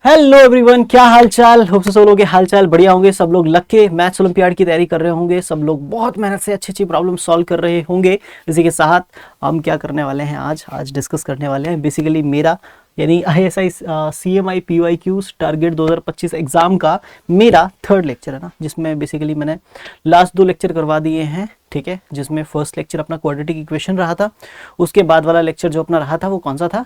Hello everyone, क्या हाल चाल। Hope से सब लोग के हाल चाल बढ़िया होंगे। सब लोग लग के मैथ्स ओलंपियाड की तैयारी कर रहे होंगे। सब लोग बहुत मेहनत से अच्छी अच्छी प्रॉब्लम सॉल्व कर रहे होंगे। इसी के साथ हम क्या करने वाले हैं, आज डिस्कस करने वाले हैं बेसिकली मेरा यानी ISI CMI PYQs target 2025 exam का मेरा थर्ड लेक्चर है ना, जिसमें बेसिकली मैंने लास्ट 2 लेक्चर करवा दिए हैं। ठीक है, जिसमें फर्स्ट लेक्चर अपना क्वाड्रेटिक इक्वेशन रहा था। उसके बाद वाला लेक्चर जो अपना रहा था वो कौन सा था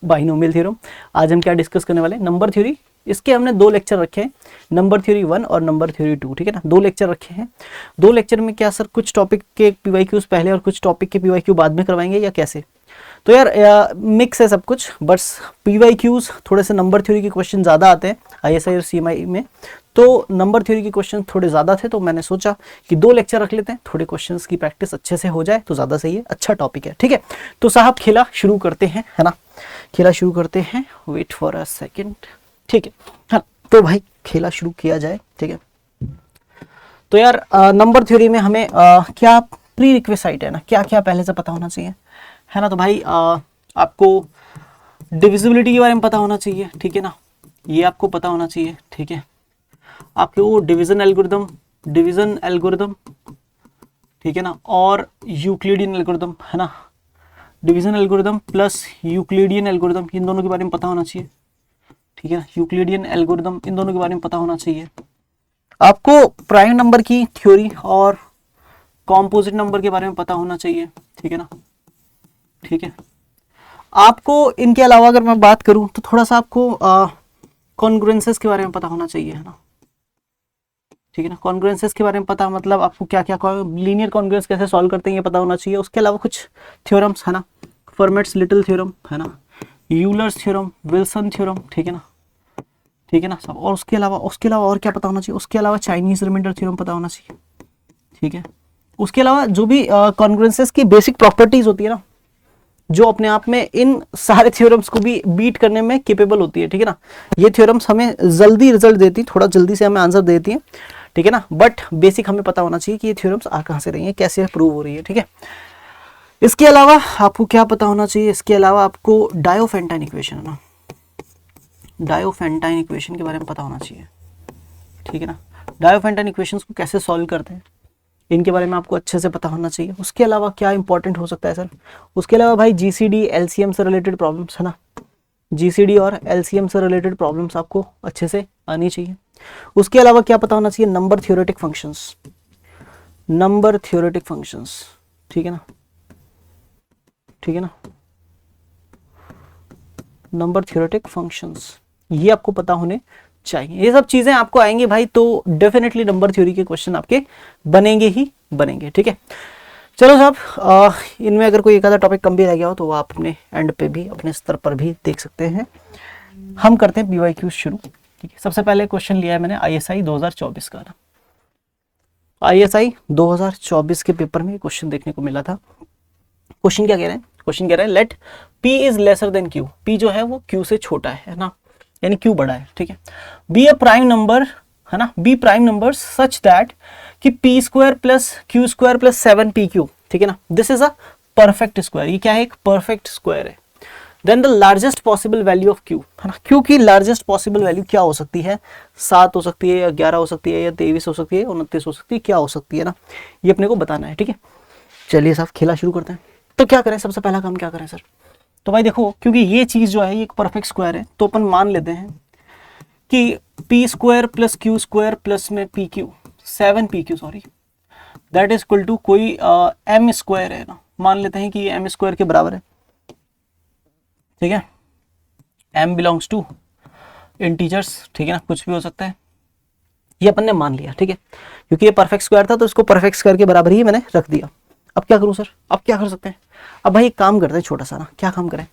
बाइनोमियल थ्योरम। आज हम क्या डिस्कस करने वाले हैं, नंबर थ्योरी। इसके हमने 2 लेक्चर रखे हैं, नंबर थ्योरी 1 और नंबर थ्योरी 2। ठीक है ना, 2 लेक्चर रखे हैं। 2 लेक्चर में क्या सर कुछ टॉपिक के PYQs पहले और कुछ टॉपिक के PYQ बाद में करवाएंगे या कैसे? तो यार मिक्स है सब कुछ, बस PYQs थोड़े से नंबर थ्योरी के क्वेश्चन ज़्यादा आते हैं ISI और CMI में, तो नंबर थ्योरी के क्वेश्चन थोड़े ज़्यादा थे, तो मैंने सोचा कि 2 लेक्चर रख लेते हैं, थोड़े क्वेश्चंस की प्रैक्टिस अच्छे से हो जाए तो ज़्यादा सही है, अच्छा टॉपिक है। ठीक है, तो साहब खेला शुरू करते हैं, है ना, खेला शुरू करते हैं। Wait for a second. ठीक है, हाँ तो भाई खेला शुरू किया जाए। ठीक है, तो यार नंबर थ्योरी में हमें क्या प्री रिक्वेसाइट है ना, क्या क्या पहले से पता होना चाहिए, है ना। तो भाई आपको डिविजिबिलिटी के बारे में पता होना चाहिए। ठीक है ना, ये आपको पता होना चाहिए। ठीक है, आपके वो डिवीजन एल्गोरिदम, ठीक है ना, और यूक्लिडियन एल्गोरिदम, है ना। Division algorithm plus Euclidean algorithm, इन दोनों के बारे में पता होना चाहिए। ठीक है ना, यूक्लिडियन एल्गोरिदम, इन दोनों के बारे में पता होना चाहिए। आपको प्राइम नंबर की थ्योरी और कॉम्पोजिट नंबर के बारे में पता होना चाहिए। ठीक है ना, ठीक है। आपको इनके अलावा अगर मैं बात करूं तो थोड़ा सा आपको कॉन्ग्रुएंसेस के बारे में पता होना चाहिए, है ना। ठीक है ना, कॉन्ग्रुएंसेस के बारे में पता मतलब आपको क्या क्या लीनियर कॉन्ग्रुएंस कैसे सॉल्व करते हैं ये पता होना चाहिए। उसके अलावा कुछ थ्योरम्स, है ना, फर्मेट्स लिटिल थ्योरम, है ना, यूलर्स थ्योरम, विल्सन थ्योरम, ठीक है ना, ठीक है ना सब। और उसके अलावा और क्या पता होना चाहिए, उसके अलावा चाइनीज रिमाइंडर थ्योरम पता होना चाहिए। ठीक है, उसके अलावा जो भी कॉन्ग्रुएंसेस की बेसिक प्रॉपर्टीज होती है ना, जो अपने आप में इन सारे थ्योरम्स को भी बीट करने में केपेबल होती है। ठीक है ना, ये थ्योरम्स हमें जल्दी रिजल्ट देती, थोड़ा जल्दी से हमें आंसर देती है। ठीक है ना, बट बेसिक हमें पता होना चाहिए कि ये थ्योरम्स आ कहां से रही है, कैसे प्रूव हो रही है। ठीक है, इसके अलावा आपको क्या पता होना चाहिए, इसके अलावा आपको डायोफेंटाइन इक्वेशन, है ना, डायोफेंटाइन इक्वेशन के बारे में पता होना चाहिए। ठीक है ना, डायोफेंटाइन इक्वेशंस को कैसे सॉल्व करते हैं इनके बारे में आपको अच्छे से पता होना चाहिए। उसके अलावा क्या इंपॉर्टेंट हो सकता है सर, उसके अलावा भाई GCD LCM से रिलेटेड प्रॉब्लम्स, है ना, GCD और LCM से रिलेटेड प्रॉब्लम्स आपको अच्छे से आनी चाहिए। उसके अलावा क्या पता होना चाहिए, number theoretic functions, number theoretic functions, ठीक है ना, ठीक है ना, नंबर थ्योरेटिक फंक्शंस, ये आपको पता होने चाहिए। ये सब चीजें आपको आएंगी भाई तो डेफिनेटली नंबर थ्योरी के क्वेश्चन आपके बनेंगे ही बनेंगे। ठीक है, चलो साहब इनमें अगर कोई एक आधा टॉपिक कम भी रह गया हो तो वो आप अपने एंड पे भी अपने स्तर पर भी देख सकते हैं। हम करते हैं PYQ शुरू। ठीक है, सबसे पहले क्वेश्चन लिया है मैंने ISI 2024 का ना। ISI 2024 के पेपर में क्वेश्चन देखने को मिला था। क्वेश्चन क्या कह रहे हैं, क्वेश्चन कह रहे हैं let P is lesser than Q, P जो है वो Q से छोटा है ना, यानी Q बड़ा है। ठीक है, बी अ प्राइम नंबर, है ना, be prime number such that कि P square plus Q square plus 7PQ, ठीक है ना, this is a perfect square. ये क्या है, एक परफेक्ट स्क्वायर है। Then the largest possible value of Q, है ना, Q की लार्जेस्ट पॉसिबल वैल्यू क्या हो सकती है, 7 हो सकती है या 11 हो सकती है या 23 हो सकती है, 29 हो सकती है, क्या हो सकती है ना, ये अपने को बताना है। ठीक है, चलिए साहब खेला शुरू करते हैं। तो क्या करें, सबसे पहला काम क्या करें सर, तो भाई देखो क्योंकि ये चीज जो है ये एक परफेक्ट स्क्वायर है, तो अपन मान लेते हैं कि P square plus Q square plus में PQ 7PQ sorry that is equal to कोई M स्क्वायर है ना, मान लेते हैं कि ये M स्क्वायर के बराबर है। ठीक है, M बिलोंग्स टू इंटीजर्स, ठीक है ना, कुछ भी हो सकता है, ये अपन ने मान लिया। ठीक है, क्योंकि ये परफेक्ट स्क्वायर था तो इसको परफेक्ट स्क्वायर के बराबर ही मैंने रख दिया। अब क्या करूं सर, अब क्या कर सकते हैं, अब भाई एक काम करते हैं छोटा सा ना, क्या काम करें,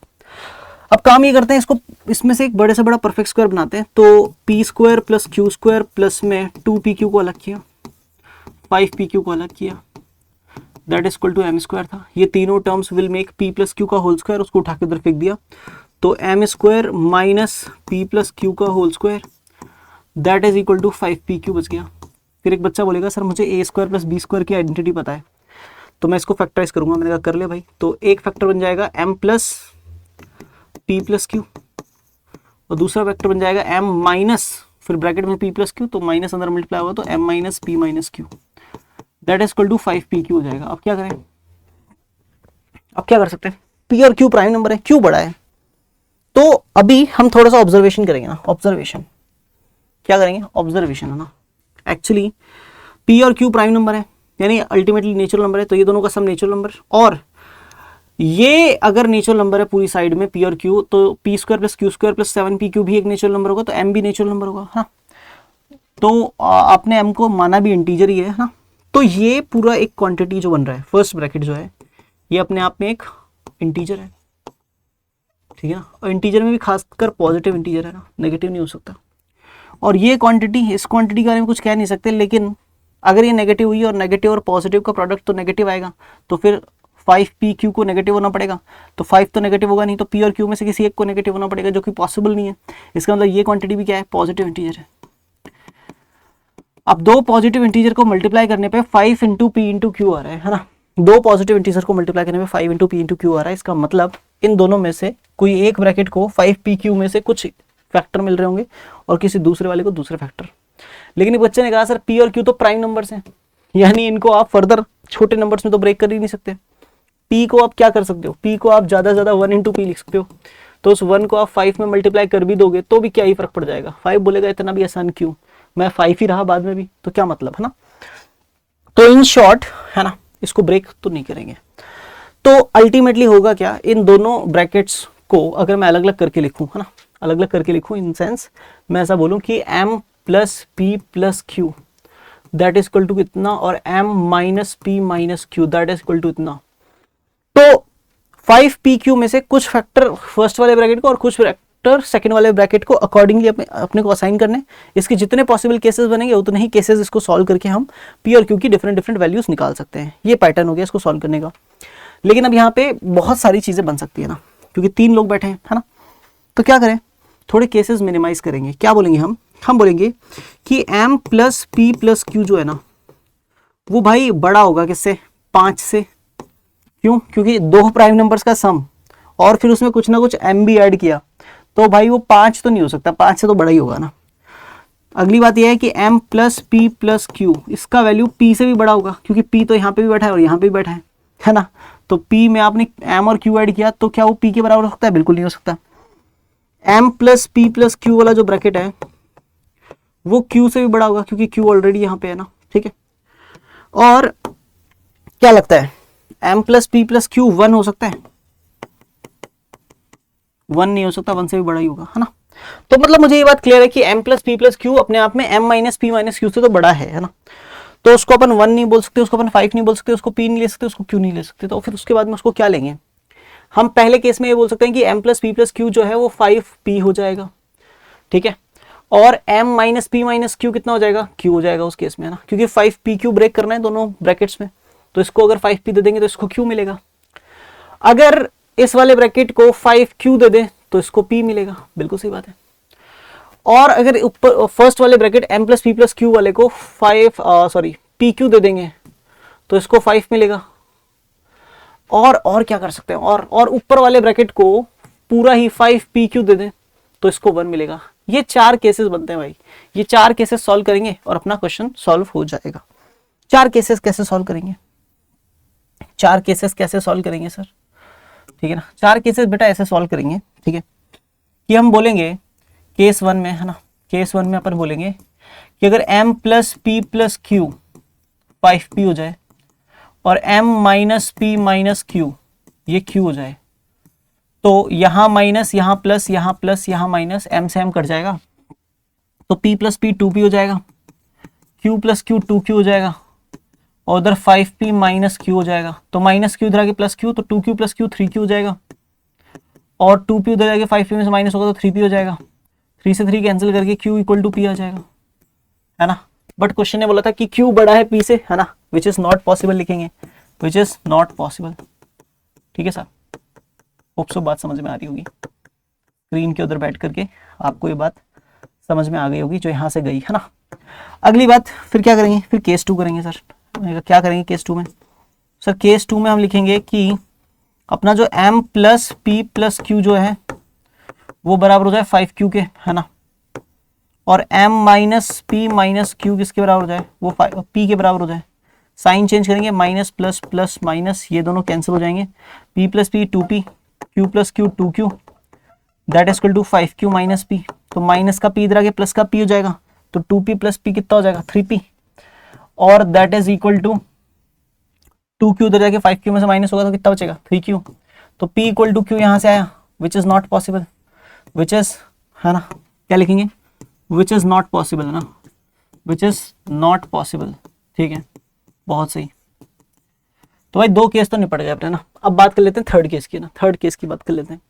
अब काम ये करते हैं इसको, इसमें से एक बड़े से बड़ा परफेक्ट स्क्वायर बनाते हैं। तो P square plus Q square plus में 2PQ को अलग किया, 5PQ को अलग किया, that is equal to M square था। ये तीनों terms will make P plus Q का होल स्क्वायर, उसको उठा के उधर फेंक दिया, तो M square minus P plus Q का whole square that is equal to 5PQ बच गया। फिर एक बच्चा बोलेगा सर मुझे A square plus B square की आइडेंटिटी पता है, तो मैं इसको फैक्टराइज करूंगा। मैंने कहा कर ले भाई, तो एक फैक्टर बन जाएगा M plus P plus Q और दूसरा वेक्टर बन जाएगा m माइनस, फिर ब्रैकेट में p प्लस क्यू, तो माइनस अंदर मल्टीप्लाई होगा तो m minus p minus q, that is equal to 5p q हो जाएगा। अब क्या करें, अब क्या कर सकते हैं, p और q प्राइम नंबर है, q बड़ा है, तो अभी हम थोड़ा सा ऑब्जर्वेशन करेंगे ना, ऑब्जर्वेशन क्या करेंगे, ऑब्जर्वेशन है ना। एक्चुअली p और q प्राइम नंबर है, यानी अल्टीमेटली नेचुरल नंबर है, तो ये दोनों का सम नेचुरल नंबर, और ये अगर नेचुरल नंबर है पूरी साइड में p और q, तो p square plus q square plus 7pq भी एक नेचुरल नंबर होगा, तो m भी नेचुरल नंबर होगा, हाँ। तो आपने m को माना भी इंटीजर ही है ना, तो ये पूरा एक क्वांटिटी जो बन रहा है, फर्स्ट ब्रैकेट जो है ये अपने आप में एक इंटीजर है, ठीक है ना। और इंटीजर में भी खासकर पॉजिटिव इंटीजर है ना, नेगेटिव नहीं हो सकता। और ये क्वांटिटी, इस क्वांटिटी के बारे में कुछ कह नहीं सकते, लेकिन अगर ये नेगेटिव हुई और नेगेटिव और पॉजिटिव का प्रोडक्ट तो नेगेटिव आएगा, तो फिर 5pq को नेगेटिव होना पड़ेगा, तो 5 तो नेगेटिव होगा नहीं, तो p और q में से किसी एक को नेगेटिव होना पड़ेगा, जो कि पॉसिबल नहीं है। इसका मतलब ये क्वांटिटी भी क्या है, पॉजिटिव इंटीजर है। अब दो पॉजिटिव इंटीजर को मल्टीप्लाई करने पे 5 इंटू पी इंटू क्यू आ रहा है ना, दो पॉजिटिव इंटीजर को मल्टीप्लाई करने पे 5 इंटू पी इंटू क्यू आ रहा है। इसका मतलब इन दोनों में से कोई एक ब्रैकेट को 5pq में से कुछ फैक्टर मिल रहे होंगे और किसी दूसरे वाले को दूसरे फैक्टर। लेकिन बच्चे ने कहा सर p और q तो प्राइम नंबर्स हैं, यानी इनको आप फर्दर छोटे नंबर्स में तो ब्रेक कर ही नहीं सकते। p को आप क्या कर सकते हो, p को आप ज्यादा से ज्यादा 1 इंटू पी लिख सकते हो, तो उस 1 को आप 5 में मल्टीप्लाई कर भी दोगे तो भी क्या ही फर्क पड़ जाएगा। 5 बोलेगा इतना भी आसान क्यों, मैं 5 ही रहा बाद में भी, तो क्या मतलब है ना। तो इन शॉर्ट है ना, इसको ब्रेक तो नहीं करेंगे। तो अल्टीमेटली होगा क्या, इन दोनों ब्रैकेट्स को अगर मैं अलग अलग करके लिखूं है ना, अलग अलग करके लिखूं इन सेंस मैं ऐसा बोलूं कि m plus p plus q that is equal to कितना, और m minus p minus q that is equal to इतना। तो 5pq में से कुछ फैक्टर फर्स्ट वाले ब्रैकेट को और कुछ फैक्टर सेकंड वाले ब्रैकेट को अकॉर्डिंगली अपने को असाइन करने। इसके जितने पॉसिबल केसेस बनेंगे उतने ही केसेस इसको सॉल्व करके हम p और q की डिफरेंट डिफरेंट वैल्यूज निकाल सकते हैं। ये पैटर्न हो गया इसको सॉल्व करने का। लेकिन अब यहाँ पे बहुत सारी चीजें बन सकती है ना, क्योंकि 3 लोग बैठे हैं है ना, तो क्या करें, थोड़े केसेस मिनिमाइज करेंगे। क्या बोलेंगे हम बोलेंगे कि m plus p plus Q जो है ना, वो भाई बड़ा होगा किससे, 5 से। क्यों, क्योंकि दो प्राइम नंबर्स का सम और फिर उसमें कुछ ना कुछ m भी ऐड किया, तो भाई वो 5 तो नहीं हो सकता, 5 से तो बड़ा ही होगा ना। अगली बात यह है कि m plus p plus Q, इसका वैल्यू p से भी बड़ा होगा, क्योंकि p तो यहाँ पे भी बैठा है और यहाँ पे भी बैठा है ना। तो p में आपने m और q ऐड किया, तो क्या वो p के बराबर हो सकता है, बिल्कुल नहीं हो सकता। m plus p plus Q वाला जो ब्रैकेट है वो q से भी बड़ा होगा, क्योंकि q ऑलरेडी यहाँ पे है ना, ठीक है। और क्या लगता है, m plus p plus Q 1 हो सकता है, 1 नहीं हो सकता, 1 से भी बड़ा ही होगा, है ना। तो मतलब मुझे ये बात क्लियर है कि m plus p plus Q अपने आप में m minus p minus Q से तो बड़ा है ना। तो उसको अपन 1 नहीं बोल सकते, उसको अपन 5 नहीं बोल सकते, उसको p नहीं ले सकते, उसको q नहीं ले सकते। तो फिर उसके बाद में उसको क्या लेंगे, हम पहले केस में ये बोल सकते हैं कि m plus p plus Q जो है वो 5p हो जाएगा, ठीक है। और m minus p minus Q कितना हो जाएगा, q हो जाएगा उस केस में ना, क्योंकि 5pq ब्रेक करना है दोनों ब्रैकेट्स में, तो इसको अगर 5p दे देंगे तो इसको q मिलेगा। अगर इस वाले ब्रैकेट को 5q दे दें तो इसको p मिलेगा, बिल्कुल सही बात है। और अगर ऊपर फर्स्ट वाले bracket m plus p plus Q वाले को pq दे देंगे तो इसको 5 मिलेगा। और क्या कर सकते हैं, और ऊपर वाले ब्रैकेट को पूरा ही 5pq दे दें तो इसको 1 मिलेगा। ये 4 केसेस बनते हैं भाई, ये 4 केसेस सॉल्व करेंगे और अपना क्वेश्चन सॉल्व हो जाएगा। 4 केसेस कैसे सॉल्व करेंगे, 4 केसेस कैसे सॉल्व करेंगे सर, ठीक है ना। 4 केसेस बेटा ऐसे सॉल्व करेंगे, ठीक है, कि हम बोलेंगे केस 1 में है ना, केस 1 में अपन बोलेंगे कि अगर m plus p plus Q 5p हो जाए और m minus p minus Q ये q हो जाए, तो यहाँ माइनस यहाँ प्लस यहाँ प्लस यहाँ माइनस, m से m कट जाएगा, तो p प्लस पी 2p हो जाएगा, q प्लस क्यू 2q हो जाएगा, और उधर 5p माइनस q हो जाएगा। तो माइनस q इधर आके प्लस q, तो 2q प्लस q 3q हो जाएगा, और 2p उधर जाके 5p में से माइनस होगा तो 3p हो जाएगा, 3 से 3 कैंसिल करके q इक्वल टू p आ जाएगा, है ना। बट क्वेश्चन ने बोला था कि q बड़ा है p से, है ना, विच इज नॉट पॉसिबल लिखेंगे, विच इज नॉट पॉसिबल, ठीक है सर। होप सो बात समझ में आ रही होगी, स्क्रीन के उधर बैठ करके आपको ये बात समझ में आ गई होगी जो यहाँ से गई, है ना। अगली बात फिर क्या करेंगे, फिर केस 2 करेंगे सर। क्या करेंगे केस 2 में सर, केस 2 में हम लिखेंगे कि अपना जो m plus p plus Q जो है वो बराबर हो जाए 5q के, है ना। और m minus p minus Q किसके बराबर हो जाए, वो p के बराबर हो जाए। साइन चेंज करेंगे, माइनस प्लस प्लस माइनस, ये दोनों कैंसिल हो जाएंगे। p plus p 2p, q plus q 2q, that is equal to 5q minus p. तो माइनस का p इधर आगे, प्लस का p हो जाएगा, तो 2p प्लस p कितना हो जाएगा 3p, और that is equal to 2q उधर जाके 5q में से माइनस होगा तो कितना बचेगा 3q। तो p इक्वल टू q यहाँ से आया, which is not possible, which is, है ना, क्या लिखेंगे, विच इज नॉट पॉसिबल, है ना, विच इज नॉट पॉसिबल। ठीक है, बहुत सही। तो भाई 2 केस तो निपट गए अपने ना। अब बात कर लेते हैं थर्ड केस की ना, थर्ड केस की बात कर लेते हैं।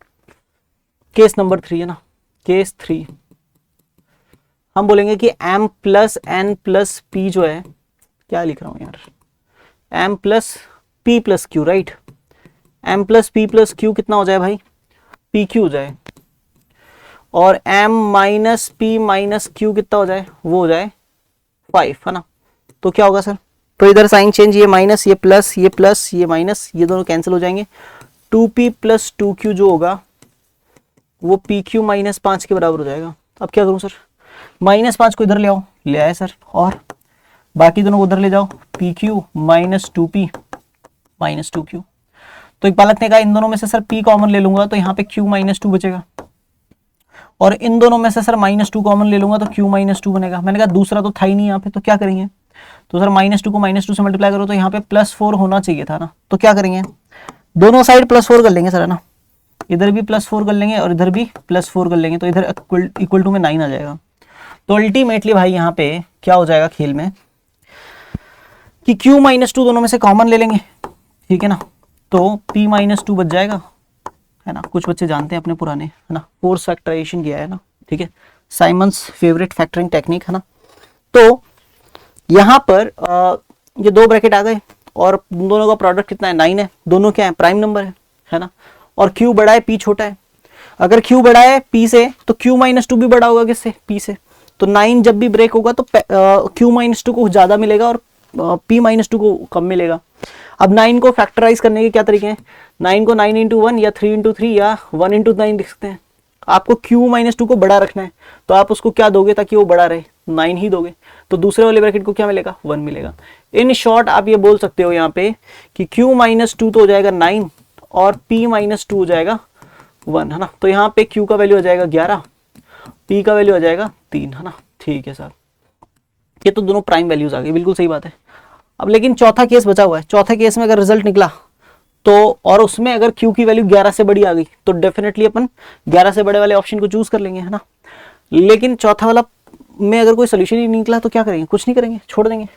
केस नंबर 3 है ना, केस 3 हम बोलेंगे कि m plus n plus p जो है, क्या लिख रहा हूं यार, m plus p plus q, right. m plus p plus q कितना हो जाए भाई, पी क्यू हो जाए, और m minus p minus Q कितना हो जाए, वो हो जाए 5, है ना। तो क्या होगा सर, तो इधर साइन चेंज, ये माइनस, ये प्लस, ये प्लस, ये माइनस, ये दोनों कैंसिल हो जाएंगे। 2p प्लस 2q जो होगा वो pq माइनस 5 के बराबर हो जाएगा। अब क्या करूं सर, माइनस 5 को इधर ले आओ, ले आए सर, और बाकी दोनों को उधर ले जाओ, pq minus 2p minus 2q। तो एक बालक ने कहा इन दोनों में से सर p कॉमन ले लूंगा तो यहाँ पे q माइनस 2 बचेगा, और इन दोनों में से सर माइनस 2 कॉमन ले लूंगा तो q माइनस 2 बनेगा। मैंने कहा दूसरा तो था ही नहीं यहाँ पे, तो क्या करेंगे, तो सर माइनस 2 को माइनस 2 से मल्टीप्लाई करो तो यहाँ पे +4 होना चाहिए था ना। तो क्या करेंगे, दोनों साइड +4 कर लेंगे सर, है ना, इधर भी +4 कर लेंगे और इधर भी +4 कर लेंगे, तो इधर इक्वल टू में 9 आ जाएगा। तो अल्टीमेटली भाई यहाँ पे क्या हो जाएगा खेल में कि q माइनस 2 दोनों में से कॉमन ले लेंगे, ठीक है ना, तो p माइनस 2 बच जाएगा, है ना। कुछ बच्चे जानते हैं अपने पुराने, है ना, फोर्स फैक्टराइजेशन किया है ना, ठीक है, साइमंस फेवरेट फैक्टरिंग टेक्निक, है ना। तो यहाँ पर ये 2 ब्रैकेट आ गए और दोनों का प्रोडक्ट कितना है 9 है, दोनों क्या है प्राइम नंबर है ना, और q बड़ा है p छोटा है। अगर q बड़ा है p से तो q माइनस 2 भी बड़ा होगा किससे, p से। तो 9 जब भी ब्रेक होगा तो q माइनस 2 को ज्यादा मिलेगा और p माइनस 2 को कम मिलेगा। अब 9 को फैक्टराइज करने के क्या तरीके हैं, 9 को 9 इंटू 1 या 3 इंटू 3 या 1 इंटू 9 लिख सकते हैं। आपको q माइनस 2 को बड़ा रखना है तो आप उसको क्या दोगे ताकि वो बड़ा रहे, 9 ही दोगे, तो दूसरे वाले ब्रैकेट को क्या मिलेगा 1 मिलेगा। इन शॉर्ट आप ये बोल सकते हो यहाँ पे कि q माइनस 2 तो हो जाएगा 9 और p माइनस 2 हो जाएगा 1, है ना। तो यहाँ पे q का वैल्यू हो जाएगा 11, p का वैल्यू हो जाएगा 3, है ना। ठीक है सर, ये तो दोनों प्राइम वैल्यूज आ गई, बिल्कुल सही बात है। अब लेकिन चौथा केस बचा हुआ है, चौथे केस में अगर रिजल्ट निकला तो, और उसमें अगर q की वैल्यू 11 से बड़ी आ गई तो डेफिनेटली अपन 11 से बड़े वाले ऑप्शन को चूज कर लेंगे, है ना। लेकिन चौथा वाला में अगर कोई सोल्यूशन ही नहीं निकला तो क्या करेंगे, कुछ नहीं करेंगे, छोड़ देंगे,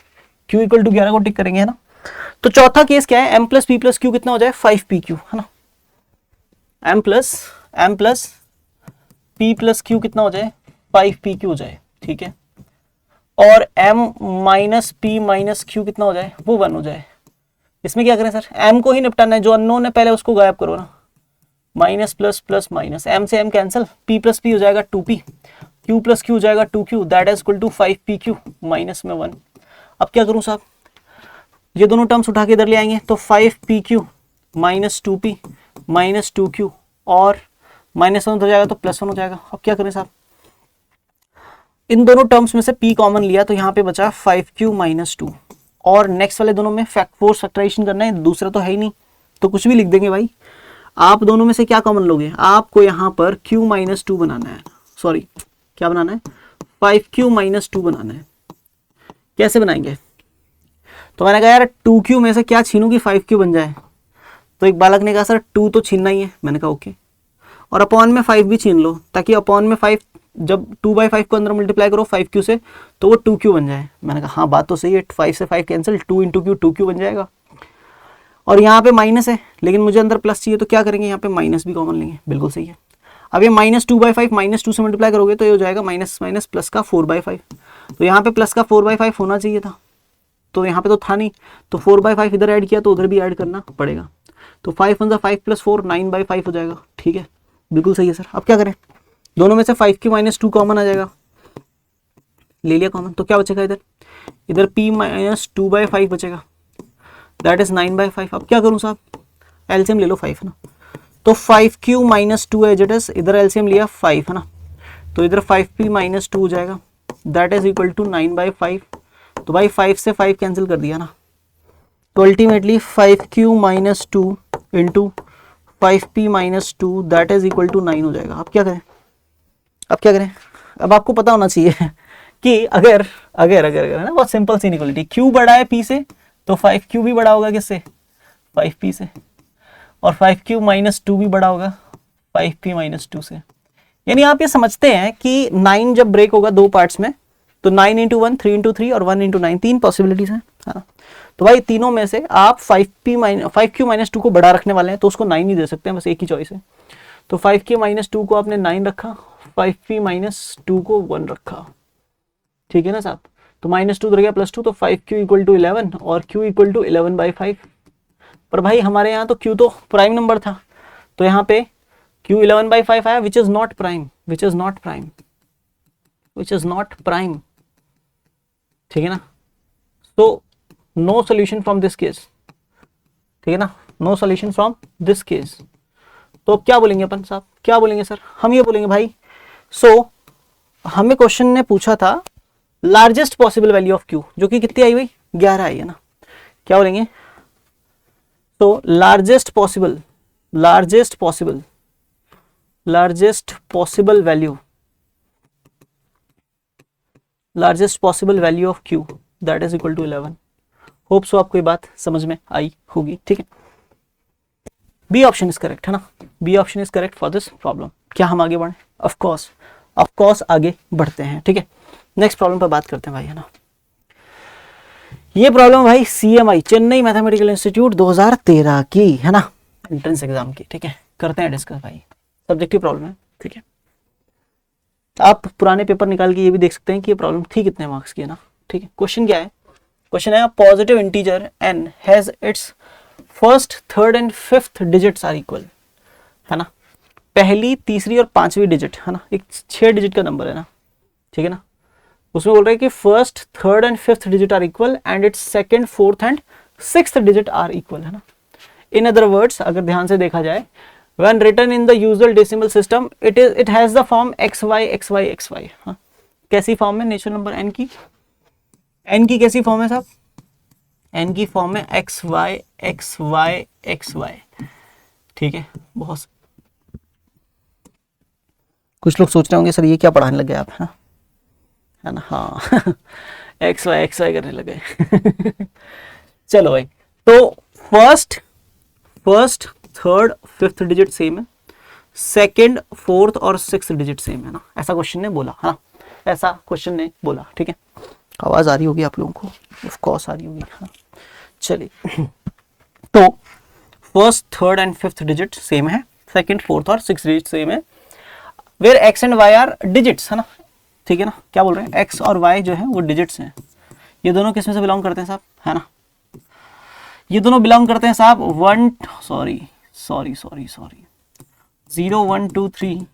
q इक्वल टू 11 को टिक करेंगे, है ना। तो चौथा केस क्या है, m plus p plus q कितना हो जाए 5pq, है ना। m plus p plus q कितना हो जाए 5pq हो जाए, ठीक है। और m minus p minus Q कितना हो जाए, वो 1 हो जाए। इसमें क्या करें सर, m को ही निपटाना है, जो अननोन है पहले उसको गायब करो ना, minus plus plus minus, m से m cancel, p plus p हो जाएगा 2p, q प्लस क्यू हो जाएगा 2q, that is equal to 5pq minus में 1। अब क्या करूं साहब, ये दोनों टर्म्स उठा के इधर ले आएंगे तो 5pq minus 2p minus 2q और माइनस 1 हो जाएगा तो +1 हो जाएगा। अब क्या करें साहब, इन दोनों टर्म्स में से p कॉमन लिया तो यहाँ पे बचा 5q माइनस 2, और नेक्स्ट वाले दोनों में फोर्स फैक्टराइजेशन करना है, दूसरा तो है ही नहीं तो कुछ भी लिख देंगे भाई। आप दोनों में से क्या कॉमन लोगे, आपको यहाँ पर q माइनस 2 बनाना है, सॉरी क्या बनाना है 5q माइनस 2 बनाना है। कैसे बनाएंगे, तो मैंने कहा यार 2q में से क्या छीनूं कि 5q बन जाए, तो एक बालक ने कहा सर 2 तो छीनना ही है, मैंने कहा ओके, और अपॉन में 5 भी छीन लो ताकि अपॉन में 5 जब 2/5 को अंदर मल्टीप्लाई करो 5q से तो वो 2q बन जाए। मैंने कहा हाँ बात तो सही है, 5 से 5 कैंसिल, 2 इंटू क्यू 2q बन जाएगा। और यहाँ पे माइनस है लेकिन मुझे अंदर प्लस चाहिए तो क्या करेंगे, यहाँ पे माइनस भी कॉमन लेंगे, बिल्कुल सही है। अब ये माइनस 2/5 माइनस 2 से मल्टीप्लाई करोगे तो ये हो जाएगा माइनस माइनस प्लस का 4/5, तो यहाँ पे प्लस का 4/5 होना चाहिए था, तो यहाँ पे तो था नहीं, तो 4/5 इधर ऐड किया तो उधर भी ऐड करना पड़ेगा, तो 5 × 5 + 4 9/5 हो जाएगा, ठीक है बिल्कुल सही है सर। अब क्या करें, दोनों में से 5q माइनस 2 कॉमन आ जाएगा, ले लिया कॉमन, तो क्या बचेगा इधर, इधर p माइनस 2/5 बचेगा, दैट इज 9/5। अब क्या करूं साहब, एलसीएम ले लो 5, है ना, तो 5q minus two as it is, इधर एलसीएम लिया 5 है ना, तो इधर 5p माइनस टू हो जाएगा, दैट इज इक्वल टू 9/5। तो भाई 5 से 5 कैंसिल कर दिया ना, तो ultimately 5q minus two into 5p minus two that is equal to 9 हो जाएगा। अब क्या करें, अब क्या करें, अब आपको पता होना चाहिए कि अगर अगर अगर अगर ना बहुत सिंपल सी इनइक्वालिटी, q बड़ा है p से तो 5q भी बड़ा होगा किससे, 5p से, और 5q माइनस टू भी बड़ा होगा 5p माइनस टू से। यानी आप ये समझते हैं कि 9 जब ब्रेक होगा दो पार्ट्स में, तो 9 इंटू 1, 3 इंटू 3 और 1 इंटू 9, तीन पॉसिबिलिटीज हैं, हाँ। तो भाई तीनों में से आप 5q माइनस टू को बड़ा रखने वाले हैं, तो उसको 9 ही दे सकते हैं, बस एक ही चॉइस है। तो 5q माइनस टू को आपने 9 रखा, 5p माइनस टू को 1 रखा, ठीक है ना साहब। तो माइनस टू रह प्लस टू, तो 5q इक्वल टू 11 और q इक्वल टू 11/5। पर भाई हमारे यहाँ तो q तो प्राइम नंबर था, तो यहाँ पे q 11/5 आया, which is not prime, which is not prime, which is not prime, ठीक है ना। तो no solution from this case, ठीक है ना, no solution from this case. तो क्या बोलेंगे अपन साहब, क्या बोलेंगे सर, हम ये बोलेंगे भाई, सो हमें क्वेश्चन ने पूछा था largest possible value of q, जो कि कितनी आई भाई, 11 आई है ना। क्या बोलेंगे, तो largest possible value of q that is equal to 11। Hope so आपको ये बात समझ में आई होगी, ठीक है। बी ऑप्शन इज करेक्ट है ना, B option is correct for this problem. क्या हम आगे बढ़े, ऑफ कोर्स आगे बढ़ते हैं, ठीक है। नेक्स्ट प्रॉब्लम पर बात करते हैं भाई, है ना। ये प्रॉब्लम भाई CMI चेन्नई मैथमेटिकल इंस्टीट्यूट 2013 की है ना, एंट्रेंस एग्जाम की, ठीक है। करते हैं डिस्कस भाई, सब्जेक्टिव प्रॉब्लम है, ठीक है। आप पुराने पेपर निकाल के ये भी देख सकते हैं कि ये प्रॉब्लम थी कितने मार्क्स की है ना, ठीक है। क्वेश्चन क्या है, क्वेश्चन है positive integer n has its first, third and fifth digits are equal, है ना। पहली, तीसरी और पांचवी डिजिट, है ना, एक 6 डिजिट का नंबर है ना, ठीक है ना। उसमें बोल रहे हैं कि first, third and fifth digit are equal and its second, fourth and sixth digit are equal, है ना। इन अदर वर्ड्स, अगर ध्यान से देखा जाए, when written in the usual decimal system it has the form xy xy xy, हाँ। कैसी form है नेचुरल नंबर n की कैसी फॉर्म है साहब, n की फॉर्म है xy xy xy, ठीक है। बहुत कुछ लोग सोच रहे होंगे सर ये क्या पढ़ाने लगे आप, है ना, हाँ xy xy करने लगे चलो भाई, तो first, third, fifth digit same है, सेकंड, फोर्थ और सिक्स्थ डिजिट सेम है ना, ऐसा क्वेश्चन ने बोला, हाँ, ऐसा क्वेश्चन ने बोला, ठीक है। आवाज आ रही होगी आप लोगों को, ऑफ कोर्स आ रही होगी, हाँ। चलिए तो first, third and fifth digit same है, सेकंड, फोर्थ और सिक्स्थ डिजिट सेम है, where X and Y are digits, है ना, ठीक है ना। क्या बोल रहे हैं, एक्स और वाई जो है वो डिजिट्स हैं। ये दोनों किसमें से बिलोंग करते हैं साहब, है ना, ये दोनों बिलोंग करते हैं साहब 0 1 2 3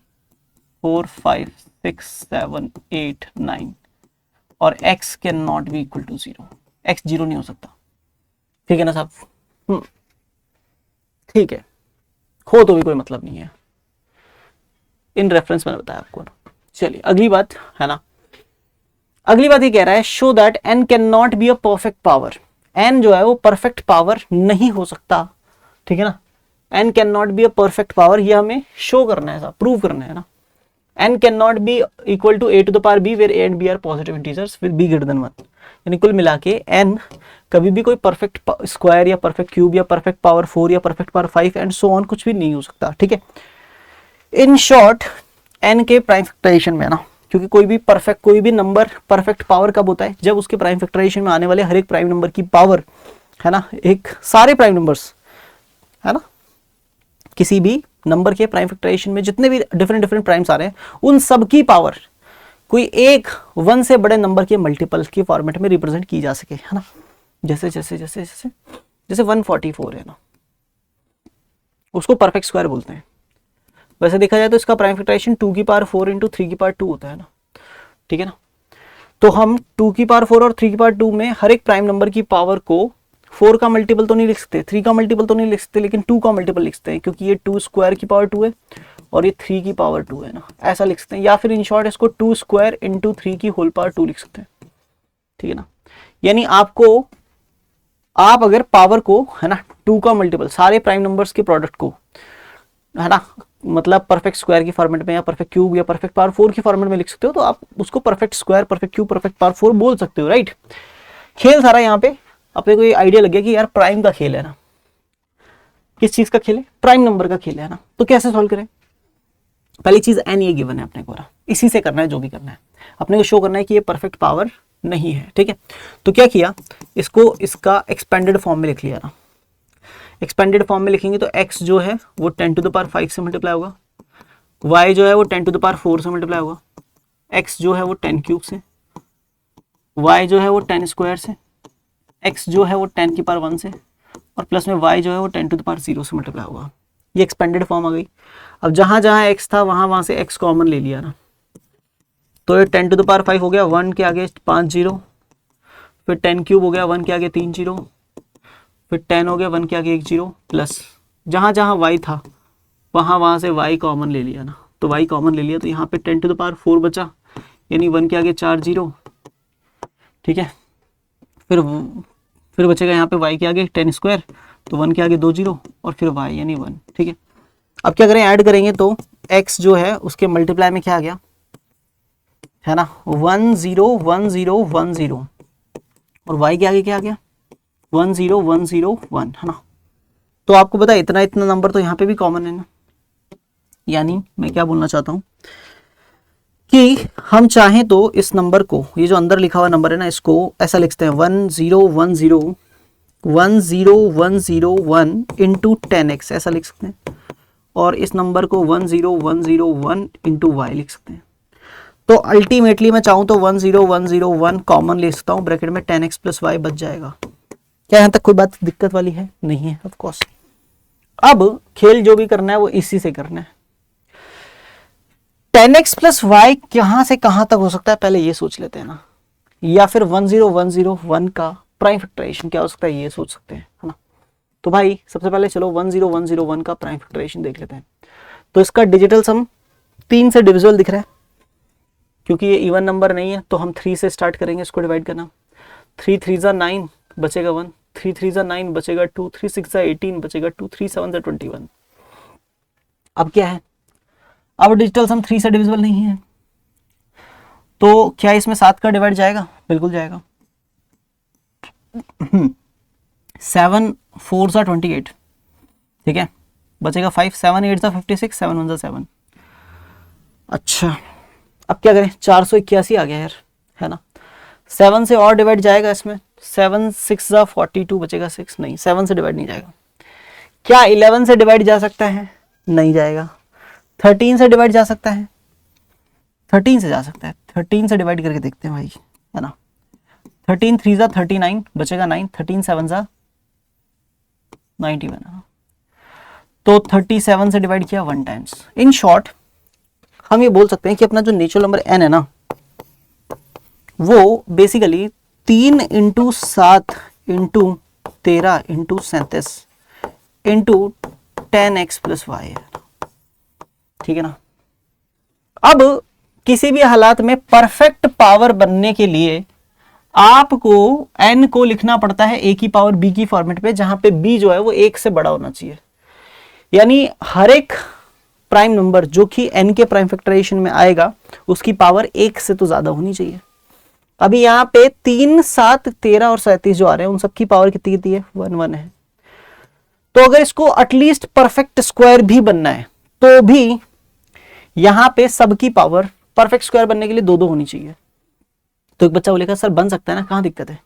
4 5 6 7 8 9 और x can not be equal to 0, x 0 नहीं हो सकता, ठीक है ना साहब, ठीक है, हो तो भी कोई मतलब नहीं है, इन रेफरेंस मैंने बताया आपको ना। चलिए अगली बात, है ना, अगली बात ये कह रहा है show that n can not be a perfect power, n जो है वो परफेक्ट पावर नहीं हो सकता, ठीक है ना। n can not be a perfect power, ये हमें शो करना है, प्रूव करना है ना। n can not be equal to a to the power b where a and b are positive integers with b greater than 1, यानी कुल मिला के n कभी भी कोई परफेक्ट स्क्वायर या परफेक्ट क्यूब या परफेक्ट पावर 4 या perfect power 5 and so on कुछ भी नहीं हो सकता, ठीक है। इन शॉर्ट n के प्राइम फैक्टराइजेशन में ना, क्योंकि कोई भी नंबर परफेक्ट पावर कब होता है, जब उसके प्राइम फैक्टराइजेशन में आने वाले हर एक प्राइम नंबर की पावर, है ना, एक सारे प्राइम नंबर्स, है ना, किसी भी नंबर के प्राइम फैक्टराइजेशन में जितने भी डिफरेंट प्राइम्स आ रहे हैं उन सब की पावर कोई एक 1 से बड़े नंबर के मल्टीपल के फॉर्मेट में रिप्रेजेंट की जा सके, है ना। जैसे 144 है ना, उसको परफेक्ट स्क्वायर बोलते हैं। वैसे देखा जाए तो इसका प्राइम फैक्टराइजेशन 2 की पावर 4 इंटू 3 की पावर 2 होता है ना, ठीक है ना। तो हम 2 की पावर 4 और 3 की पावर 2 में हर एक प्राइम नंबर की पावर को 4 का मल्टीपल तो नहीं लिख सकते, 3 का मल्टीपल तो नहीं लिख सकते, लेकिन 2 का मल्टीपल लिख सकते हैं, क्योंकि ये 2 स्क्वायर की पावर 2 है और ये 3 की पावर 2 है ना, ऐसा लिख सकते हैं। या फिर इन शॉर्ट इसको 2 स्क्वायर इंटू 3 की होल पावर 2 लिख सकते हैं, ठीक है ना। यानी आपको, आप अगर पावर को, है ना, 2 का मल्टीपल सारे प्राइम नंबर्स के प्रोडक्ट को, है ना, मतलब परफेक्ट स्क्वायर की फॉर्मेट में या परफेक्ट क्यूब या परफेक्ट पावर 4 की फॉर्मेट में लिख सकते हो, तो आप उसको perfect square, perfect cube, perfect power 4 बोल सकते हो, राइट। खेल सारा यहाँ पे अपने को ये आइडिया लग गया कि यार प्राइम का खेल है ना। किस चीज का खेल है? प्राइम नंबर का खेल है ना। तो कैसे सॉल्व करें? पहली चीज एन ये गिवन है अपने को, इसी से करना है जो भी करना है। अपने को शो करना है कि ये परफेक्ट पावर नहीं है, ठीक है। तो क्या किया, इसको इसका एक्सपेंडेड फॉर्म में लिख लिया ना। एक्सपेंडेड फॉर्म में लिखेंगे तो x जो है वो 10 टू द पावर 5 से मल्टीप्लाई होगा, y जो है वो 10 टू द पावर 4 से मल्टीप्लाई होगा, x जो है वो 10 क्यूब से, y जो है वो 10 स्क्वायर से, x जो है वो 10 की पावर 1 से, और प्लस में y जो है वो 10 टू द पावर 0 से मल्टीप्लाई होगा। ये एक्सपेंडेड फॉर्म आ गई। अब जहां जहां x था वहां से x कॉमन ले लिया ना, तो ये 10 टू द पावर 5 हो गया, 1 के आगे 5 जीरो, फिर 10 क्यूब हो गया, 1 के आगे 3 जीरो, फिर 10 हो गया, 1 के आगे 1 जीरो, प्लस जहां जहां y था वहां से y कॉमन ले लिया ना, तो y कॉमन ले लिया, तो यहाँ पे 10 टू द पावर 4 बचा, यानी 1 के आगे 4 जीरो, ठीक है। फिर बचेगा यहाँ पे y के आगे 10 स्क्वायर, तो 1 के आगे 2 जीरो, और फिर y यानी 1, ठीक है। अब क्या करें, ऐड करेंगे तो x जो है उसके मल्टीप्लाई में क्या आ गया, है ना, 1 0 1 0 1 0, और y के आगे क्या आ गया, 1 0 1 0 1, है ना। तो आपको पता है इतना इतना नंबर तो यहाँ पे भी कॉमन है ना। यानी मैं क्या बोलना चाहता हूँ कि हम चाहें तो इस नंबर को, ये जो अंदर लिखा हुआ नंबर है ना, इसको ऐसा लिखते हैं 1 0 1 0 1 0 1 0 1 इंटू 10x, ऐसा लिख सकते हैं। और इस नंबर को 1 0 1 0 1 इंटू y लिख सकते हैं। तो अल्टीमेटली मैं चाहूँ तो 1 0 1 0 1 कॉमन ले सकता हूँ, ब्रैकेट में 10x प्लस y बच जाएगा। क्या यहाँ तक कोई बात दिक्कत वाली है? नहीं है, ऑफ कोर्स। अब खेल जो भी करना है वो इसी से करना है। 10x प्लस y कहां से कहां तक हो सकता है, पहले ये सोच लेते हैं ना। या फिर 1 0 1 0 1 का प्राइम फैक्टराइजेशन क्या हो सकता है, ये सोच सकते हैं, है ना। तो भाई सबसे पहले चलो 1 0 1 0 1 का प्राइम फैक्टराइजेशन देख लेते हैं। तो इसका डिजिटल सम 3 से डिविजिबल दिख रहा है, क्योंकि ये इवन नंबर नहीं है, तो हम 3 से स्टार्ट करेंगे इसको डिवाइड करना। 3 3 जा 9 बचेगा 1, 3 3 जा 9 बचेगा 2, 3 6 जा 18 बचेगा 2, 3 7 जा 21। अब क्या है, अब डिजिटल सम 3 से डिविजिबल नहीं है, तो क्या इसमें 7 का डिवाइड जाएगा? बिल्कुल जाएगा। 7 4 जा 28, ठीक है, बचेगा 5, 7 8 जा 56, 7 1 जा 7। अच्छा, अब क्या करें, 481 आ गया यार, है ना। 7 से और डिवाइड जाएगा इसमें, 7 6 जा 42 बचेगा 6, नहीं 7 से डिवाइड नहीं जाएगा। क्या 11 से डिवाइड जा सकता है? नहीं जाएगा। 13 से डिवाइड जा सकता है? 13 से जा सकता है। 13 से डिवाइड करके देखते हैं भाई, है ना। 13 3 जा 39 बचेगा 9, 13 7 जा 91, तो 37 से डिवाइड किया 1 टाइम्स। इन शॉर्ट हम ये बोल सकते हैं कि अपना जो नेचुरल नंबर n है ना, वो basically 3 into 7 into 13 into 37 into 10x plus y है, ठीक है ना। अब किसी भी हालात में परफेक्ट पावर बनने के लिए आपको n को लिखना पड़ता है a की पावर b की फॉर्मेट पे, जहां पे b जो है वो 1 से बड़ा होना चाहिए। यानी हर एक प्राइम नंबर जो कि n के प्राइम फैक्टराइजेशन में आएगा उसकी पावर 1 से तो ज्यादा होनी चाहिए। अभी यहाँ पे 3 7 13 और 37 जो आ रहे हैं उन सबकी पावर कितनी कितनी है? 1 1 है। तो अगर इसको एटलीस्ट परफेक्ट स्क्वायर भी बनना है तो भी यहाँ पे सबकी पावर परफेक्ट स्क्वायर बनने के लिए 2 2 होनी चाहिए। तो एक बच्चा बोलेगा सर बन सकता है ना, कहाँ दिक्कत है?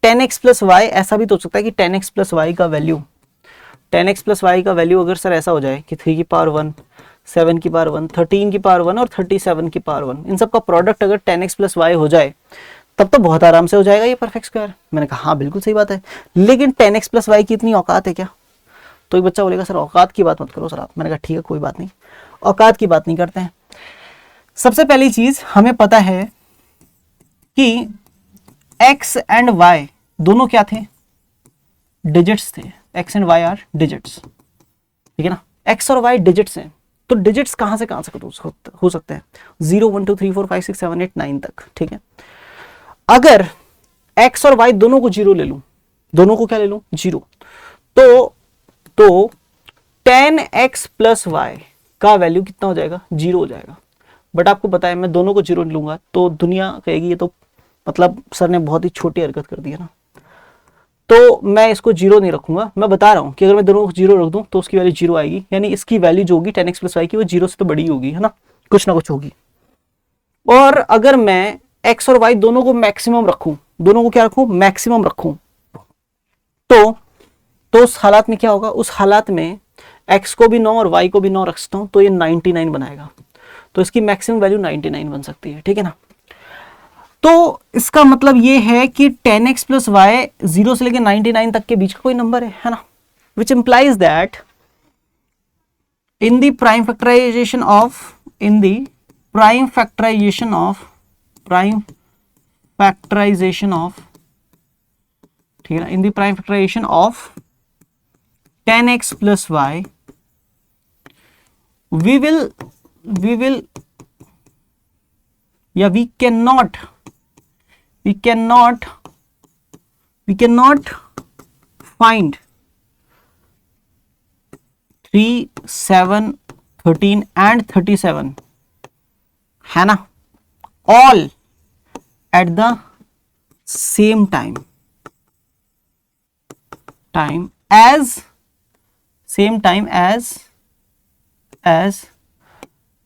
10x प्लस वाई, ऐसा भी तो हो सकता है कि 10x प्लस वाई का वैल्यू, 10x प्लस वाई का वैल्यू अगर सर ऐसा हो जाए कि 3 की पावर 1, 7 की पावर 1, 13 की पावर 1 और 37 की पावर 1, इन सब का प्रोडक्ट अगर 10x प्लस वाई हो जाए तब तो बहुत आराम से हो जाएगा ये परफेक्ट स्क्वायर। मैंने कहा हाँ बिल्कुल सही बात है, लेकिन 10x प्लस वाई की इतनी औकात है क्या? तो एक बच्चा बोलेगा सर औकात की बात मत करो सर आप। मैंने कहा ठीक है कोई बात नहीं, औकात की बात नहीं करते हैं। सबसे पहली चीज हमें पता है कि x एंड y दोनों क्या थे? डिजिट्स थे, x and y are digits, ठीक है ना, x और y डिजिट्स हैं, तो डिजिट्स कहां से हो सकते हैं, 0 1 2 3 4 5 6 7 8 9 तक, ठीक है। अगर x और y दोनों को जीरो ले लूं, दोनों को क्या ले लूं, जीरो, तो 10x प्लस वाई का वैल्यू कितना हो जाएगा, जीरो हो जाएगा। बट आपको पता है मैं दोनों को जीरो लूंगा तो दुनिया कहेगी ये तो मतलब सर ने बहुत ही छोटी हरकत कर दी है ना, तो मैं इसको जीरो नहीं रखूंगा। मैं बता रहा हूं कि अगर मैं दोनों को जीरो रख दूं तो उसकी वैल्यू जीरो आएगी, यानी इसकी वैल्यू जो होगी 10x प्लस वाई की वो जीरो से तो बड़ी होगी, है ना, कुछ ना कुछ होगी। और अगर मैं x और y दोनों को मैक्सिमम रखूं, दोनों को क्या रखूं, मैक्सिमम रखूं, तो उस हालात में क्या होगा, उस हालात में x को भी 9 और y को भी 9 रख सकता हूं तो ये 99 बनाएगा, तो इसकी मैक्सिमम वैल्यू 99 बन सकती है, ठीक है ना। तो इसका मतलब ये है कि 10x प्लस वाई 0 से लेकर 99 तक के बीच का कोई नंबर है ना, which implies that in the prime factorization of ठीक है ना, in the prime factorization of 10x plus y we cannot find 3 7 13 and 37, है ना, all at the same time as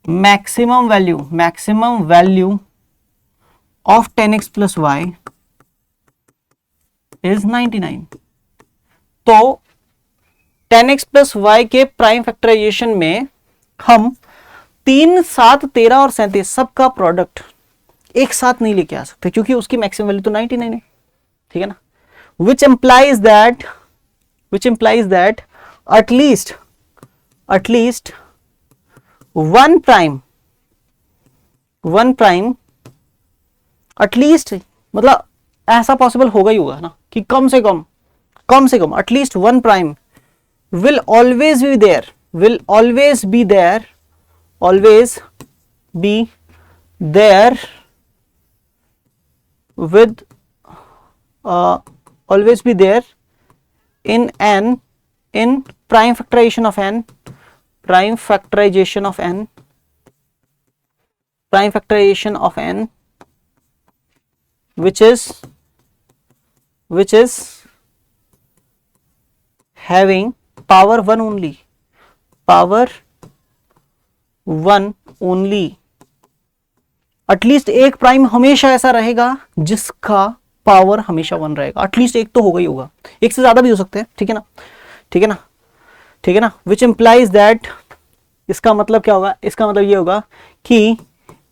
maximum value of 10x plus y is 99। तो 10x plus y के prime factorization में हम 3 7 13 और 37 सबका प्रोडक्ट एक साथ नहीं लेके आ सकते क्योंकि उसकी मैक्सिमम वैल्यू तो 99 है, ठीक है ना, which implies that at least one prime at least, मतलब ऐसा पॉसिबल होगा ही होगा ना कि कम से कम at least one prime will always be there with always be there in prime factorization of n which is having power 1 only, at least एक प्राइम हमेशा ऐसा रहेगा जिसका पावर हमेशा 1 रहेगा, एटलीस्ट एक तो होगा ही होगा, एक से ज्यादा भी हो सकते हैं, ठीक है ना, विच इंप्लाइज दैट, इसका मतलब क्या होगा, इसका मतलब ये होगा कि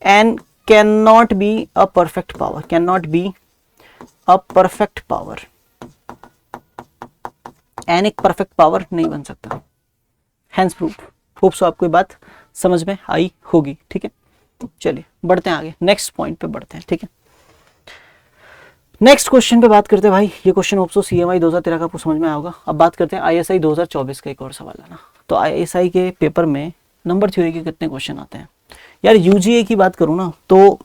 n can not be a perfect power, n एक परफेक्ट पावर नहीं बन सकता, हैंस प्रूफ। होप सो आपको ये बात समझ में आई होगी, ठीक है। चलिए बढ़ते हैं आगे, नेक्स्ट पॉइंट पे बढ़ते हैं, ठीक है। नेक्स्ट क्वेश्चन पे बात करते हैं भाई, ये क्वेश्चन होप सो CMI 2013 का आपको समझ में आया होगा। अब बात करते हैं ISI 2024 का एक और सवाल है ना। तो ISI के पेपर में नंबर थ्योरी के कितने क्वेश्चन आते हैं यार। UGA की बात करूँ ना तो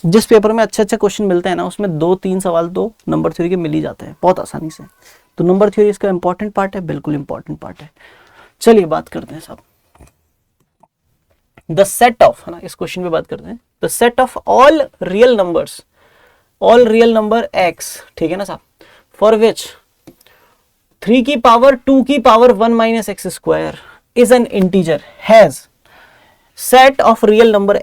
जिस पेपर में अच्छे क्वेश्चन मिलते हैं ना उसमें 2-3 सवाल तो नंबर थ्योरी के मिल ही जाते हैं बहुत आसानी से। तो नंबर थ्योरी इसका इंपॉर्टेंट पार्ट है, बिल्कुल इंपॉर्टेंट पार्ट है। चलिए बात करते हैं सब, द सेट ऑफ, है ना, इस क्वेश्चन पे बात करते हैं, the set of all real number x, ठीक है ना साहब, फॉर विच 3 की पावर 2 की power 1 minus x square is an integer has set of real number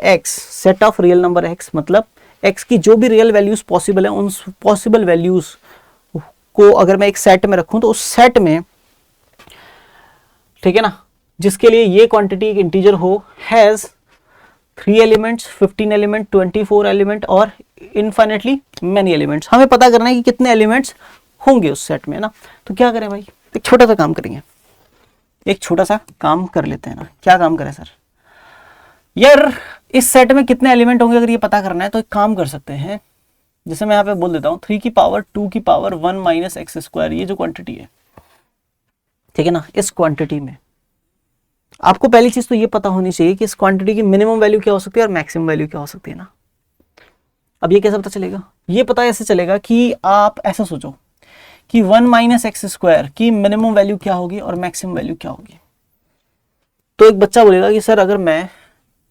x, मतलब x की जो भी रियल वैल्यूज पॉसिबल है उन पॉसिबल वैल्यूज को अगर मैं एक सेट में रखूं तो उस सेट में, ठीक है ना, जिसके लिए ये क्वांटिटी एक इंटीजर हो, हैज 3 एलिमेंट्स, 15 एलिमेंट, 24 एलिमेंट और इनफाइनेटली मेनी एलिमेंट्स। हमें पता करना है कि कितने एलिमेंट्स होंगे उस सेट में ना। तो क्या करें भाई, एक छोटा सा काम करेंगे, एक छोटा सा काम कर लेते हैं ना। क्या काम करें सर? यार इस सेट में कितने एलिमेंट होंगे अगर ये पता करना है तो एक काम कर सकते हैं, जैसे मैं यहाँ पे बोल देता हूँ 3 की पावर 2 की पावर 1 माइनस एक्स स्क्वायर, ये जो क्वांटिटी है ठीक है ना, इस क्वांटिटी में आपको पहली चीज तो ये पता होनी चाहिए कि इस क्वांटिटी की मिनिमम वैल्यू क्या हो सकती है और मैक्सिमम वैल्यू क्या हो सकती है ना। अब ये कैसे पता चलेगा? ये पता ऐसे चलेगा कि आप ऐसा सोचो कि 1 माइनस एक्स स्क्वायर की मिनिमम वैल्यू क्या होगी और मैक्सिमम वैल्यू क्या होगी। तो एक बच्चा बोलेगा कि सर अगर मैं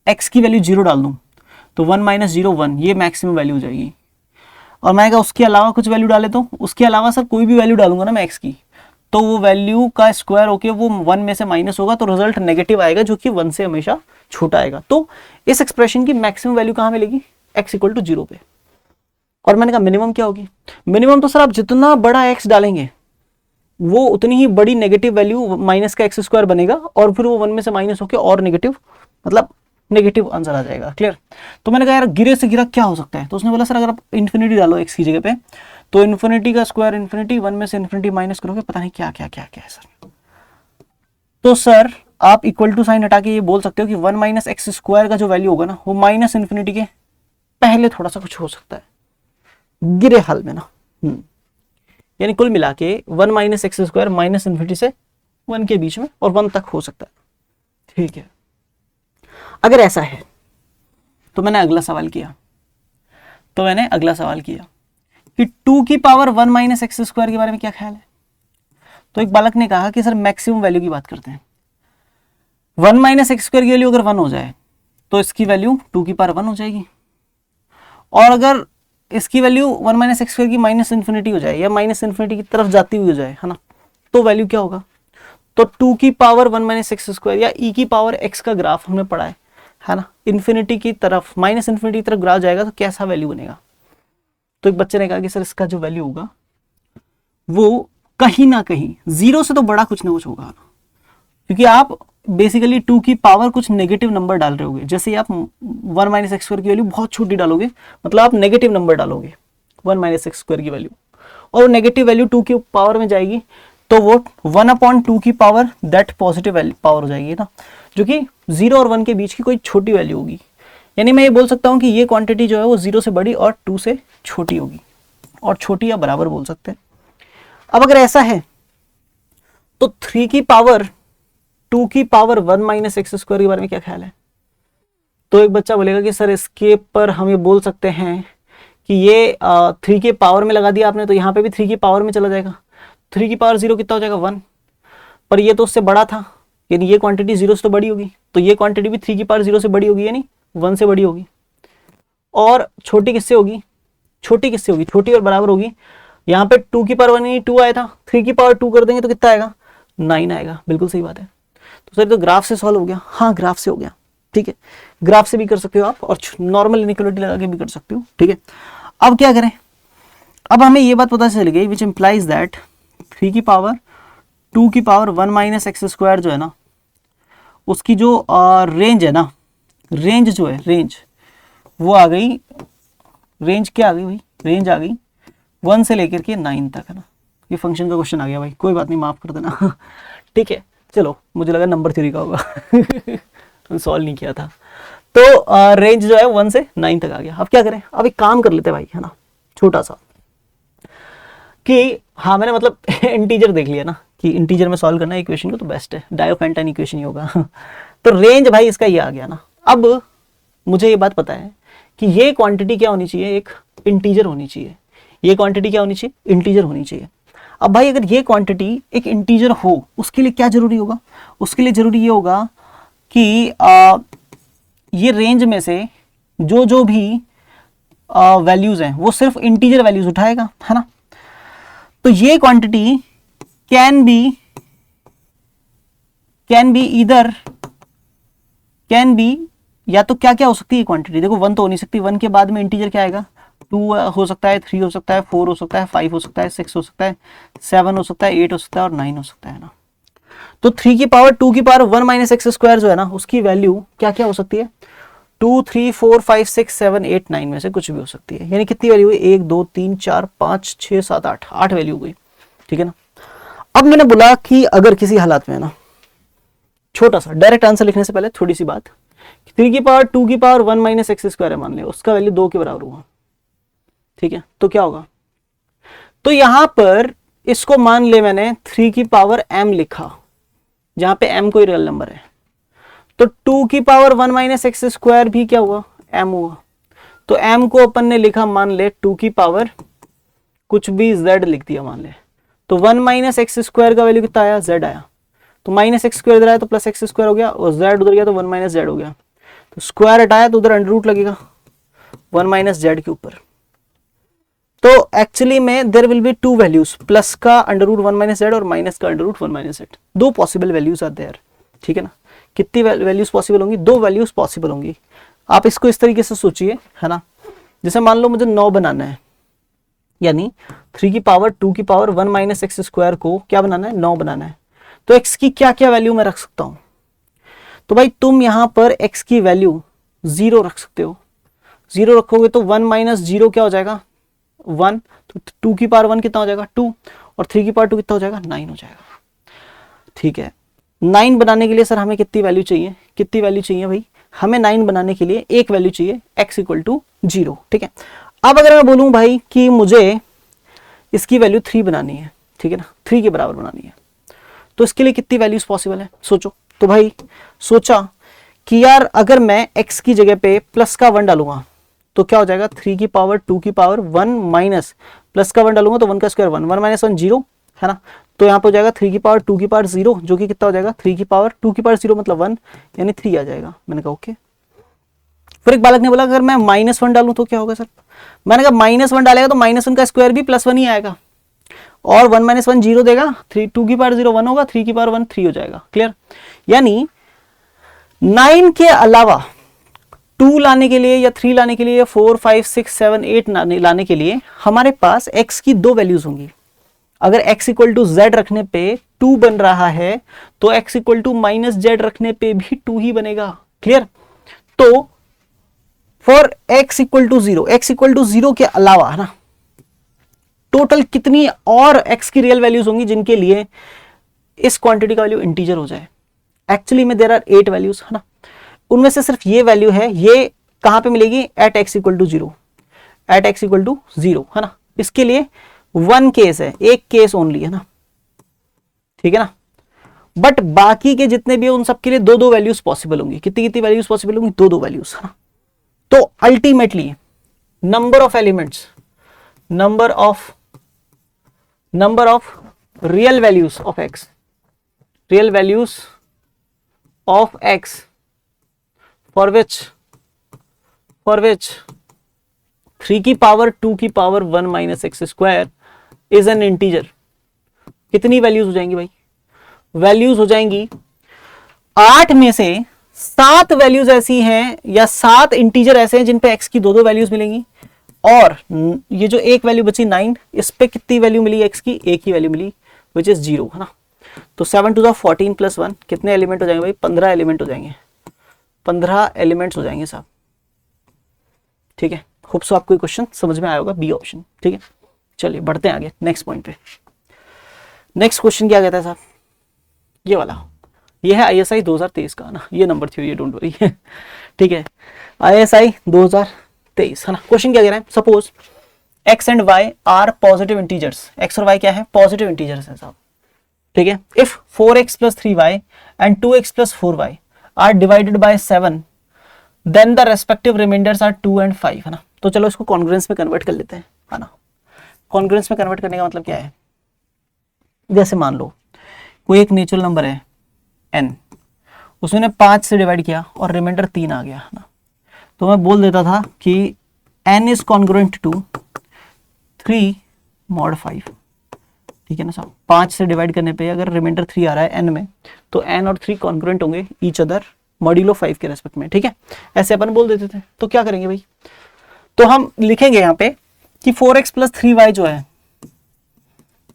x की वैल्यू 0 डाल दूं तो 1 माइनस 0 1, ये मैक्सिमम वैल्यू हो जाएगी। और मैं उसके अलावा कुछ वैल्यू डाले तो उसके अलावा सर कोई भी वैल्यू डालूंगा ना मैं x की, तो वो वैल्यू का स्क्वायर होके वो 1 में से माइनस होगा तो रिजल्ट नेगेटिव आएगा, जो कि 1 से हमेशा छोटा आएगा। तो इस एक्सप्रेशन की मैक्सिमम वैल्यू कहां मिलेगी? x इक्वल टू 0 पे। और मैंने कहा मिनिमम क्या होगी? मिनिमम तो सर आप जितना बड़ा x डालेंगे वो उतनी ही बड़ी नेगेटिव वैल्यू माइनस का एक्स स्क्वायर बनेगा, और फिर वो 1 में से माइनस होकर और नेगेटिव, मतलब नेगेटिव आंसर आ जाएगा। क्लियर? तो मैंने कहा यार गिरे से गिरा क्या हो सकता है? तो उसने बोला सर अगर आप इन्फिनिटी डालो x की जगह पे तो इन्फिनिटी का स्क्वायर इन्फिनिटी, 1 में से इन्फिनिटी माइनस करोगे पता नहीं क्या क्या क्या क्या है सर। तो सर आप इक्वल टू साइन हटा के ये बोल सकते हो कि 1 माइनस एक्स स्क्वायर का जो वैल्यू होगा ना वो माइनस इन्फिनिटी के पहले थोड़ा सा कुछ हो सकता है गिरे हाल में ना। यानी कुल मिला के 1 minus x square minus infinity से 1 के बीच में और 1 तक हो सकता है। ठीक है, अगर ऐसा है तो मैंने अगला सवाल किया कि 2 की पावर 1 माइनस एक्स स्क्वायर के बारे में क्या ख्याल है? तो एक बालक ने कहा कि सर मैक्सिमम वैल्यू की बात करते हैं। 1 माइनस एक्स स्क्वायर की वैल्यू अगर 1 हो जाए तो इसकी वैल्यू 2 की पावर 1 हो जाएगी, और अगर इसकी वैल्यू 1 माइनस एक्स स्क्वायर की माइनस इन्फिनिटी हो जाए या माइनस इन्फिनिटी की तरफ जाती हुई हो जाए, है ना, तो वैल्यू क्या होगा? तो 2 की पावर 1 माइनस एक्स स्क्वायर या e की पावर x का ग्राफ हमने पढ़ा है ना, इन्फिनिटी की तरफ माइनस इन्फिनिटी की तरफ ग्राफ जाएगा तो कैसा वैल्यू बनेगा? तो एक बच्चे ने कहा कि सर इसका जो वैल्यू होगा वो कहीं ना कहीं 0 से तो बड़ा कुछ ना कुछ होगा, क्योंकि आप बेसिकली 2 की पावर कुछ नेगेटिव नंबर डाल रहे होगे। जैसे आप 1 माइनस एक्स स्क्वायर की वैल्यू बहुत छोटी डालोगे, मतलब आप नेगेटिव नंबर डालोगे 1 माइनस एक्स स्क्वायर की वैल्यू, और नेगेटिव वैल्यू 2 की पावर में जाएगी तो वो 1/2 की पावर दैट पॉजिटिव पावर हो जाएगी ना, जो कि 0 और 1 के बीच की कोई छोटी वैल्यू होगी। यानी मैं ये बोल सकता हूँ कि ये क्वांटिटी जो है वो 0 से बड़ी और 2 से छोटी होगी, और छोटी या बराबर बोल सकते हैं। अब अगर ऐसा है तो 3 की पावर 2 की पावर 1 माइनस एक्स स्क्वायर के बारे में क्या ख्याल है? तो एक बच्चा बोलेगा कि सर इसके पर हम ये बोल सकते हैं कि ये 3 के पावर में लगा दिया आपने तो यहाँ पे भी 3 की पावर में चला जाएगा। 3 की पावर 0 कितना हो जाएगा? 1, पर ये तो उससे बड़ा था, यानी ये क्वांटिटी 0 से तो बड़ी होगी, तो ये क्वांटिटी भी 3 की पावर 0 से बड़ी होगी, यानी 1 से बड़ी होगी। और छोटी किससे होगी? छोटी और बराबर होगी। यहाँ पे 2 की पावर 1 यानी 2 आया था, 3 की पावर 2 कर देंगे तो कितना आएगा? 9 आएगा। बिल्कुल सही बात है। तो सर तो ग्राफ से सॉल्व हो गया? हाँ, ग्राफ से हो गया। ठीक है, ग्राफ से भी कर सकते हो आप और नॉर्मल इनइक्वालिटी लगा के भी कर सकते हो। ठीक है, अब क्या करें? अब हमें ये बात पता चल गई विच इंप्लाइज दैट 3 की पावर 2 की पावर 1 माइनस एक्स स्क्वायर जो है ना, उसकी जो रेंज है ना, रेंज जो है, रेंज वो आ गई, रेंज क्या आ गई भाई? रेंज आ गई 1 से लेकर के 9 तक, है ना। ये फंक्शन का क्वेश्चन आ गया भाई, कोई बात नहीं, माफ कर देना। ठीक है, चलो, मुझे लगा नंबर थ्योरी का होगा। सॉल्व नहीं किया था। तो रेंज जो है 1 से 9 तक आ गया। अब क्या करें? अब एक काम कर लेते हैं भाई, है ना, छोटा सा, कि हाँ मैंने मतलब इंटीजर देख लिया ना कि इंटीजर में सॉल्व करना है इक्वेशन को, तो बेस्ट है, डायोफेंटाइन इक्वेशन ही होगा। तो रेंज भाई इसका ये आ गया ना। अब मुझे ये बात पता है कि ये क्वांटिटी क्या होनी चाहिए? एक इंटीजर होनी चाहिए। ये क्वांटिटी क्या होनी चाहिए? इंटीजर होनी चाहिए। अब भाई अगर ये क्वांटिटी एक इंटीजर हो, उसके लिए क्या जरूरी होगा? उसके लिए जरूरी ये होगा कि ये रेंज में से जो जो भी वैल्यूज हैं वो सिर्फ इंटीजर वैल्यूज उठाएगा, है ना। तो ये क्वांटिटी कैन बी या तो क्या क्या हो सकती है क्वांटिटी? देखो 1 तो हो नहीं सकती, 1 के बाद में इंटीजर क्या आएगा? 2 हो सकता है, 3 हो सकता है, 4 हो सकता है, 5 हो सकता है, 6 हो सकता है, 7 हो सकता है, 8 हो सकता है और 9 हो सकता है ना। तो 3 की पावर 2 की पावर 1 माइनस एक्स स्क्वायर जो है ना, उसकी वैल्यू क्या क्या हो सकती है? 2, 3, 4, 5, 6, 7, 8, 9 में से कुछ भी हो सकती है। यानी कितनी वैल्यू हुई? 1, 2, 3, 4, 5, 6, 7, 8 वैल्यू हुई। ठीक है ना। अब मैंने बोला कि अगर किसी हालात में ना, छोटा सा डायरेक्ट आंसर लिखने से पहले थोड़ी सी बात, 3 की पावर 2 की पावर 1 माइनस एक्स स्क्वायर है, मान लिया उसका वैल्यू 2 के बराबर हुआ। ठीक है, तो क्या होगा? तो यहां पर इसको मान ले मैंने 3 की पावर m लिखा, जहां पे m कोई रियल नंबर है, तो 2 की पावर 1 माइनस एक्स स्क्वायर भी क्या हुआ, m हुआ। तो m को अपन ने लिखा मान ले 2 की पावर कुछ भी z लिख दिया मान ले, तो 1 माइनस एक्स स्क्वायर का वैल्यू कितना आया, z आया। तो माइनस एक्स स्क्वायर इधर आया तो प्लस एक्स स्क्वायर हो गया, और z उधर गया तो 1 माइनस जेड हो गया। तो स्क्वायर हटाया तो उधर अंडर रूट लगेगा 1 माइनस जेड के ऊपर। तो एक्चुअली में there will be two values, plus का अंडर रूट 1 माइनस जेड और माइनस का अंडर रूट 1 माइनस जेड। दो पॉसिबल वैल्यूज आर देयर, ठीक है ना। कितनी वैल्यूज पॉसिबल होंगी, दो वैल्यूज पॉसिबल होंगी। आप इसको इस तरीके से सोचिए, है ना। जैसे मान लो मुझे 9 बनाना है, यानी 3 की पावर 2 की पावर 1 माइनस एक्स स्क्वायर को क्या बनाना है, 9 बनाना है। तो x की क्या क्या वैल्यू मैं रख सकता हूं, तो भाई तुम यहां पर x की वैल्यू 0 रख सकते हो। 0 रखोगे तो 1 माइनस 0 क्या हो जाएगा, 1। तो 2 की पावर 1 कितना हो जाएगा, 2, और 3 की पावर 2 कितना हो जाएगा, 9 हो जाएगा। ठीक है, 9 बनाने के लिए सर हमें कितनी वैल्यू चाहिए, कितनी वैल्यू चाहिए भाई, हमें 9 बनाने के लिए एक वैल्यू चाहिए, x इक्वल टू 0। ठीक है, अब अगर मैं बोलूं भाई कि मुझे इसकी वैल्यू 3 बनानी है, ठीक है ना, 3 के बराबर बनानी है, तो इसके लिए कितनी वैल्यूज पॉसिबल है, सोचो। तो भाई सोचा कि यार अगर मैं x की जगह पे प्लस का 1 डालूंगा तो क्या हो जाएगा, 3 की पावर 2 की पावर 1 माइनस प्लस का 1 डालूंगा तो 1 का स्क्वायर 1, 1 माइनस 1 0, है ना। तो यहाँ पे हो जाएगा 3 की पावर 2 की पावर 0, जो कि कितना हो जाएगा, 3 की पावर 2 की पावर 0 मतलब 1, यानी 3 आ जाएगा। मैंने कहा ओके। फिर एक बालक ने बोला अगर मैं -1 डालूं तो क्या होगा सर, मैंने कहा -1 डालेगा तो -1 का स्क्वायर भी +1 ही आएगा, और 1 माइनस 1 0 देगा, 3 2 की पावर 0 1 होगा, 3 की पावर 1 3 हो जाएगा। क्लियर, यानी 9 के अलावा 2 लाने के लिए या 3 लाने के लिए या 4 5 6 7 8 लाने के लिए हमारे पास x की दो वैल्यूज होंगी। अगर x इक्वल टू जेड रखने पे 2 बन रहा है तो x equal to minus Z रखने पे भी 2 ही बनेगा। क्लियर, तो for x equal to 0, x equal to 0 के अलावा, है ना, टोटल कितनी और x की रियल वैल्यूज होंगी जिनके लिए इस क्वांटिटी का वैल्यू इंटीजर हो जाए। एक्चुअली में देयर आर 8 वैल्यूज, है ना, उनमें से सिर्फ ये वैल्यू है, ये कहां पे मिलेगी, at x equal to 0, at x equal to 0, है ना। इसके लिए वन केस है, एक केस ओनली, है ना, ठीक है ना। बट बाकी के जितने भी है उन सबके लिए दो दो वैल्यूज पॉसिबल होंगी। कितनी कितनी वैल्यूज पॉसिबल होंगी, दो दो वैल्यूज, है ना। तो ultimately number of elements, number of real values of x, real values of x for which 3 की पावर 2 की power 1 minus x square is an integer. कितनी वैल्यूज हो जाएंगी भाई, वैल्यूज हो जाएंगी 8 में से 7 वैल्यूज ऐसी हैं या 7 इंटीजर ऐसे हैं जिन पे x की दो दो वैल्यूज मिलेंगी, और ये जो एक वैल्यू बची 9, इस पे कितनी वैल्यू मिली x की, एक ही वैल्यू मिली विच इज 0, है ना। तो 7 टू द 14 प्लस 1 कितने एलिमेंट हो जाएंगे भाई, 15 एलिमेंट हो जाएंगे, 15 एलिमेंट्स हो जाएंगे साहब। ठीक है, होप सो आपको क्वेश्चन समझ में आया होगा, बी ऑप्शन। ठीक है, चलिए बढ़ते हैं आगे नेक्स्ट पॉइंट पे। नेक्स्ट क्वेश्चन क्या कहता है साहब, ये वाला, ये है ISI 2023 का ना, ये नंबर थ्योरी, डोंट वरी। ठीक है, ISI 2023, है ना। क्वेश्चन क्या कह रहा है, suppose x and y are positive integers, x और y क्या है, पॉजिटिव इंटीजर्स है साहब। ठीक है, if 4x plus 3y and 2x plus 4y are divided by 7 then the respective remainders are 2 and 5, है ना। तो चलो इसको कॉन्ग्रुएंस में कन्वर्ट कर लेते हैं, है ना। कॉन्ग्रुएंस में कन्वर्ट करने का मतलब क्या है, जैसे मान लो कोई एक नेचुरल नंबर है n, उसने 5 से डिवाइड किया और रिमाइंडर 3 आ गया, है ना। तो मैं बोल देता था कि n is congruent to 3 mod 5, ठीक है ना साहब। 5 से डिवाइड करने पे अगर रिमाइंडर 3 आ रहा है n में, तो n और 3 कॉन्ग्रुएंट होंगे ईच अदर मॉड्यूलो 5 के रेस्पेक्ट में। ठीक है, ऐसे अपन बोल देते थे। तो क्या करेंगे भाई, तो हम लिखेंगे यहाँ पे कि 4x प्लस 3y जो है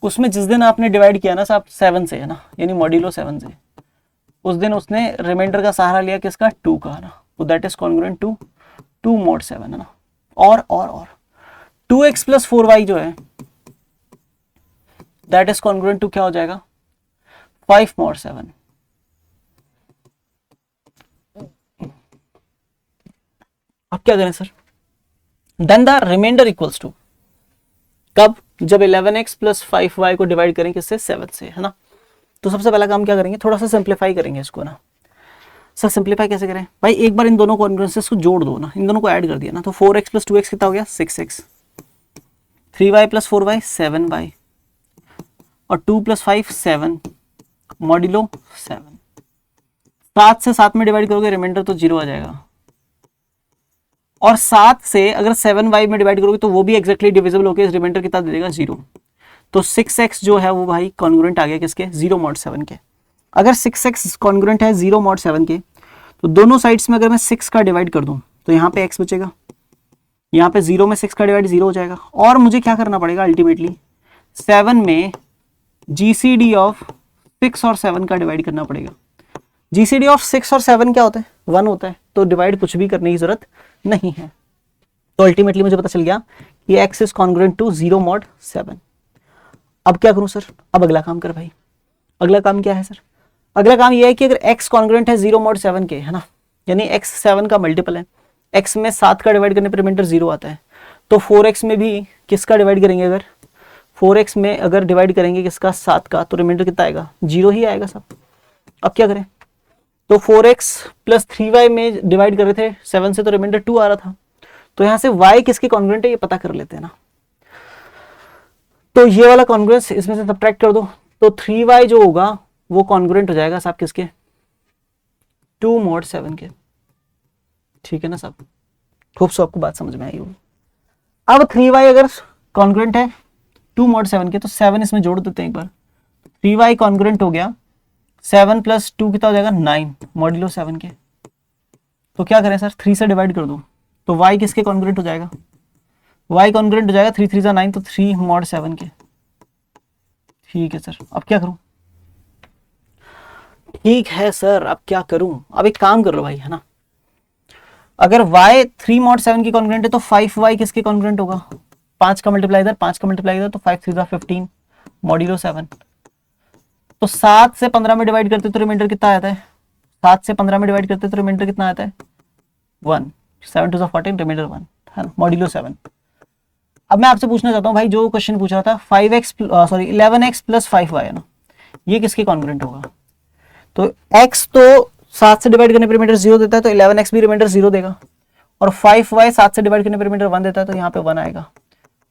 उसमें जिस दिन आपने डिवाइड किया ना साहब 7 से, है ना, यानी मॉड्यूलो 7 से, उस दिन उसने रिमाइंडर का सहारा लिया किसका, 2 का, है ना। तो that is congruent to 2 mod 7, है ना। और 2x प्लस 4y जो है दैट इज कॉन्ग्रुएंट टू क्या हो जाएगा, 5 mod 7। अब क्या करें sir, then the remainder equals to, कब, जब 11x प्लस 5y को डिवाइड करें किससे, 7 से, है ना। तो सबसे पहला काम क्या करेंगे, थोड़ा सा सिंप्लीफाई करेंगे इसको ना। सर सिंप्लीफाई कैसे करें भाई, एक बार इन दोनों कॉन्ग्रुएंसेस को जोड़ दो ना, इन दोनों को ऐड कर दिया ना, तो 4x प्लस 2x कितना हो गया, 6x, 3y plus 4y 7y, और 2 प्लस 5 7, मॉड्यूलो 7। 7 से 7 में डिवाइड करोगे रिमाइंडर तो 0 आ जाएगा, और 7 से अगर 7y में डिवाइड करोगे तो वो भी एग्जैक्टली डिविजिबल होकर रिमाइंडर कितना दे देगा, 0। तो 6x जो है वो भाई कॉन्ग्रुएंट आ गया किसके, 0 mod 7 के। अगर 6x कॉन्ग्रुएंट है 0 mod 7 के, तो दोनों साइड्स में अगर मैं 6 का डिवाइड कर दूं तो यहाँ पे x बचेगा, यहाँ पे 0 में 6 का डिवाइड 0 हो जाएगा, और मुझे क्या करना पड़ेगा अल्टीमेटली 7 में GCD ऑफ 6 और 7 का डिवाइड करना पड़ेगा। GCD ऑफ 6 और 7 क्या होता है, 1 होता है, तो डिवाइड कुछ भी करने की जरूरत नहीं है। तो अल्टीमेटली मुझे पता चल गया कि x is congruent to 0 mod 7। अब क्या करूं सर, अब अगला काम कर भाई। अगला काम क्या है सर, अगला काम यह है कि अगर x कॉन्ग्रुएंट है 0 mod 7 के, है ना, यानी x 7 का मल्टीपल है, x में 7 का डिवाइड करने पर रिमाइंडर 0 आता है, तो 4x में भी किसका डिवाइड करेंगे, अगर 4x में अगर डिवाइड करेंगे किसका, 7 का, तो रिमाइंडर कितना आएगा, 0 ही आएगा सब। अब क्या करें, तो 4x प्लस 3y में डिवाइड कर रहे थे 7 से, तो रिमाइंडर 2 आ रहा था, तो यहां से y किसकी कॉन्ग्रुएंट है ये पता कर लेते हैं ना। तो ये वाला कॉन्ग्रुएंस इसमें से सब्ट्रैक्ट कर दो, तो 3y जो होगा वो कॉन्ग्रुएंट हो जाएगा साहब किसके, 2 mod 7 के। ठीक है ना साहब, होप सो आपको बात समझ में आई होगी। अब 3y अगर कॉन्ग्रुएंट है 2 mod 7 के, तो 7 इसमें जोड़ देते हैं एक बार, 3y कॉन्ग्रुएंट हो गया 7 प्लस 2 कितना हो जाएगा, 9 मॉड्यूलो 7 के। तो क्या करें सर, 3 से डिवाइड कर दो, तो y किसके कॉन्ग्रुएंट हो जाएगा, y कॉन्ग्रुएंट हो जाएगा 3 3 9, तो 3 mod 7 के। ठीक है सर, अब क्या करूं, ठीक है सर अब क्या करूं, अब एक काम कर लो भाई, है ना, अगर y 3 mod 7 की कॉन्ग्रुएंट है तो 5y किसके कॉन्ग्रुएंट होगा, 5 का मल्टीप्लाई इधर, 5 का मल्टीप्लाई इधर, तो 5 3 15 मॉड्यूलो 7। तो 7 से 15 में डिवाइड करते तो रिमाइंडर कितना आता है, 7 से 15 में डिवाइड करते तो रिमाइंडर कितना आता है, 1, 7 2 14 रिमाइंडर 1, है ना, मॉड्यूलो 7। अब मैं आपसे पूछना चाहता हूँ भाई, जो क्वेश्चन पूछ रहा था 11x प्लस 5y है ना, ये किसके कॉन्ग्रुएंट होगा। तो x तो 7 से डिवाइड करने पर रिमाइंडर 0 देता है, तो 11x भी रिमाइंडर 0 देगा, और 5y 7 से डिवाइड करने पर रिमाइंडर 1 देता है, तो यहाँ पे 1 आएगा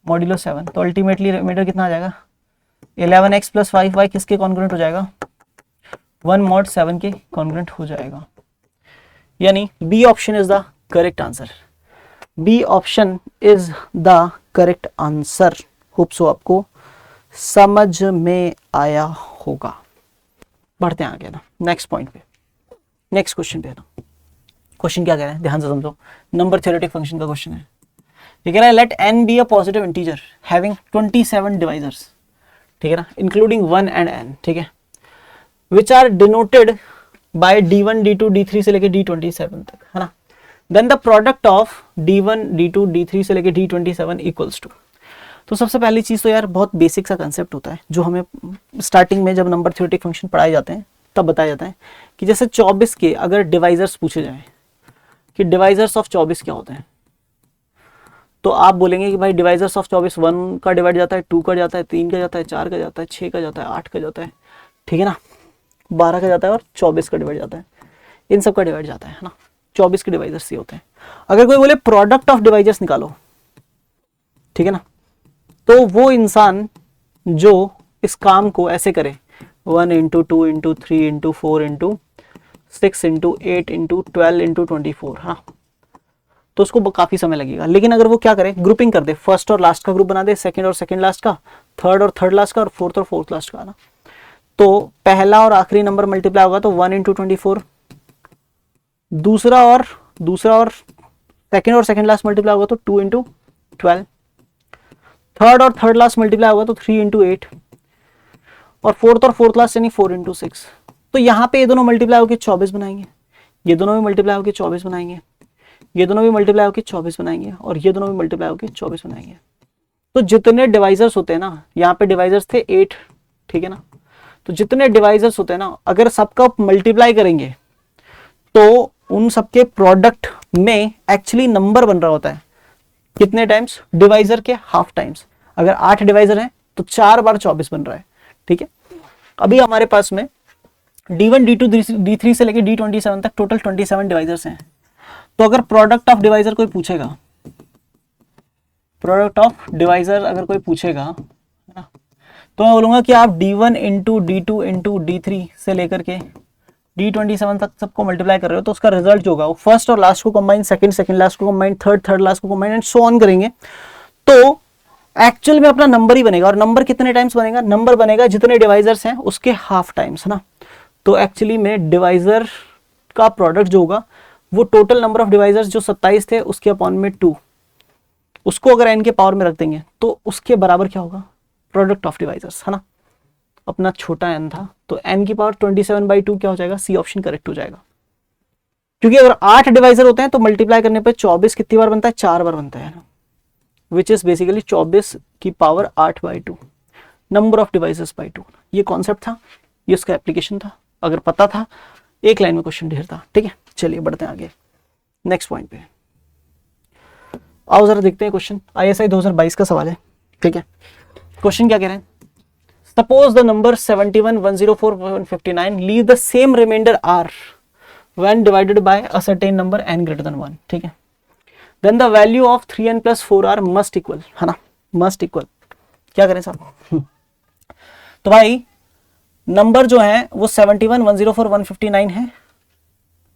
मॉड्यूलो 7। तो अल्टीमेटली रिमाइंडर कितना आ जाएगा, 11x प्लस 5y किसके कॉन्ग्रुएंट हो जाएगा, 1 mod 7 के कॉन्ग्रुएंट हो जाएगा। यानी B option is the correct answer, B option is the correct answer. Hope so आपको समझ में आया होगा। बढ़ते हैं आगे ना नेक्स्ट पॉइंट पे, नेक्स्ट क्वेश्चन पे ना। क्वेश्चन क्या कह रहा है, ध्यान से समझो, नंबर थ्योरेटिक फंक्शन का क्वेश्चन है। ये कह रहा है let n be a positive integer having 27 divisors, ठीक है ना, इंक्लूडिंग 1 and n, ठीक है, which are denoted by d1 d2 d3 से लेके d27 तक, है ना। Then the product of d1 d2 d3 से लेके d27 इक्वल्स टू। तो सबसे पहली चीज तो यार बहुत बेसिक सा कंसेप्ट होता है जो हमें स्टार्टिंग में जब नंबर थ्योरेटिक फंक्शन पढ़ाए जाते हैं तब बताया जाता है कि जैसे 24 के अगर डिवाइजर्स पूछे जाए कि डिवाइजर्स ऑफ 24 क्या होते हैं, तो आप बोलेंगे कि भाई डिवाइजर्स ऑफ 24 1 का डिवाइड जाता है, 2 का जाता है, 3 का जाता है, 4 का जाता है, 6 का जाता है, 8 का जाता है, ठीक है ना, 12 का जाता है और 24 का डिवाइड जाता है, इन सब का डिवाइड जाता है ना। 24 के डिवाइजर्स ये होते हैं। अगर कोई बोले प्रोडक्ट ऑफ डिवाइजर्स निकालो, ठीक है ना, तो वो इंसान जो इस काम को ऐसे करे 1 into 2 into 3 into 4 into 6 into 8 into 12 into 24, हाँ, तो उसको काफी समय लगेगा। लेकिन अगर वो क्या करे, ग्रुपिंग कर दे, फर्स्ट और लास्ट का ग्रुप बना दे, सेकंड और सेकंड लास्ट का, थर्ड और थर्ड लास्ट का, और फोर्थ और फोर्थ लास्ट का ना, तो पहला और आखिरी नंबर मल्टीप्लाई होगा तो 1 into 24, दूसरा और सेकंड और सेकंड लास्ट मल्टीप्लाई होगा तो 2 into 12, थर्ड और थर्ड लास्ट मल्टीप्लाई होगा तो 3 into 8, और फोर्थ और फोर्थ लास्ट यानी 4 into 6। तो यहाँ पे ये दोनों मल्टीप्लाई होकर 24 बनाएंगे, ये दोनों भी मल्टीप्लाई होकर 24 बनाएंगे, ये दोनों भी मल्टीप्लाई होकर 24 बनाएंगे, और ये दोनों भी मल्टीप्लाई होकर 24 बनाएंगे। तो जितने डिवाइजर्स होते हैं ना, यहाँ पे डिवाइजर्स थे 8, ठीक है ना, तो जितने डिवाइजर्स होते हैं ना, अगर सबका मल्टीप्लाई करेंगे तो उन सबके प्रोडक्ट में एक्चुअली नंबर बन रहा होता है कितने टाइम्स, डिवाइजर के हाफ टाइम्स। अगर 8 डिवाइजर हैं तो 4 बार 24 बन रहा है, ठीक है। अभी हमारे पास में D1 D2 D3 से लेके D27 तक टोटल 27 डिवाइजर्स हैं। तो अगर प्रोडक्ट ऑफ डिवाइजर कोई पूछेगा, प्रोडक्ट ऑफ डिवाइजर अगर कोई पूछेगा, है ना, तो मैं बोलूंगा कि आप D1 into D2 into D3 से लेकर के D27 तक सबको मल्टीप्लाई कर रहे हो, तो उसका रिजल्ट जो होगा वो फर्स्ट और लास्ट को कंबाइन, सेकंड लास्ट को कंबाइन, थर्ड लास्ट को कंबाइन एंड सो ऑन करेंगे, तो एक्चुअल में अपना नंबर ही बनेगा। और नंबर कितने टाइम्स बनेगा? नंबर बनेगा जितने डिवाइजर्स हैं उसके हाफ टाइम्स, है ना। तो एक्चुअली में डिवाइजर का प्रोडक्ट जो होगा वो टोटल नंबर ऑफ डिवाइजर्स जो 27 थे उसके अपॉन में 2, उसको अगर n के पावर में रख देंगे तो उसके बराबर क्या होगा? प्रोडक्ट ऑफ डिवाइजर्स, है ना। अपना छोटा n था तो n की पावर 27/2 क्या हो जाएगा? सी ऑप्शन करेक्ट हो जाएगा। क्योंकि अगर 8 डिवाइजर होते हैं तो मल्टीप्लाई करने पे 24 कितनी बार बनता है? 4 बार बनता है ना, विच इज बेसिकली 24 की power 8/2, number of devices by 2। ये कॉन्सेप्ट था, ये उसका एप्लीकेशन था। अगर पता था, एक लाइन में क्वेश्चन ढेर था, ठीक है। चलिए बढ़ते हैं आगे नेक्स्ट पॉइंट पे। आओ जरा देखते हैं क्वेश्चन, ISI 2022 का सवाल है, ठीक है। क्वेश्चन क्या कह रहे हैं? Suppose the number 71 104 159 leave the same remainder r when divided by a certain number n greater than 1, ठीक है। then the value of 3n plus 4r must equal, है ना, must equal। क्या करें साहब? तो भाई नंबर जो है वो 71 104 159 है,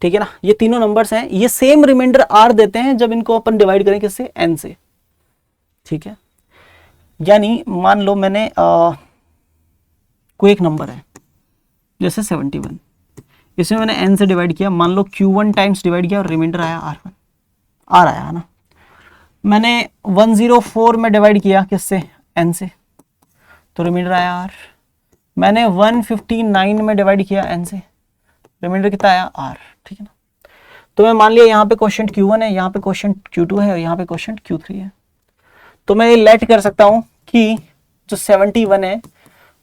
ठीक है ना। ये तीनों नंबर्स हैं, ये सेम रिमाइंडर r देते हैं जब इनको अपन डिवाइड करें किससे? n से, ठीक है। यानी मान लो मैंने कोई एक नंबर है जैसे 71, इसमें मैंने n से डिवाइड किया, मान लो q1 टाइम्स डिवाइड किया और रिमाइंडर आया r1, r आया, है ना। मैंने 104 में डिवाइड किया किससे? n से, तो रिमाइंडर आया r। मैंने 159 में डिवाइड किया n से, रिमाइंडर कितना आया? r, ठीक है ना। तो मैं मान लिया यहाँ पे क्वेश्चन Q1 है, यहाँ पे क्वेश्चन Q2 है और यहाँ पे क्वेश्चन Q3 है। तो मैं ये लेट कर सकता हूँ कि जो 71 है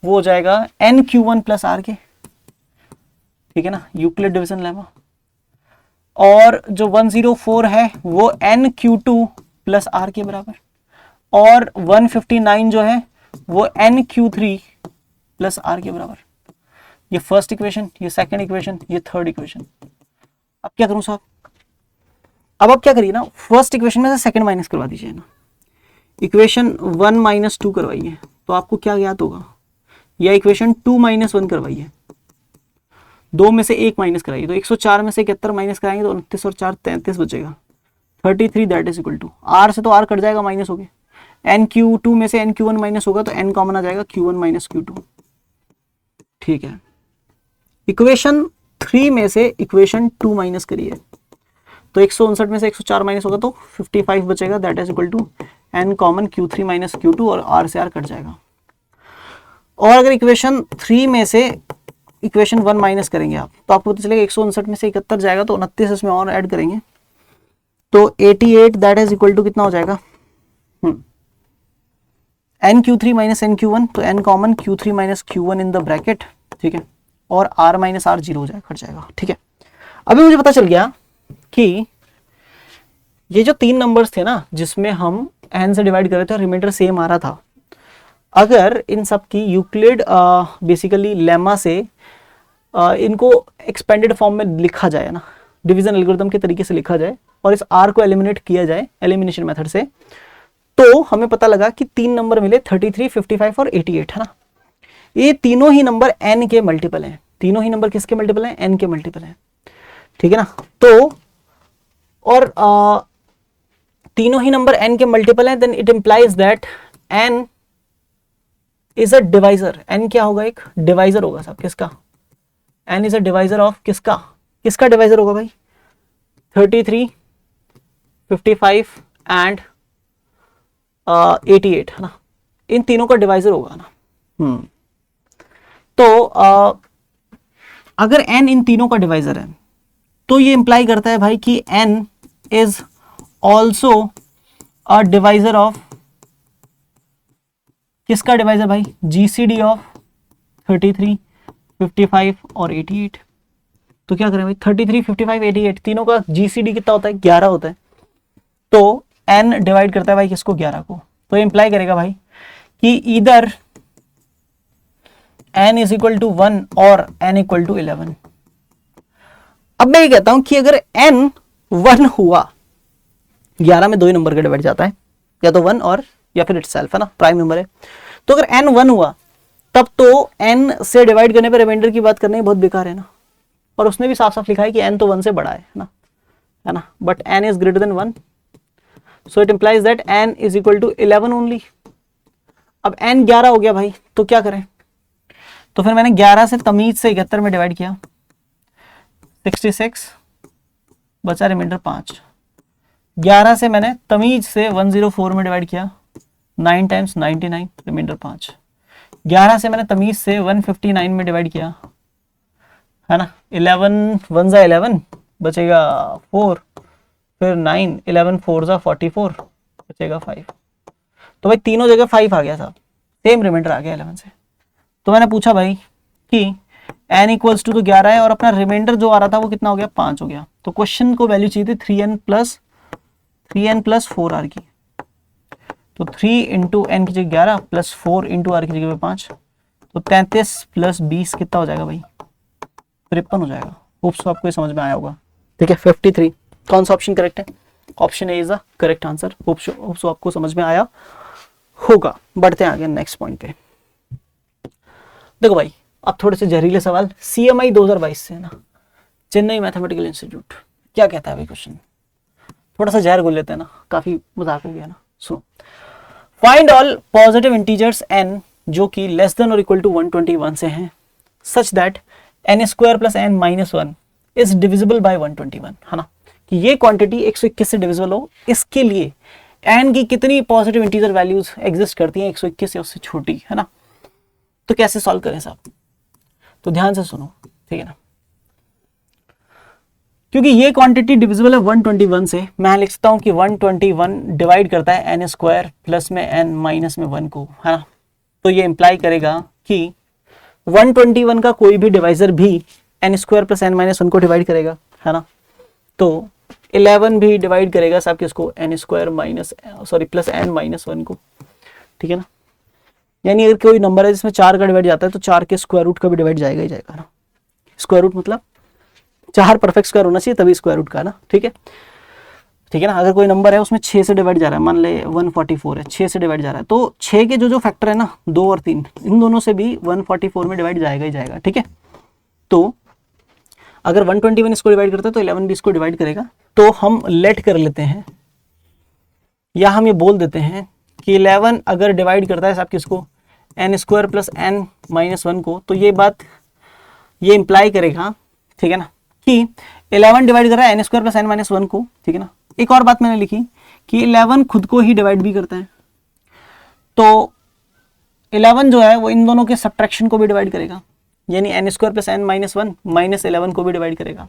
वो हो जाएगा NQ1 प्लस R के, ठीक है ना, यूक्लिड डिवीजन लेमा। और जो 104 है वो NQ2 प्लस R के बराबर, और 159 जो है वो NQ3 प्लस R के बराबर। ये फर्स्ट इक्वेशन, ये सेकंड इक्वेशन, ये थर्ड इक्वेशन। अब क्या करूं साहब? अब आप क्या करिए ना, फर्स्ट इक्वेशन में से सेकंड माइनस करवा दीजिए ना, इक्वेशन 1 - 2 करवाइए तो आपको क्या ज्ञात होगा, या इक्वेशन 2 - 1 करवाइए, 2 में से 1 माइनस कराइए, तो 104 में से 71 माइनस कराएंगे तो 29 और 4 33 बचेगा, 33 that is equal to r से तो r कट जाएगा, माइनस हो गया। NQ2 में से NQ1 माइनस होगा तो n कॉमन आ जाएगा, Q1 माइनस Q2, ठीक है। इक्वेशन 3 में से इक्वेशन 2 माइनस करिए तो 159 में से 104 माइनस होगा तो 55 बचेगा, that is equal to n common Q3 minus Q2 और r से r कट जाएगा। और अगर इक्वेशन 3 में से इक्वेशन 1 माइनस करेंगे आप तो आपको पता चलेगा 159 में से 71 जाएगा तो 29 इसमें और ऐड करेंगे तो 88 दैट इज इक्वल टू कितना हो जाएगा? NQ3 माइनस NQ1, तो n common Q3 minus Q1 in the bracket, ठीक है, और r माइनस r 0 हो जाएगा, कट जाएगा, ठीक है। अभी मुझे पता चल गया कि ये जो 3 नंबर्स थे ना जिसमें हम n से डिवाइड कर रहे थे और रिमाइंडर सेम आ रहा था, अगर इन सब की यूक्लिड बेसिकली लेमा से इनको एक्सपेंडेड फॉर्म में लिखा जाए ना, डिवीजन एल्गोरिथम के तरीके से लिखा जाए और इस r को एलिमिनेट किया जाए एलिमिनेशन मेथड से, तो हमें पता लगा कि 3 नंबर मिले 33, 55 और 88, है ना। ये तीनों ही नंबर n के मल्टीपल हैं, तीनों ही नंबर किसके मल्टीपल हैं? n के मल्टीपल हैं, ठीक है ना। तो और तीनों ही नंबर n के मल्टीपल हैं, then it implies that n is a divisor. n क्या होगा? एक डिवाइजर होगा साहब, किसका? n is a divisor of किसका? किसका डिवाइजर होगा भाई? 33, 55 एंड 88, है ना, इन तीनों का डिवाइजर होगा ना। तो अगर n इन तीनों का डिवाइजर है तो ये इंप्लाई करता है भाई कि n is also a divisor of किसका डिवाइजर भाई? GCD ऑफ 33, 55 और 88। तो क्या करें भाई? 33, 55, 88 तीनों का GCD कितना होता है? 11 होता है। तो n डिवाइड करता है भाई किसको? 11 को। तो इंप्लाई करेगा भाई कि either n is equal to 1 और n इक्वल टू 11। अब मैं ये कहता हूं कि अगर n 1 हुआ, 11 में दो ही नंबर का डिवाइड जाता है, या तो 1 और या फिर इटसेल्फ, है ना, प्राइम नंबर है। तो अगर n 1 हुआ तब तो n से डिवाइड करने पे रिमाइंडर की बात करना ही बहुत बेकार है ना। और उसने भी साफ साफ लिखा है कि n तो 1 से बड़ा है ना, but n is greater than 1, so it implies that n is equal to 11 only. अब n 11 हो गया भाई, तो क्या करें? तो फिर मैंने 11 से तमीज से 71 में डिवाइड किया, 66 बचा रिमाइंडर 5। 11 से मैंने तमीज से 104 में डिवाइड किया, 9 टाइम्स 99 रिमाइंडर 5। 11 से मैंने तमीज से 159 में डिवाइड किया, है ना, 11 1 जा 11 बचेगा 4, फिर 9 11 4 जा 44 बचेगा 5। तो भाई तीनों जगह 5 आ गया था, सेम रिमाइंडर आ गया 11 से। तो मैंने पूछा भाई कि n इक्वल्स टू तो 11 है और अपना रिमाइंडर जो आ रहा था वो कितना हो गया, 5 हो गया। तो क्वेश्चन को वैल्यू चाहिए थी 3n प्लस 4 आर की। तो 3 इंटू एन की जगह 11 प्लस 4 इंटू आर की जगह 5, तो 33 प्लस 20 कितना हो जाएगा भाई, 53 हो जाएगा। होप्स आपको ये समझ में आया होगा। ठीक है, 53 कौन सा ऑप्शन करेक्ट है? Option A is the correct answer. Hopes आपको समझ में आया होगा। बढ़ते हैं आगे नेक्स्ट पॉइंट पे। देखो भाई, अब थोड़े से जहरीले सवाल, CMI 2022 से ना, चेन्नई मैथमेटिकल इंस्टीट्यूट, क्या कहता है भाई क्वेश्चन? थोड़ा सा जहर घोल लेते हैं ना, काफी मजाक हो गया ना। सुनो, find all positive integers n जो कि लेस देन और इक्वल टू 121 से हैं, such that n square plus n minus 1 is divisible by 121, है ना, कि ये क्वांटिटी 121 से डिविजिबल हो। इसके लिए n की कितनी पॉजिटिव इंटीजर वैल्यूज एग्जिस्ट करती हैं 121 या उससे छोटी, है ना। तो कैसे सॉल्व करें साहब? तो ध्यान से सुनो, ठीक है ना। क्योंकि ये क्वांटिटी डिविजिबल है 121 से, मैं लिख सकता हूं कि 121 डिवाइड करता है n स्क्वायर प्लस में n माइनस में 1 को, है ना। तो ये इंप्लाई करेगा कि 121 का कोई भी डिवाइजर भी n square plus n minus 1 को डिवाइड करेगा, है ना। तो 11 भी डिवाइड करेगा साहब किसको, n square plus n minus 1 को, ठीक है ना। यानी अगर कोई नंबर है जिसमें 4 का डिवाइड जाता है तो 4 के स्क्वायर रूट का भी डिवाइड जाएगा ही जाएगा ना। स्क्वायर रूट मतलब 4 परफेक्ट स्क्वायर होना चाहिए तभी स्क्वायर रूट का ना, ठीक है ना। अगर कोई नंबर है उसमें 6 से डिवाइड जा रहा है, मान ले 144 है, 6 से डिवाइड जा रहा है, तो 6 के जो फैक्टर है ना, 2 और 3, इन दोनों से भी 144 में डिवाइड जाएगा ही जाएगा, ठीक है। तो अगर 121 इसको डिवाइड करता है तो 11 भी इसको डिवाइड करेगा। तो हम लेट कर लेते हैं, या हम ये बोल देते हैं कि 11 अगर डिवाइड करता है साहब किसको, n square plus n minus 1 को, तो ये इंप्लाई करेगा, ठीक है ना, कि 11 डिवाइड कर रहा है n square plus n minus 1 को, ठीक है ना। एक और बात मैंने लिखी कि 11 खुद को ही डिवाइड भी करता है, तो 11 जो है वो इन दोनों के सब्ट्रैक्शन को भी डिवाइड करेगा, यानी n square plus n minus 1 minus 11 को भी डिवाइड करेगा।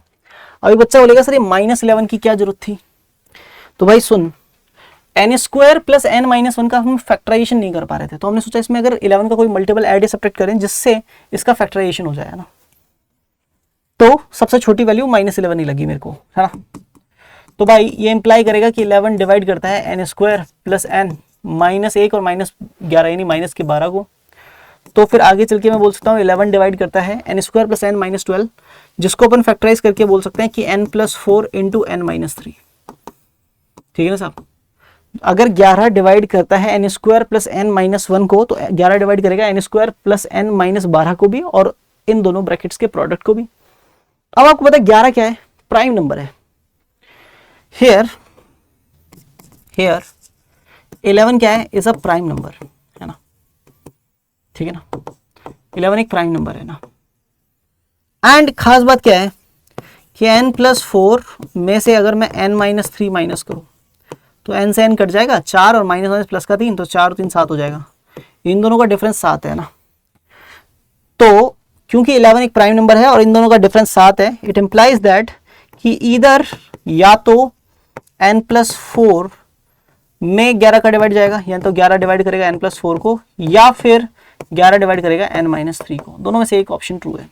अभी बच्चा बोलेगा सर ये माइनस 11 की क्या जरूरत थी? तो भाई सुन, n square plus n minus 1 का हम फैक्टराइजेशन नहीं कर पा रहे थे, तो हमने सोचा इसमें अगर 11 का कोई मल्टीपल ऐड या सब्ट्रैक्ट करें जिससे इसका फैक्टराइजेशन हो जाए ना। तो सबसे छोटी वैल्यू -11 ही लगी मेरे को, है ना। तो भाई ये इंप्लाई करेगा कि 11 डिवाइड करता है n square plus n minus 1 और माइनस 11 यानी माइनस के 12 को। तो फिर आगे चल के मैं बोल सकता हूँ 11 डिवाइड करता है n square plus n minus 12, जिसको अपन फैक्टराइज करके बोल सकते हैं कि n plus 4 into n minus 3, ठीक है ना साहब। अगर 11 डिवाइड करता है n square plus n minus 1 को, तो 11 डिवाइड करेगा n square plus n minus 12 को भी और इन दोनों ब्रैकेट्स के प्रोडक्ट को भी। अब आपको पता है 11 क्या है? प्राइम नंबर है। here 11 क्या है? इज अ प्राइम नंबर, है ना, ठीक है ना। 11 एक प्राइम नंबर है ना। एंड खास बात क्या है कि n प्लस 4 में से अगर मैं n माइनस 3 माइनस करूं तो n से n कट जाएगा, 4 और माइनस माइनस प्लस का 3, तो 4 और 3 7 हो जाएगा। इन दोनों का डिफरेंस 7 है ना। तो क्योंकि 11 एक प्राइम नंबर है और इन दोनों का डिफरेंस 7 है, इट इंप्लाइज दैट कि इधर या तो n प्लस 4 में 11 का डिवाइड जाएगा, या तो 11 डिवाइड करेगा n प्लस 4 को, या फिर 11 डिवाइड करेगा n माइनस 3 को। दोनों में से एक ऑप्शन ट्रू है,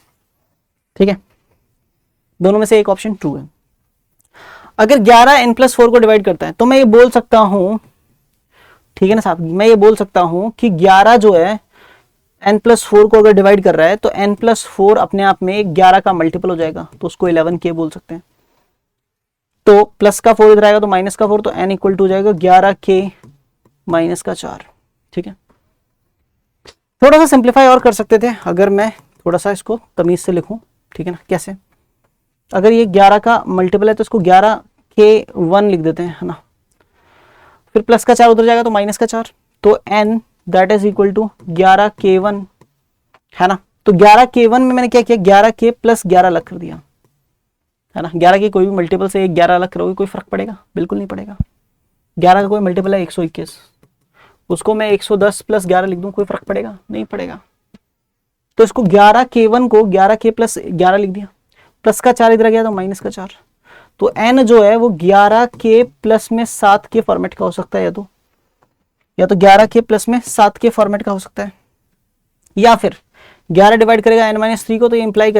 ठीक है, दोनों में से एक ऑप्शन ट्रू है। अगर 11 n प्लस 4 को डिवाइड करता है तो मैं ये बोल सकता हूं ठीक है ना साहब। मैं ये बोल सकता हूं कि 11 जो है n+4 को अगर डिवाइड कर रहा है तो n+4 अपने आप में 11 का मल्टीपल हो जाएगा, तो उसको 11k बोल सकते हैं। तो प्लस का 4 इधर आएगा तो माइनस का 4, तो n इक्वल टू हो जाएगा 11k माइनस का 4। ठीक है, थोड़ा सा सिंप्लीफाई और कर सकते थे अगर मैं थोड़ा सा इसको तमीज से लिखूं। ठीक है ना, कैसे? अगर ये 11 का मल्टीपल है तो इसको 11k1 लिख देते हैं, है ना। फिर प्लस का 4 उधर जाएगा तो माइनस का 4, तो n that is equal to 11k1, है ना। तो 11k1 में मैंने क्या किया, 11k प्लस 11 अलग कर दिया, है ना। 11 की कोई भी मल्टीपल से 11 अलग करोगे कोई फर्क पड़ेगा? बिल्कुल नहीं पड़ेगा। 11 का कोई मल्टीपल है 121, उसको मैं 110 प्लस 11 लिख दूं, कोई फर्क पड़ेगा? नहीं पड़ेगा। तो इसको 11k1 को 11k प्लस 11 लिख दिया, प्लस का 4 इधर गया तो माइनस का 4। तो n जो है वो 11k प्लस में 7 के फॉर्मेट का हो सकता है, या तो 11k प्लस में 7 के फॉर्मेट का हो सकता है, या फिर 11 डिवाइड करेगा n-3 को, तो ये इंप्लाई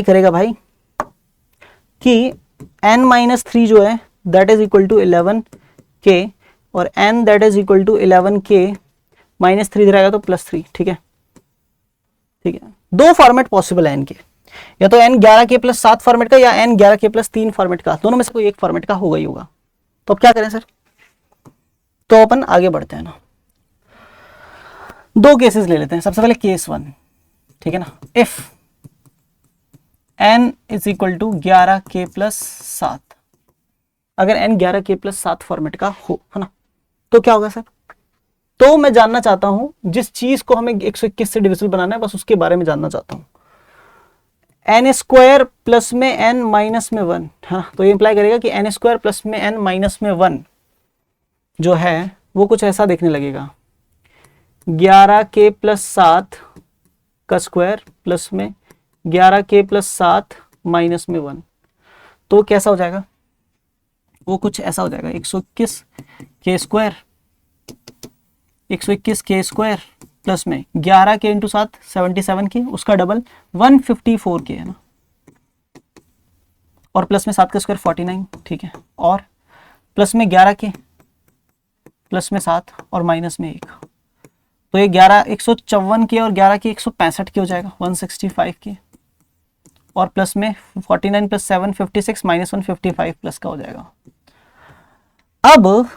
करेगा भाई कि n-3 जो है that is equal to 11k, और n that is equal to 11k minus 3 इधर आएगा तो +3। ठीक है, ठीक है। दो फॉर्मेट पॉसिबल है n के, या तो n 11k प्लस 7 फॉर्मेट का, या n 11k प्लस 3 फॉर्मेट का, दोनों में से कोई एक फॉर्मेट का होगा ही होगा। तो अब क्या करें सर? तो अपन आगे बढ़ते हैं ना, दो केसेस ले लेते हैं। सबसे पहले केस 1, ठीक है ना। If n is equal to 11k plus 7, अगर n 11k प्लस 7 फॉर्मेट का हो, है ना, तो क्या होगा सर? तो मैं जानना चाहता हूं, जिस चीज को हमें 121 से डिविजिबल बनाना है बस उसके बारे में जानना चाहता हूं। n² प्लस में n माइनस में 1, हाँ, तो ये इंप्लाई करेगा कि n² प्लस में n माइनस में 1 जो है वो कुछ ऐसा देखने लगेगा, 11k प्लस 7 का स्क्वायर प्लस में 11k प्लस 7 माइनस में 1, तो कैसा हो जाएगा? वो कुछ ऐसा हो जाएगा, 121k square, 121k square plus में 11k इंटू 7 77k, उसका डबल 154k, है ना, और प्लस में 7 का स्क्वायर 49। ठीक है, और प्लस में 11k प्लस में 7 और माइनस में 1, तो ये 154k और 11k 165k हो जाएगा, 165k, और प्लस में 49 प्लस 7 56 माइनस 155 प्लस का हो जाएगा। अब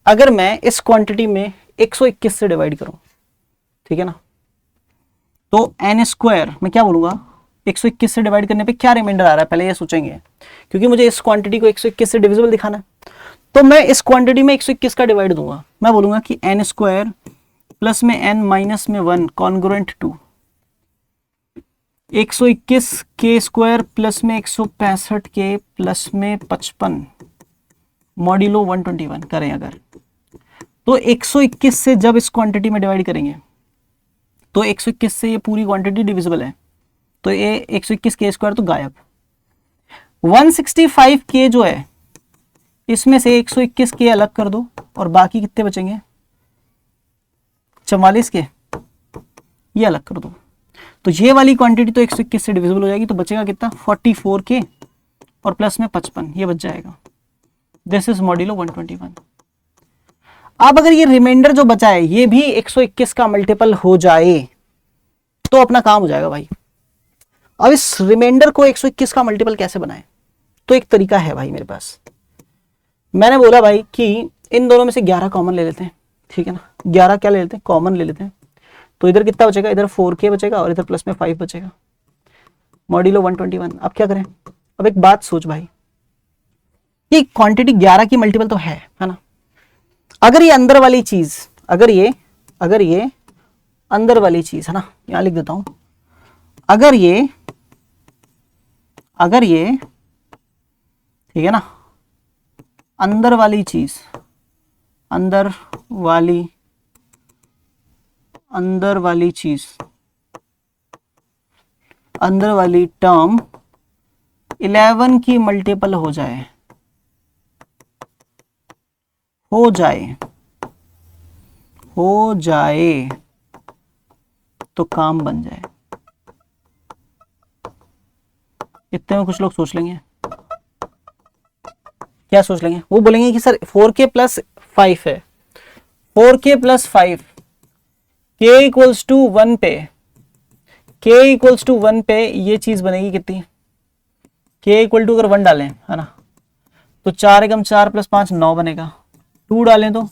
अगर मैं इस क्वांटिटी में 121 से डिवाइड करूं, ठीक है ना, तो n² मैं क्या बोलूंगा, 121 से डिवाइड करने पे क्या रिमाइंडर आ रहा है पहले ये सोचेंगे, क्योंकि मुझे इस क्वांटिटी को 121 से डिविजिबल दिखाना है। तो मैं इस क्वांटिटी में 121 का डिवाइड दूंगा, मैं बोलूंगा कि n² प्लस में n माइनस में 1 congruent to 121k square plus में 165k प्लस में 55 मॉड्यूलो 121 करें अगर, तो 121 से जब इस क्वांटिटी में डिवाइड करेंगे तो 121 से ये पूरी क्वांटिटी डिविजिबल है, तो ये 121k स्क्वायर तो गायब। 165k जो है इसमें से 121k अलग कर दो और बाकी कितने बचेंगे, 44k, ये अलग कर दो, तो ये वाली क्वांटिटी तो 121 से डिविजिबल हो जाएगी, तो बचेगा कितना, 44k और प्लस में 55, ये बच जाएगा। This is modulo 121। अब अगर ये रिमाइंडर जो बचा है ये भी 121 का मल्टीपल हो जाए तो अपना काम हो जाएगा भाई। अब इस रिमाइंडर को 121 का मल्टीपल कैसे बनाएं? तो एक तरीका है भाई मेरे पास, मैंने बोला भाई कि इन दोनों में से 11 कॉमन ले लेते हैं, ठीक है ना, 11 क्या ले लेते हैं, कॉमन ले लेते हैं, तो इधर कितना बचेगा, इधर 4k बचेगा और इधर प्लस में 5 बचेगा, मॉड्यूलो 121। अब क्या करें? अब एक बात सोच भाई, ये क्वांटिटी 11 की मल्टीपल तो है ना, अगर ये अंदर वाली चीज, अगर ये अंदर वाली चीज है ना, यहां लिख देता हूं, अगर ये ठीक है ना, अंदर वाली चीज, अंदर वाली टर्म 11 की मल्टीपल हो जाए तो काम बन जाए। इतने में कुछ लोग सोच लेंगे, क्या सोच लेंगे, वो बोलेंगे कि सर 4k प्लस 5 है, 4k plus 5 k equals to 1 पे, k इक्वल्स टू 1 पे ये चीज बनेगी कितनी, k इक्वल टू अगर 1 डालें है ना तो 4 एकम 4 प्लस 5 9 बनेगा, 2 डालें तो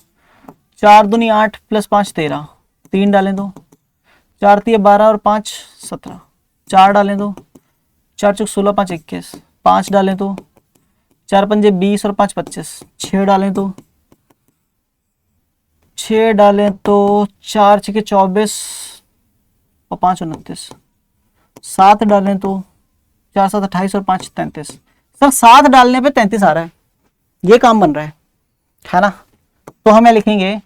4 दूनी 8 प्लस 5 13, 3 डालें तो 4 तिये 12 और 5 17, 4 डालें तो 4 चौक 16 5 21, 5 डालें तो 4 पंजे 20 और 5 25, 6 डालें तो 4 छके 24 और 5 29, 7 डालें तो 4 7 28 और 5 33। सर 7 डालने पे 33 आ रहा है, ये काम बन रहा है ना। तो हमें लिखेंगे,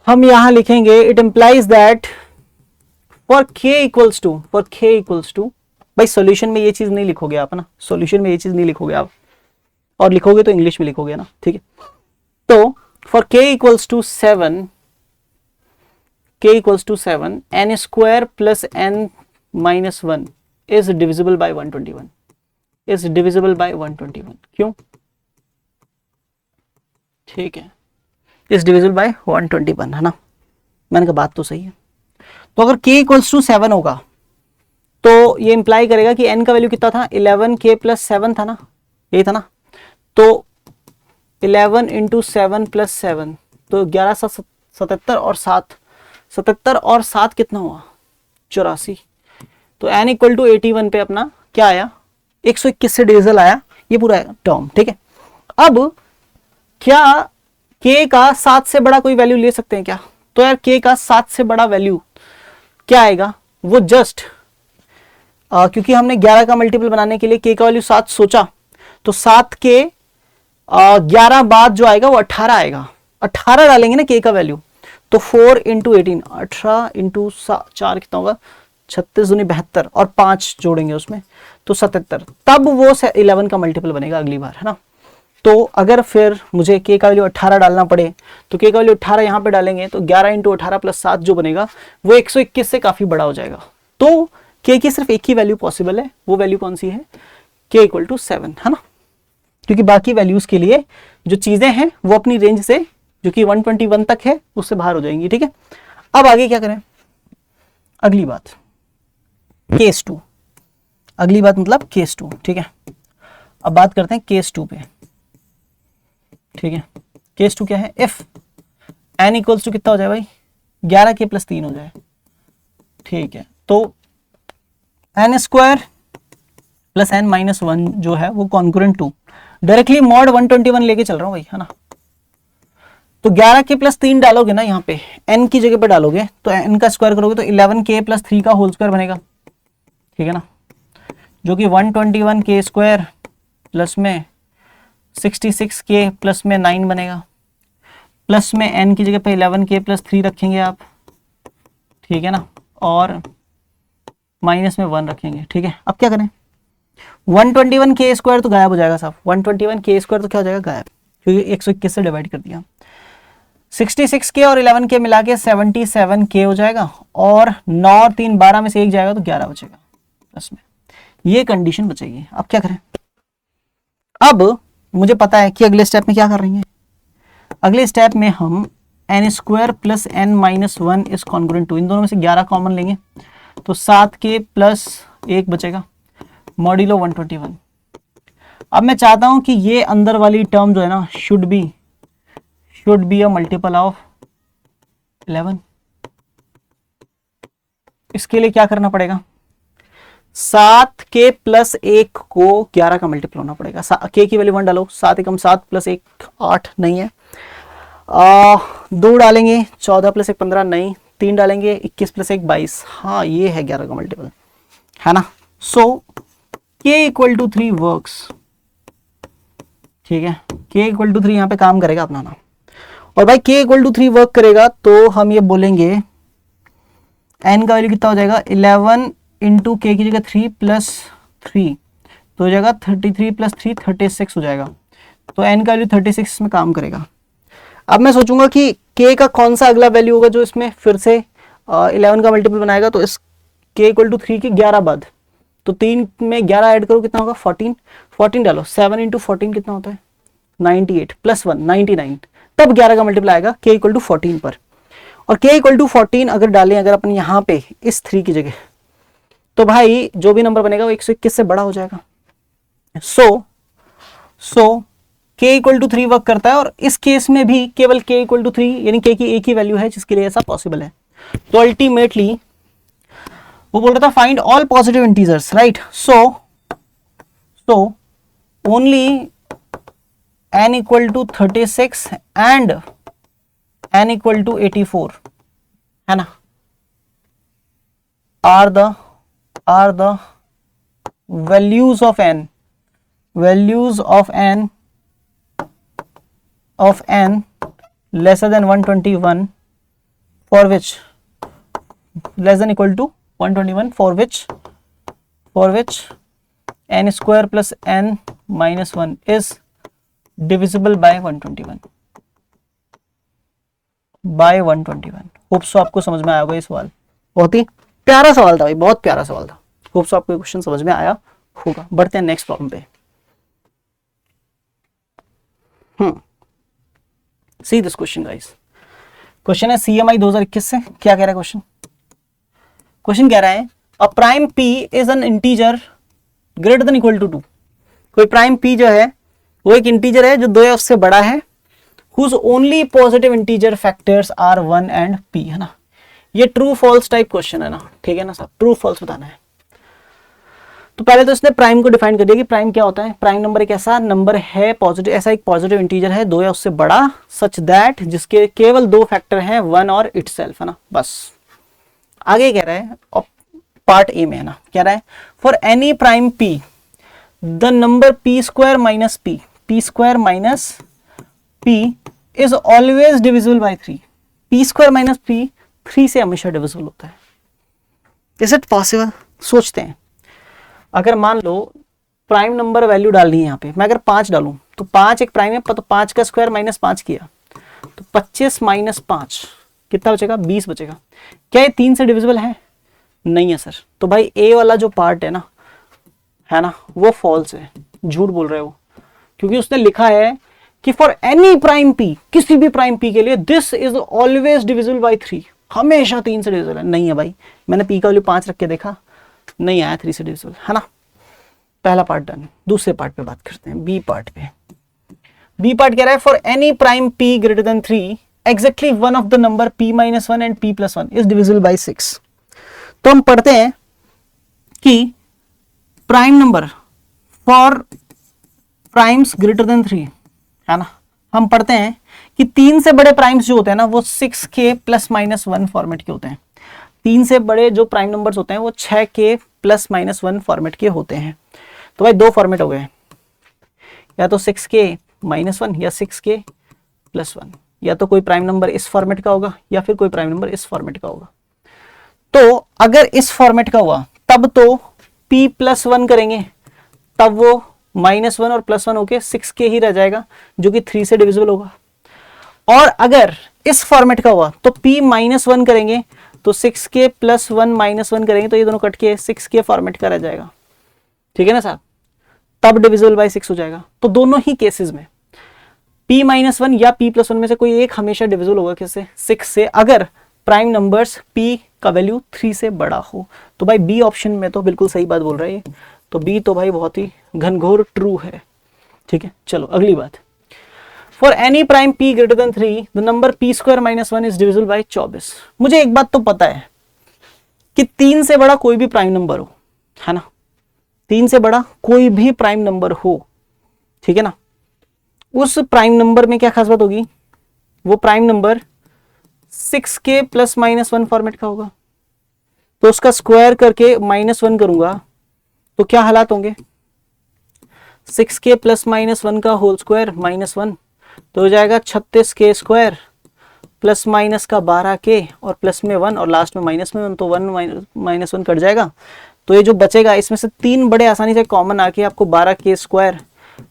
हम यहां लिखेंगे it implies that for k equals to, भाई सॉल्यूशन में ये चीज नहीं लिखोगे आप ना, सॉल्यूशन में ये चीज नहीं लिखोगे आप, और लिखोगे तो इंग्लिश में लिखोगे ना, ठीक है। तो for k equals to 7, n square plus n minus 1 is divisible by 121, क्यों, ठीक है, इज डिविजिबल बाय 121 है ना। मैंने कहा बात तो सही है। तो अगर k इक्वल्स टू 7 होगा तो ये इंप्लाई करेगा कि n का वैल्यू कितना था, 11k प्लस 7 था ना, यही था ना। तो 11 इंटू 7 प्लस 7 तो 11 77 और 7, 77 और 7 कितना हुआ 84। तो n इक्वल टू 81 पे अपना क्या आया, 121 से डिविजल आया ये पूरा टर्म, ठीक है। अब क्या k का 7 से बड़ा कोई वैल्यू ले सकते हैं क्या, तो यार k का 7 से बड़ा वैल्यू क्या आएगा, वो जस्ट क्योंकि हमने 11 का मल्टीपल बनाने के लिए k का वैल्यू 7 सोचा, तो 7 के 11 बाद जो आएगा वो 18 आएगा, 18 डालेंगे ना k का वैल्यू, तो 4 इंटू 18, 18 इंटू 4 कितना होगा 36 दूनी 72 और 5 जोड़ेंगे उसमें तो 77, तब वो 11 का मल्टीपल बनेगा अगली बार, है ना। तो अगर फिर मुझे k का वैल्यू 18 डालना पड़े तो k का वैल्यू 18 यहाँ पे डालेंगे तो 11 इंटू 18 प्लस 7 जो बनेगा वो 121 से काफी बड़ा हो जाएगा। तो k की सिर्फ एक ही वैल्यू पॉसिबल है, वो वैल्यू कौन सी है, k इक्वल टू 7, है ना। क्योंकि बाकी वैल्यूज के लिए जो चीजें हैं वो अपनी रेंज से जो कि 121 तक है उससे बाहर हो जाएंगी, ठीक है। अब आगे क्या करें, अगली बात केस 2, अगली बात मतलब केस 2, ठीक है। अब बात करते हैं केस 2 पे, ठीक है। केस 2 क्या है, इफ n इक्वल्स टू कितना हो जाए भाई 11k प्लस 3 हो जाए, ठीक है। तो n square plus n minus 1 जो है वो कॉन्करेंट टू, डायरेक्टली मॉड 121 लेके चल रहा हूं भाई, है ना। तो 11k प्लस 3 डालोगे ना यहाँ पे n की जगह पे डालोगे तो n का स्क्वायर करोगे तो 11k प्लस 3 का होल स्क्वायर बनेगा, ठीक है ना, जो कि 121k स्क्वायर प्लस में 66k प्लस में 9 बनेगा, प्लस में n की जगह पे 11k प्लस 3 रखेंगे आप, ठीक है ना, और माइनस में 1 रखेंगे, ठीक है। अब क्या करें, 121k स्क्वायर तो गायब हो जाएगा साहब, 121k स्क्वायर तो क्या हो जाएगा गायब, क्योंकि 121 से डिवाइड कर दिया। 66k और 11k मिला के 77k हो जाएगा, और 9 और 3 12 में से एक जाएगा तो 11 बचेगा प्लस में, ये कंडीशन बचेगी। अब क्या करें, अब मुझे पता है कि अगले स्टेप में क्या कर रही है, अगले स्टेप में हम n square plus n minus 1 is congruent to, इन दोनों में से 11 कॉमन लेंगे तो 7k प्लस 1 बचेगा मॉड्यूलो 121। अब मैं चाहता हूं कि ये अंदर वाली टर्म जो है ना should be a multiple of 11। इसके लिए क्या करना पड़ेगा, 7k प्लस 1 को 11 का मल्टीपल होना पड़ेगा, k की वैल्यू 1 डालो, 7 एकम 7 प्लस 1 8 नहीं है, 2 डालेंगे 14 प्लस 1 15 नहीं, 3 डालेंगे 21 प्लस 1 22, हाँ ये है 11 का मल्टीपल, है ना। सो k इक्वल टू 3 वर्क्स, ठीक है, k इक्वल टू 3 यहाँ पे काम करेगा अपना ना, और भाई k इक्वल टू 3 वर्क करेगा तो हम ये बोलेंगे n का वैल्यू कितना हो जाएगा 11 इंटू k की जगह 3 प्लस 3 तो हो जाएगा 33 प्लस 3 36 हो जाएगा, तो n का वैल्यू 36 में काम करेगा। अब मैं सोचूंगा कि k का कौन सा अगला वैल्यू होगा जो इसमें फिर से 11 का मल्टीपल बनाएगा, तो इस k इक्वल टू 3 के 11 बाद, तो 3 में 11 ऐड करो कितना होगा 14 डालो, 7 इंटू 14 कितना होता है 98 प्लस 1 99, तब 11 का मल्टीप्लाई आएगा k इक्वल टू 14 पर। और k इक्वल टू 14 अगर डालें अगर अपन यहाँ पे इस 3 की जगह, तो भाई जो भी नंबर बनेगा वो 121 से बड़ा हो जाएगा। सो k इक्वल टू 3 वर्क करता है, और इस केस में भी केवल k इक्वल टू 3 यानी k की एक ही वैल्यू है जिसके लिए ऐसा पॉसिबल है। तो अल्टीमेटली वो बोल रहा था find all positive integers, right. So only n equal to 36 and n equal to 84 है ना, are the values of n lesser than 121 for which less than equal to 121 for which n square plus n minus 1 is divisible by 121 hope so आपको समझ में आया होगा ये सवाल। बहुत ही प्यारा सवाल था भाई, बहुत प्यारा सवाल था। होप सो आपको ये क्वेश्चन समझ में आया होगा। बढ़ते हैं नेक्स्ट प्रॉब्लम पे। See this question guys. Question है CMI 2021 से। क्या कह रहा है क्वेश्चन कह रहा है a prime p is an integer greater than equal to 2। कोई प्राइम p जो है वो एक इंटीजर है जो 2 या उससे बड़ा है, whose only positive integer factors are 1 and p, है ना। ये ट्रू फॉल्स टाइप क्वेश्चन है ना, ठीक है ना साहब, ट्रू फॉल्स बताना है। तो पहले तो इसने प्राइम को डिफाइन कर दिया कि प्राइम क्या होता है। प्राइम नंबर एक ऐसा नंबर है पॉजिटिव, ऐसा एक पॉजिटिव इंटीजर है 2 या उससे बड़ा, सच दैट जिसके केवल 2 फैक्टर हैं 1 और इटसेल्फ, है ना, बस। आगे कह रहा है और पार्ट ए में है ना, कह रहा है for any prime p the number p square minus p is always divisible by 3। p square minus p 3 से हमेशा डिविजिबल होता है। Is it possible? सोचते हैं। अगर मान लो प्राइम नंबर वैल्यू डालनी है यहाँ पे, मैं अगर 5 डालूं तो 5 एक प्राइम है, तो 5 का स्क्वायर माइनस 5 किया तो 25 माइनस 5 कितना बचेगा? 20 बचेगा। क्या ये 3 से डिविजिबल है? नहीं है सर। तो भाई ए वाला जो पार्ट है ना वो फॉल्स है, झूठ बोल रहे हो, क्योंकि उसने लिखा है कि फॉर एनी प्राइम p, किसी भी प्राइम p के लिए this is always divisible by 3, हमेशा 3 से डिविजिबल है। नहीं है भाई, मैंने p का वैल्यू 5 रख के देखा, नहीं आया 3 से डिविजिबल, है ना। पहला पार्ट डन। दूसरे पार्ट पे बात करते हैं, बी पार्ट पे। बी पार्ट कह रहा है for any prime p greater than 3 exactly one of the number p minus 1 and p plus 1 is divisible bye 6। तो हम पढ़ते हैं कि prime number for primes greater than 3, है ना, हम पढ़ते हैं कि 3 से बड़े प्राइम्स जो होते हैं ना वो 6k प्लस माइनस 1 फॉर्मेट के होते हैं। 3 से बड़े जो प्राइम नंबर्स होते हैं वो 6k प्लस माइनस 1 फॉर्मेट के होते हैं। तो भाई 2 फॉर्मेट हो गए, या तो 6k माइनस 1 या 6k प्लस 1, या तो कोई प्राइम नंबर इस फॉर्मेट का होगा या फिर कोई प्राइम नंबर इस फॉर्मेट का होगा। तो अगर इस फॉर्मेट का हुआ तब तो p प्लस 1 करेंगे, तब वो माइनस 1 और प्लस 1 होके 6k ही रह जाएगा जो कि 3 से डिविजिबल होगा। और अगर इस फॉर्मेट का हुआ तो p माइनस 1 करेंगे तो 6k प्लस 1 माइनस 1 करेंगे तो ये दोनों कट के 6k फॉर्मेट का रह जाएगा, ठीक है ना साहब, तब डिविजिबल बाय 6 हो जाएगा। तो दोनों ही केसेस में p माइनस 1 या p प्लस 1 में से कोई एक हमेशा डिविजिबल होगा किससे? 6 से, अगर प्राइम नंबर्स p का वैल्यू 3 से बड़ा हो। तो भाई बी ऑप्शन में तो बिल्कुल सही बात बोल रहा है ये, तो बी तो भाई बहुत ही घनघोर ट्रू है, ठीक है। चलो अगली बात, for any prime p greater than 3 the number p square minus 1 is divisible bye 24। मुझे एक बात तो पता है कि 3 से बड़ा कोई भी प्राइम नंबर हो, है ना, 3 से बड़ा कोई भी प्राइम नंबर हो, ठीक है ना, उस प्राइम नंबर में क्या खास बात होगी? वो prime number 6k plus minus 1 format का होगा। तो उसका स्क्वायर करके माइनस 1 करूंगा तो क्या हालात होंगे? 6k प्लस माइनस 1 का होल स्क्वायर माइनस 1 तो हो जाएगा 36k स्क्वायर प्लस माइनस का 12k और प्लस में 1 और लास्ट में माइनस में 1, तो 1 माइनस 1 कट जाएगा। तो ये जो बचेगा इसमें से 3 बड़े आसानी से कॉमन आके आपको 12k square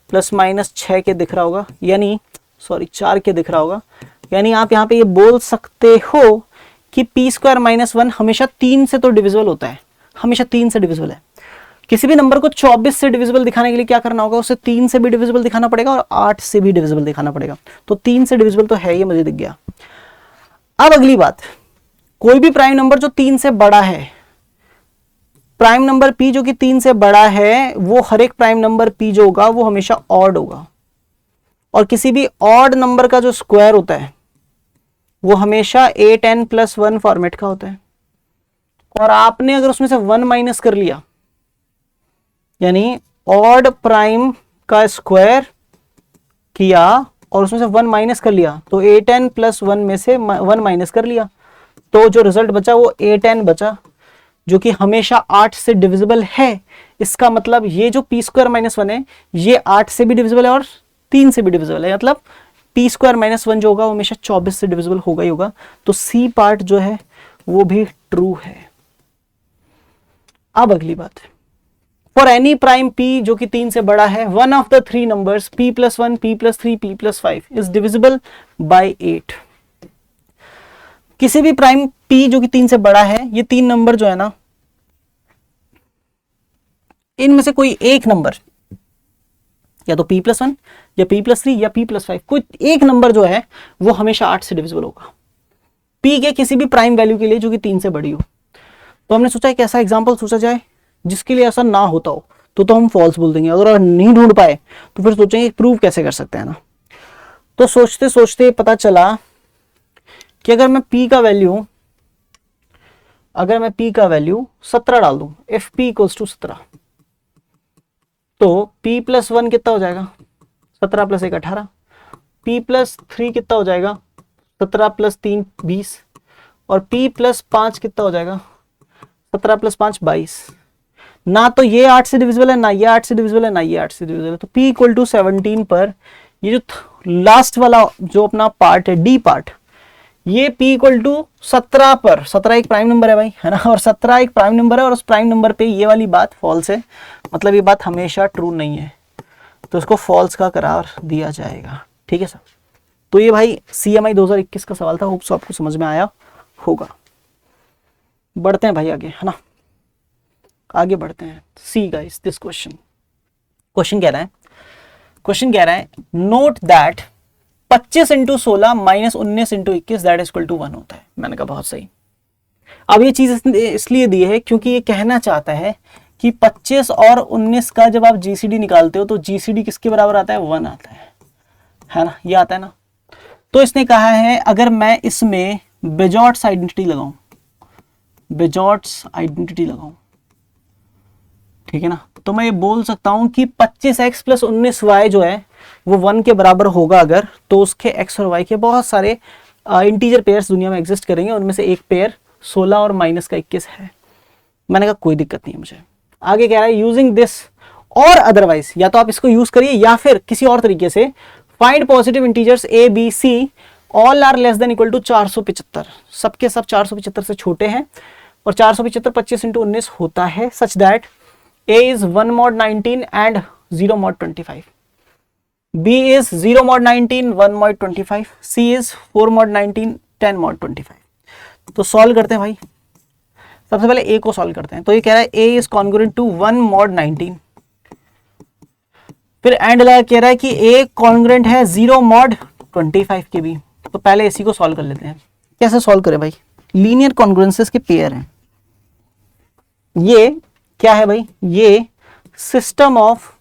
plus minus 6k दिख रहा होगा, यानी 4k दिख रहा होगा। यानी आप यहाँ पे ये बोल सकते हो कि p स्क्वायर माइनस 1 हमेशा 3 से तो डिविजिबल होता है, हमेशा 3 से डिविजिबल है, किसी भी नंबर को 24 से डिविजिबल दिखाने के लिए क्या करना होगा, उसे 3 से भी डिविजिबल दिखाना पड़ेगा और 8 से भी डिविजिबल दिखाना पड़ेगा। तो 3 से डिविजिबल तो है, ये मुझे दिख गया। अब अगली बात, कोई भी प्राइम नंबर जो 3 से बड़ा है, प्राइम नंबर p जो कि 3 से बड़ा है, वो हर एक प्राइम नंबर p जो होगा वो हमेशा ऑड होगा, और किसी भी ऑड नंबर का जो स्क्वायर होता है वो हमेशा 8n+1 फॉर्मेट का होता है। और आपने अगर उसमें से 1 माइनस कर लिया, यानी ऑड प्राइम का स्क्वायर किया और उसमें से 1 माइनस कर लिया, तो 8n+1 में से 1 माइनस कर लिया, तो जो रिजल्ट बचा वो 8n बचा, जो कि हमेशा 8 से डिविजिबल है। इसका मतलब ये जो p² - 1 है ये 8 से भी डिविजिबल है और 3 से भी डिविजिबल है, मतलब p² - 1 जो होगा वो हमेशा 24 से डिविजिबल होगा ही होगा। तो सी पार्ट जो है वो भी ट्रू है। अब अगली बात है, फॉर एनी प्राइम p जो कि 3 से बड़ा है, one of the three numbers p+1, p+3, p+5 is divisible bye 8। किसी भी प्राइम p जो कि 3 से बड़ा है, ये 3 नंबर जो है ना, इनमें से कोई एक नंबर, या तो p+1 या p+3 या p+5, कोई एक नंबर जो है वो हमेशा 8 से डिविजिबल होगा p के किसी भी प्राइम वैल्यू के लिए जो कि 3 से बड़ी हो। तो हमने सोचा एक ऐसा एग्जांपल सोचा जाए जिसके लिए ऐसा ना होता हो, तो हम फॉल्स बोल देंगे। अगर नहीं ढूंढ पाए तो फिर सोचेंगे प्रूव कैसे कर सकते हैं ना। तो सोचते सोचते पता चला कि अगर मैं p का वैल्यू 17 डाल दूं, if p = 17, तो p+1 कितना हो जाएगा, 17 + 1 18, p+3 कितना हो जाएगा, 17 + 3 20, और p+5 कितना हो जाएगा, 17 + 5 22। ना तो ये 8 से डिविजिबल है, ना ये 8 से डिविजिबल है, ना ये 8 से डिविजिबल है। तो p = 17 पर ये जो लास्ट वाला जो अपना पार्ट है, डी पार्ट, ये p = 17 पर, 17 एक प्राइम नंबर है भाई, है ना, और 17 एक प्राइम नंबर है और उस प्राइम नंबर पे ये वाली बात फॉल्स है, मतलब ये बात हमेशा ट्रू नहीं है, तो इसको फॉल्स का करार दिया जाएगा। ठीक है सर। तो ये भाई CMI 2021 का सवाल था, होप सो आपको समझ में आया होगा। बढ़ते हैं भाई आगे, है ना, आगे बढ़ते हैं। सी गाइस दिस क्वेश्चन कह रहा है note that 25 × 16 - 19 × 21 that is equal to 1 होता है। मैंने कहा बहुत सही। अब ये चीज इसलिए दी है क्योंकि ये कहना चाहता है कि 25 और 19 का जब आप GCD निकालते हो तो GCD किसके बराबर आता है, 1 आता है ना, ये आता है ना। तो इसने कहा है अगर मैं इसमें बेजॉर्ट्स आइडेंटिटी लगाऊं, ठीक है ना, तो मैं ये बोल सकता हूं कि 25x + 19y जो है वो 1 के बराबर होगा अगर, तो उसके x और y के बहुत सारे इंटीजर पेयर्स दुनिया में एग्जिस्ट करेंगे, उनमें से एक पेयर 16 और -21 है। मैंने कहा कोई दिक्कत नहीं है मुझे। आगे कह रहा है यूजिंग दिस और अदरवाइज, या तो आप इसको यूज करिए या फिर किसी और तरीके से, find positive integers a b c all are less than equal to 475, सबके सब 475 से छोटे हैं, और 475 25 × 19 होता है, such that a is 1 mod 19 and 0 mod 25, b is 0 mod 19 1 mod 25, c is 4 mod 19 10 mod 25। तो सॉल्व करते हैं भाई। सबसे पहले a को सॉल्व करते हैं। तो ये कह रहा है a is congruent to 1 mod 19, फिर एंड लगा कह रहा है कि a congruent है 0 mod 25 के भी। तो पहले इसी को सॉल्व कर लेते हैं। कैसे सॉल्व करें भाई, लीनियर कॉन्ग्रुएंसेस के पेयर हैं। ये क्या है भाई, ये सिस्टम ऑफ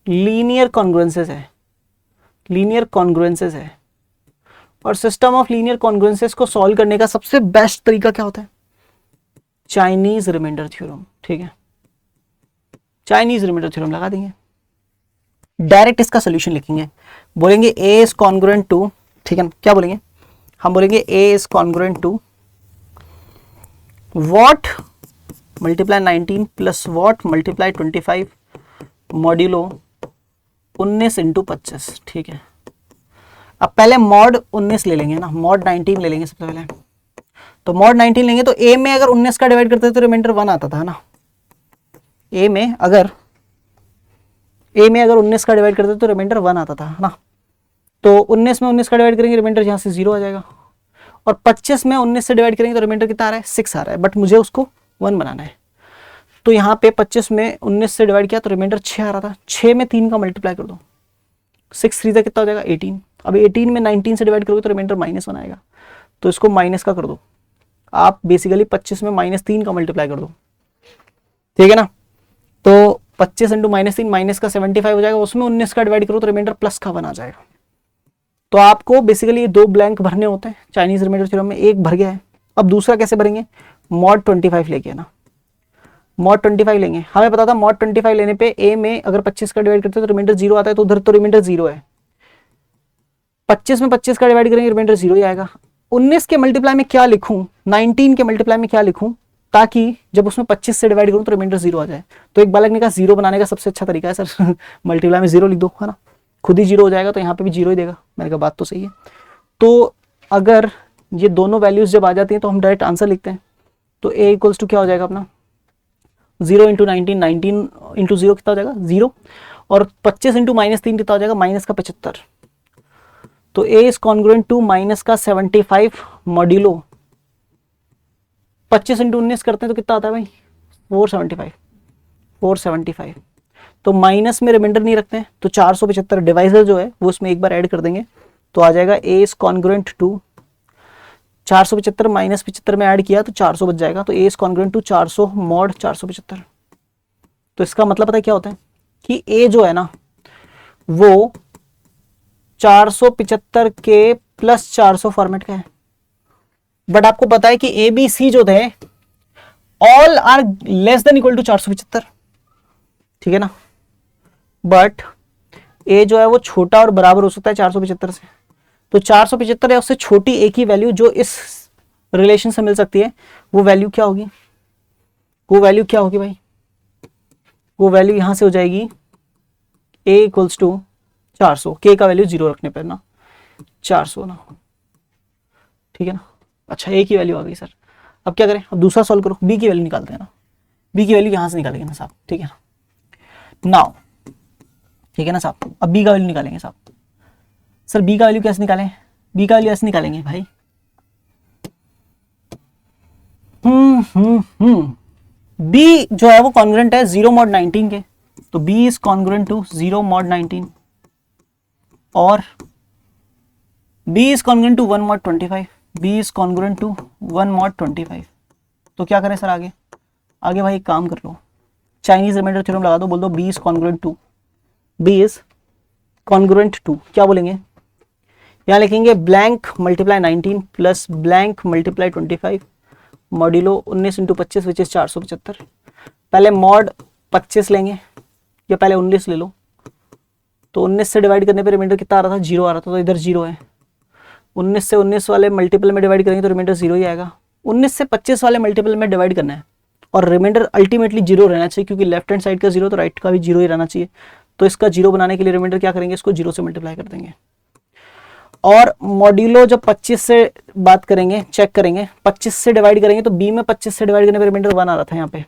लीनियर कॉन्ग्रुएंसेस है, और सिस्टम ऑफ लीनियर कॉन्ग्रुएंसेस को सॉल्व करने का सबसे बेस्ट तरीका क्या होता है, चाइनीज रिमाइंडर थ्योरम। ठीक है, चाइनीज रिमाइंडर थ्योरम लगा देंगे, डायरेक्ट इसका सोल्यूशन लिखेंगे, बोलेंगे a इज कॉन्ग्रुएंट टू, ठीक है ना, क्या बोलेंगे हम, बोलेंगे a is congruent to what multiply 19 plus what multiply 25 modulo 19 × 25। ठीक है, अब पहले मॉड 19 ले लेंगे ना, मॉड 19 ले लेंगे सबसे पहले। तो मॉड 19 लेंगे तो a में अगर 19 का डिवाइड करते तो रिमाइंडर 1 आता था ना, a में अगर 19 का डिवाइड करते तो रिमाइंडर 1 आता था ना। तो 19 में 19 का डिवाइड करेंगे, रिमाइंडर यहाँ से 0 आ जाएगा, और 25 में 19 से डिवाइड करेंगे तो रिमाइंडर कितना आ रहा है, 6 आ रहा है, बट मुझे उसको 1 बनाना है। तो यहाँ पे 25 में 19 से डिवाइड किया तो रिमाइंडर 6 आ रहा था, 6 में 3 का मल्टीप्लाई कर दो, 6 3 कितना हो जाएगा 18। अब 18 में 19 से डिवाइड करोगे तो रिमाइंडर -1 आएगा, तो इसको माइनस का कर दो आप, बेसिकली 25 में -3 का मल्टीप्लाई कर दो, ठीक है ना। तो 25 इंटू -3 माइनस का 75 हो जाएगा, उसमें 19 का डिवाइड करो तो रिमाइंडर +1 आ जाएगा। तो आपको बेसिकली 2 ब्लैंक भरने होते हैं चाइनीज रिमाइंडर थ्योरम में, एक भर गया है। अब दूसरा कैसे भरेंगे, मॉड 25 लेके ना, मॉड 25 लेंगे। हमें पता था मॉड 25 लेने पे ए में अगर 25 का डिवाइड करते हैं तो रिमाइंडर 0 आता है, तो उधर तो रिमाइंडर 0 है, 25 में 25 का डिवाइड करेंगे रिमाइंडर 0 ही आएगा। 19 के मल्टीप्लाई में क्या लिखूं, 19 के मल्टीप्लाई में क्या लिखूं, ताकि जब उसमें 25 से डिवाइड करूं तो रिमाइंडर 0 आ जाए। तो एक बालक ने कहा 0 बनाने का सबसे अच्छा तरीका है सर मल्टीप्लाई में 0 लिख दो, है ना, खुद ही 0 हो जाएगा, तो यहाँ पे भी 0 ही देगा। मैंने कहा बात तो सही है। तो अगर ये दोनों वैल्यूज जब आ जाती हैं तो हम डायरेक्ट आंसर लिखते हैं। तो a इक्वल्स टू क्या हो जाएगा अपना 0 इंटू 19, 19 इंटू 0 कितना हो जाएगा 0, और 25 इंटू -3 कितना हो जाएगा -75। तो a is congruent to -75 modulo 25 into 19 करते हैं तो कितना आता है भाई 475। तो माइनस में रिमाइंडर नहीं रखते हैं, तो 475 डिवाइजर जो है वो उसमें एक बार ऐड कर देंगे, तो आ जाएगा a इज कॉन्ग्रुएंट टू 475 -75 में ऐड किया तो 400 बच जाएगा, तो a is congruent to 400 mod 475। तो इसका मतलब पता है क्या होता है कि a जो है ना वो 475 के प्लस 400 फॉर्मेट का है। बट आपको पता है कि ए बी सी जो थे all are less than equal to 475, ठीक है ना। बट ए जो है वो छोटा और बराबर हो सकता है 475 से, तो 475 है उससे छोटी ए की वैल्यू जो इस रिलेशन से मिल सकती है, वो वैल्यू क्या होगी, वो वैल्यू क्या होगी भाई, वो वैल्यू यहां से हो जाएगी a इक्वल्स टू 400, k का वैल्यू 0 रखने पर ना 400 ना, ठीक है ना। अच्छा a की वैल्यू आ गई सर, अब क्या करें, अब दूसरा सॉल्व करो, b की वैल्यू निकालते हैं ना, b की वैल्यू यहां से निकालेंगे ना साहब, ठीक है ना, नाउ ठीक है ना साहब। अब b का वैल्यू निकालेंगे साहब। सर b का वैल्यू कैसे निकालें, b का वैल्यू ऐसे निकालेंगे भाई, b जो है वो कॉन्ग्रुएंट है 0 mod 19 के, तो b is congruent to 0 mod 19 और b is congruent to 1 mod 25, b is congruent to 1 mod 25। तो क्या करें सर आगे, आगे भाई एक काम कर लो, चाइनीज रिमाइंडर थ्योरम लगा दो, बोल दो b is congruent to, b is congruent to क्या बोलेंगे, यहाँ लिखेंगे blank multiply 19 plus blank multiply 25 modulo 19 into 25 which is 475। पहले मॉड 25 लेंगे या पहले 19 ले लो, तो 19 से डिवाइड करने पे रिमाइंडर कितना आ रहा था 0 आ रहा था, तो इधर 0 है। 19 से 19 वाले मल्टीपल में डिवाइड करेंगे तो रिमाइंडर 0 ही आएगा। 19 से 25 वाले मल्टीपल में डिवाइड करना है और रिमाइंडर अल्टीमेटली 0 रहना चाहिए, क्योंकि लेफ्ट हैंड साइड का 0 तो राइट का भी 0 ही रहना चाहिए। तो इसका 0 बनाने के लिए रिमाइंडर क्या करेंगे, इसको 0 से मल्टीप्लाई कर देंगे। और मॉड्यूलो जब 25 से बात करेंगे, चेक करेंगे, 25 से डिवाइड करेंगे तो b में 25 से डिवाइड करने पर रिमाइंडर 1 आ रहा था यहाँ पे,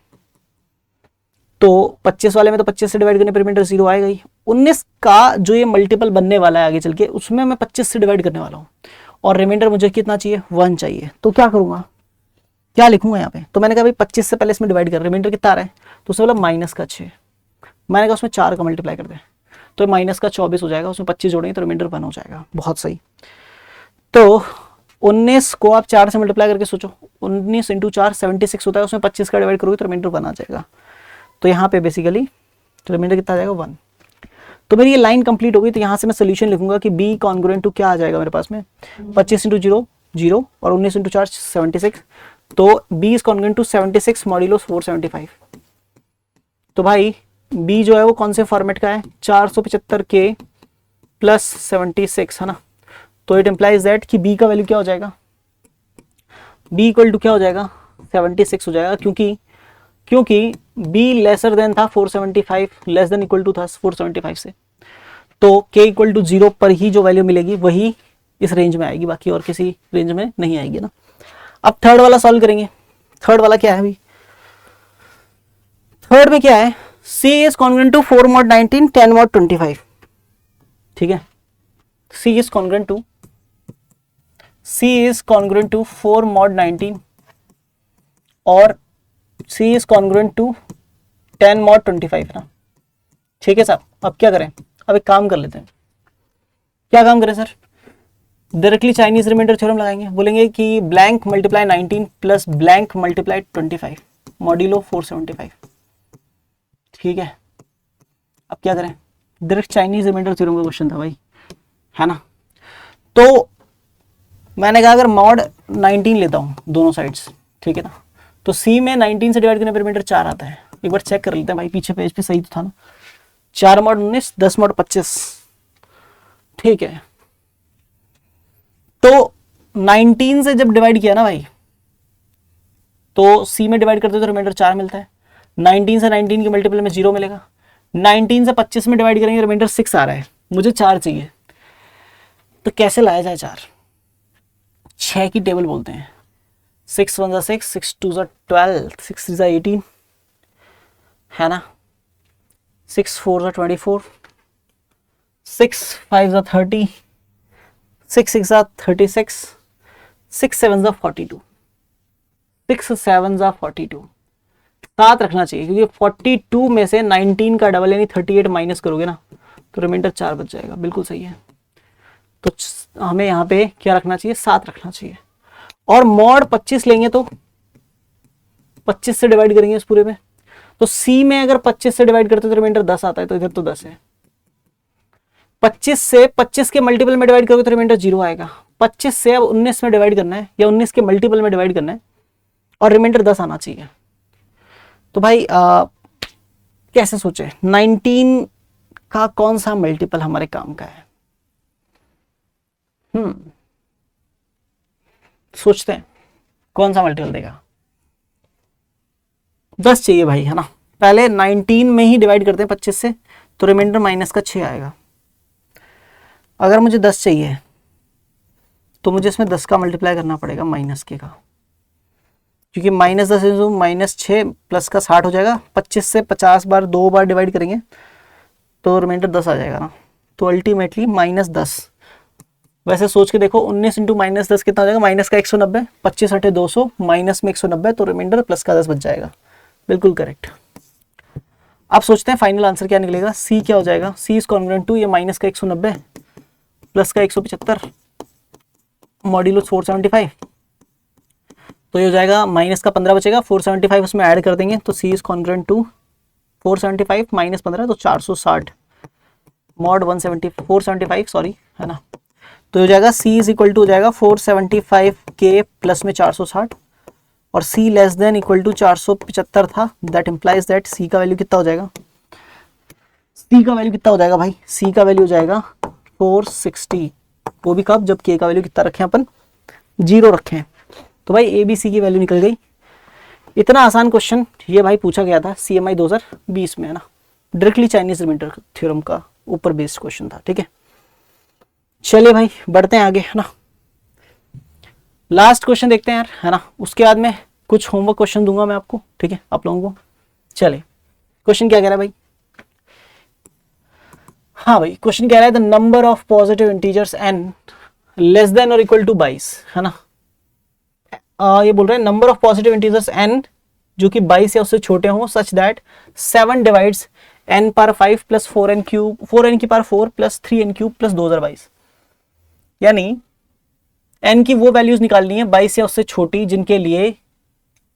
तो 25 वाले में तो 25 से डिवाइड करने पर रिमाइंडर 0 आएगा ही। 19 का जो ये मल्टीपल बनने वाला है आगे चल के, उसमें मैं 25 से डिवाइड करने वाला हूँ और रिमाइंडर मुझे कितना चाहिए 1 चाहिए। तो क्या करूंगा, क्या लिखूंगा यहाँ पे, तो मैंने कहा भाई 25 से पहले इसमें डिवाइड कर, रिमाइंडर कितना आ रहा है, तो उसने बोला -6, मैंने कहा उसमें 4 का मल्टीप्लाई कर दे, तो -24 हो जाएगा, उसमें 25 जोड़ेंगे तो रिमाइंडर 1 हो जाएगा। बहुत सही। तो 19 को आप 4 से मल्टीप्लाई करके सोचो, 19 इंटू 4 76 होता है, उसमें 25 का डिवाइड करोगे तो रिमाइंडर 1 आ जाएगा। तो यहाँ पे बेसिकली रिमाइंडर कितना आ जाएगा 1। तो मेरी ये लाइन कंप्लीट हो गई। तो यहाँ से मैं सोल्यूशन लिखूंगा कि b कॉन्ग्रुएंट टू क्या आ जाएगा मेरे पास में 25 इंटू 0 0 और 19 इंटू 4 76, तो b is congruent to 76 modulo 475। तो भाई b जो है वो कौन से फॉर्मेट का है 475 के प्लस 76 है ना, तो इट इम्प्लाइज दैट कि b का वैल्यू क्या हो जाएगा, b इक्वल टू क्या हो जाएगा 76 हो जाएगा, क्योंकि b लेसर देन था 475, लेस देन इक्वल टू था 475 से, तो k इक्वल टू 0 पर ही जो वैल्यू मिलेगी वही इस रेंज में आएगी, बाकी और किसी रेंज में नहीं आएगी ना। अब थर्ड वाला सॉल्व करेंगे। थर्ड वाला क्या है अभी, थर्ड में क्या है, c is congruent to 4 mod 19 10 mod 25, ठीक है। c is congruent to 4 mod 19 और c is congruent to 10 mod 25 ना, ठीक है साहब। अब क्या करें, अब एक काम कर लेते हैं। क्या काम करें sir, directly Chinese remainder theorem लगाएंगे। बोलेंगे कि blank multiply 19 plus blank multiply 25 modulo 475, ठीक है। अब क्या करें, डायरेक्ट चाइनीज रिमाइंडर थ्योरम का क्वेश्चन था भाई, है ना। तो मैंने कहा अगर मॉड 19 लेता हूँ दोनों साइड्स, ठीक है ना, तो सी में 19 से डिवाइड करने पर रिमाइंडर 4 आता है। एक बार चेक कर लेते हैं भाई, पीछे पेज पे सही तो था ना, 4 मॉड 19, 10 मॉड 25, ठीक है। तो 19 से जब डिवाइड किया ना भाई, तो सी में डिवाइड करते तो रिमाइंडर 4 मिलता है। 19 से 19 के मल्टीपल में 0 मिलेगा। 19 से 25 में डिवाइड करेंगे, रिमाइंडर 6 आ रहा है, मुझे 4 चाहिए। तो कैसे लाया जाए 4, 6 की टेबल बोलते हैं। 6 1 6, 6 2 12, 6 3 18, है ना। 6 4 24, 6 5 30, 6 6 36, 6 7 42, 6 7 42, 7 रखना चाहिए, क्योंकि 42 में से 19 का डबल यानी 38 माइनस करोगे ना, तो रिमाइंडर 4 बच जाएगा। बिल्कुल सही है। तो हमें यहाँ पे क्या रखना चाहिए, 7 रखना चाहिए। और मॉड 25 लेंगे तो 25 से डिवाइड करेंगे इस पूरे में, तो सी में अगर 25 से डिवाइड करते तो रिमाइंडर 10 आता है, तो इधर तो 10 है। 25 से 25 के मल्टीपल में डिवाइड करोगे तो रिमाइंडर 0 आएगा। 25 से अब 19 में डिवाइड करना है, या 19 के मल्टीपल में डिवाइड करना है, और रिमाइंडर 10 आना चाहिए। तो भाई कैसे सोचे, 19 का कौन सा मल्टीपल हमारे काम का है। सोचते हैं कौन सा मल्टीपल देगा। 10 चाहिए भाई, है ना। पहले 19 में ही डिवाइड करते हैं 25 से, तो रिमाइंडर माइनस का 6 आएगा। अगर मुझे 10 चाहिए तो मुझे इसमें 10 का मल्टीप्लाई करना पड़ेगा माइनस के का, क्योंकि माइनस 10 माइनस 6 प्लस का 60 हो जाएगा। 25 से 50 बार 2 बार डिवाइड करेंगे तो रिमाइंडर 10 आ जाएगा ना। तो अल्टीमेटली माइनस 10। वैसे सोच के देखो, 19 इंटू माइनस 10 कितना हो जाएगा, माइनस का 190, 25 अठे 200, माइनस में 190, तो रिमाइंडर प्लस का 10 बच जाएगा। बिल्कुल करेक्ट। अब सोचते हैं फाइनल आंसर क्या निकलेगा। सी क्या हो जाएगा, सी इज कॉन्ग्रुएंट टू ये माइनस का 190 प्लस का 175 मॉड्यूलो 475, तो ये हो जाएगा माइनस का 15 बचेगा, 475 उसमें ऐड कर देंगे, तो सी इज कॉन्ग्रुएंट टू 475 माइनस 15, तो 460 मॉड 170 475 सॉरी, है ना। तो हो जाएगा सी इज इक्वल टू हो जाएगा 475 के प्लस में 460, और सी लेस देन इक्वल टू 475 था। दैट इंप्लाइज दैट सी का वैल्यू कितना हो जाएगा, सी का वैल्यू कितना हो जाएगा भाई, सी का वैल्यू हो जाएगा 460। वो भी कब, जब के का वैल्यू कितना रखें अपन, 0 रखें। तो भाई ए बी सी की वैल्यू निकल गई। इतना आसान क्वेश्चन ये भाई पूछा गया था CMI 2020 में, है ना। डायरेक्टली चाइनीज रिमाइंडर थ्योरम का ऊपर बेस्ड क्वेश्चन था, ठीक है। चलिए भाई बढ़ते हैं आगे, है ना। लास्ट क्वेश्चन देखते हैं यार, है ना। उसके बाद में कुछ होमवर्क क्वेश्चन दूंगा मैं आपको, ठीक है, आप लोगों को। चलिए क्वेश्चन क्या कह रहा है भाई, हाँ भाई क्वेश्चन कह रहा है the number of positive integers n less than और इक्वल टू 22, है ना। ये बोल रहे हैं number of positive integers n जो कि 22 या उससे छोटे हों, such that 7 divides n power 5 plus 4n cube 4n की power 4 plus 3n cube plus 2022। यानी n की वो वैल्यूज निकालनी है 22 या उससे छोटी जिनके लिए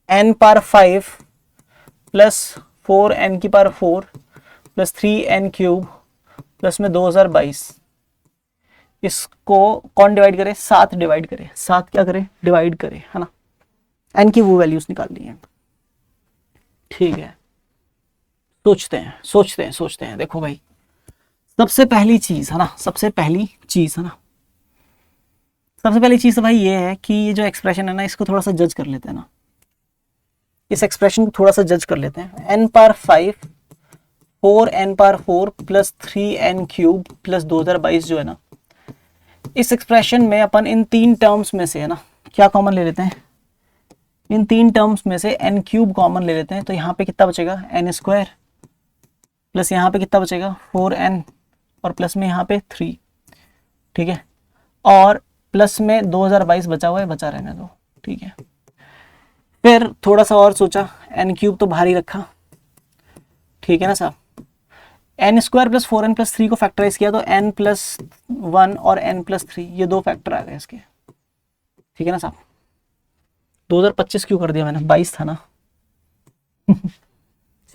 n पावर 5 प्लस 4n की power 4 plus 3n cube plus में 2022। इसको कौन डिवाइड करे, 7 डिवाइड करे, 7 क्या करे, डिवाइड करे, है ना। n की वो वैल्यूज निकालनी है, ठीक है। सोचते हैं। देखो भाई सबसे पहली चीज, है ना, सबसे पहली चीज तो भाई ये है कि ये जो एक्सप्रेशन है ना, इसको थोड़ा सा जज कर लेते हैं ना। इस एक्सप्रेशन को थोड़ा सा जज कर लेते हैं। n power 5 4n power 4 plus 3n cube plus 2022 जो है ना, इस एक्सप्रेशन में अपन इन 3 टर्म्स में से, है ना, क्या कॉमन ले लेते हैं, इन 3 टर्म्स में से n क्यूब कॉमन ले लेते हैं। तो यहाँ पे कितना बचेगा, n स्क्वायर प्लस यहाँ पे कितना बचेगा 4n और प्लस में यहाँ पे 3, ठीक है। और प्लस में 2022 बचा हुआ है, बचा रहने दो, ठीक है। फिर थोड़ा सा और सोचा, n क्यूब तो बाहर ही रखा, ठीक है ना साहब। N square plus 4n plus 3 को फैक्टराइज किया तो n प्लस 1 और n प्लस 3 ये दो फैक्टर आ गए इसके, ठीक है ना साहब। 2025 क्यों कर दिया मैंने, 22 था ना।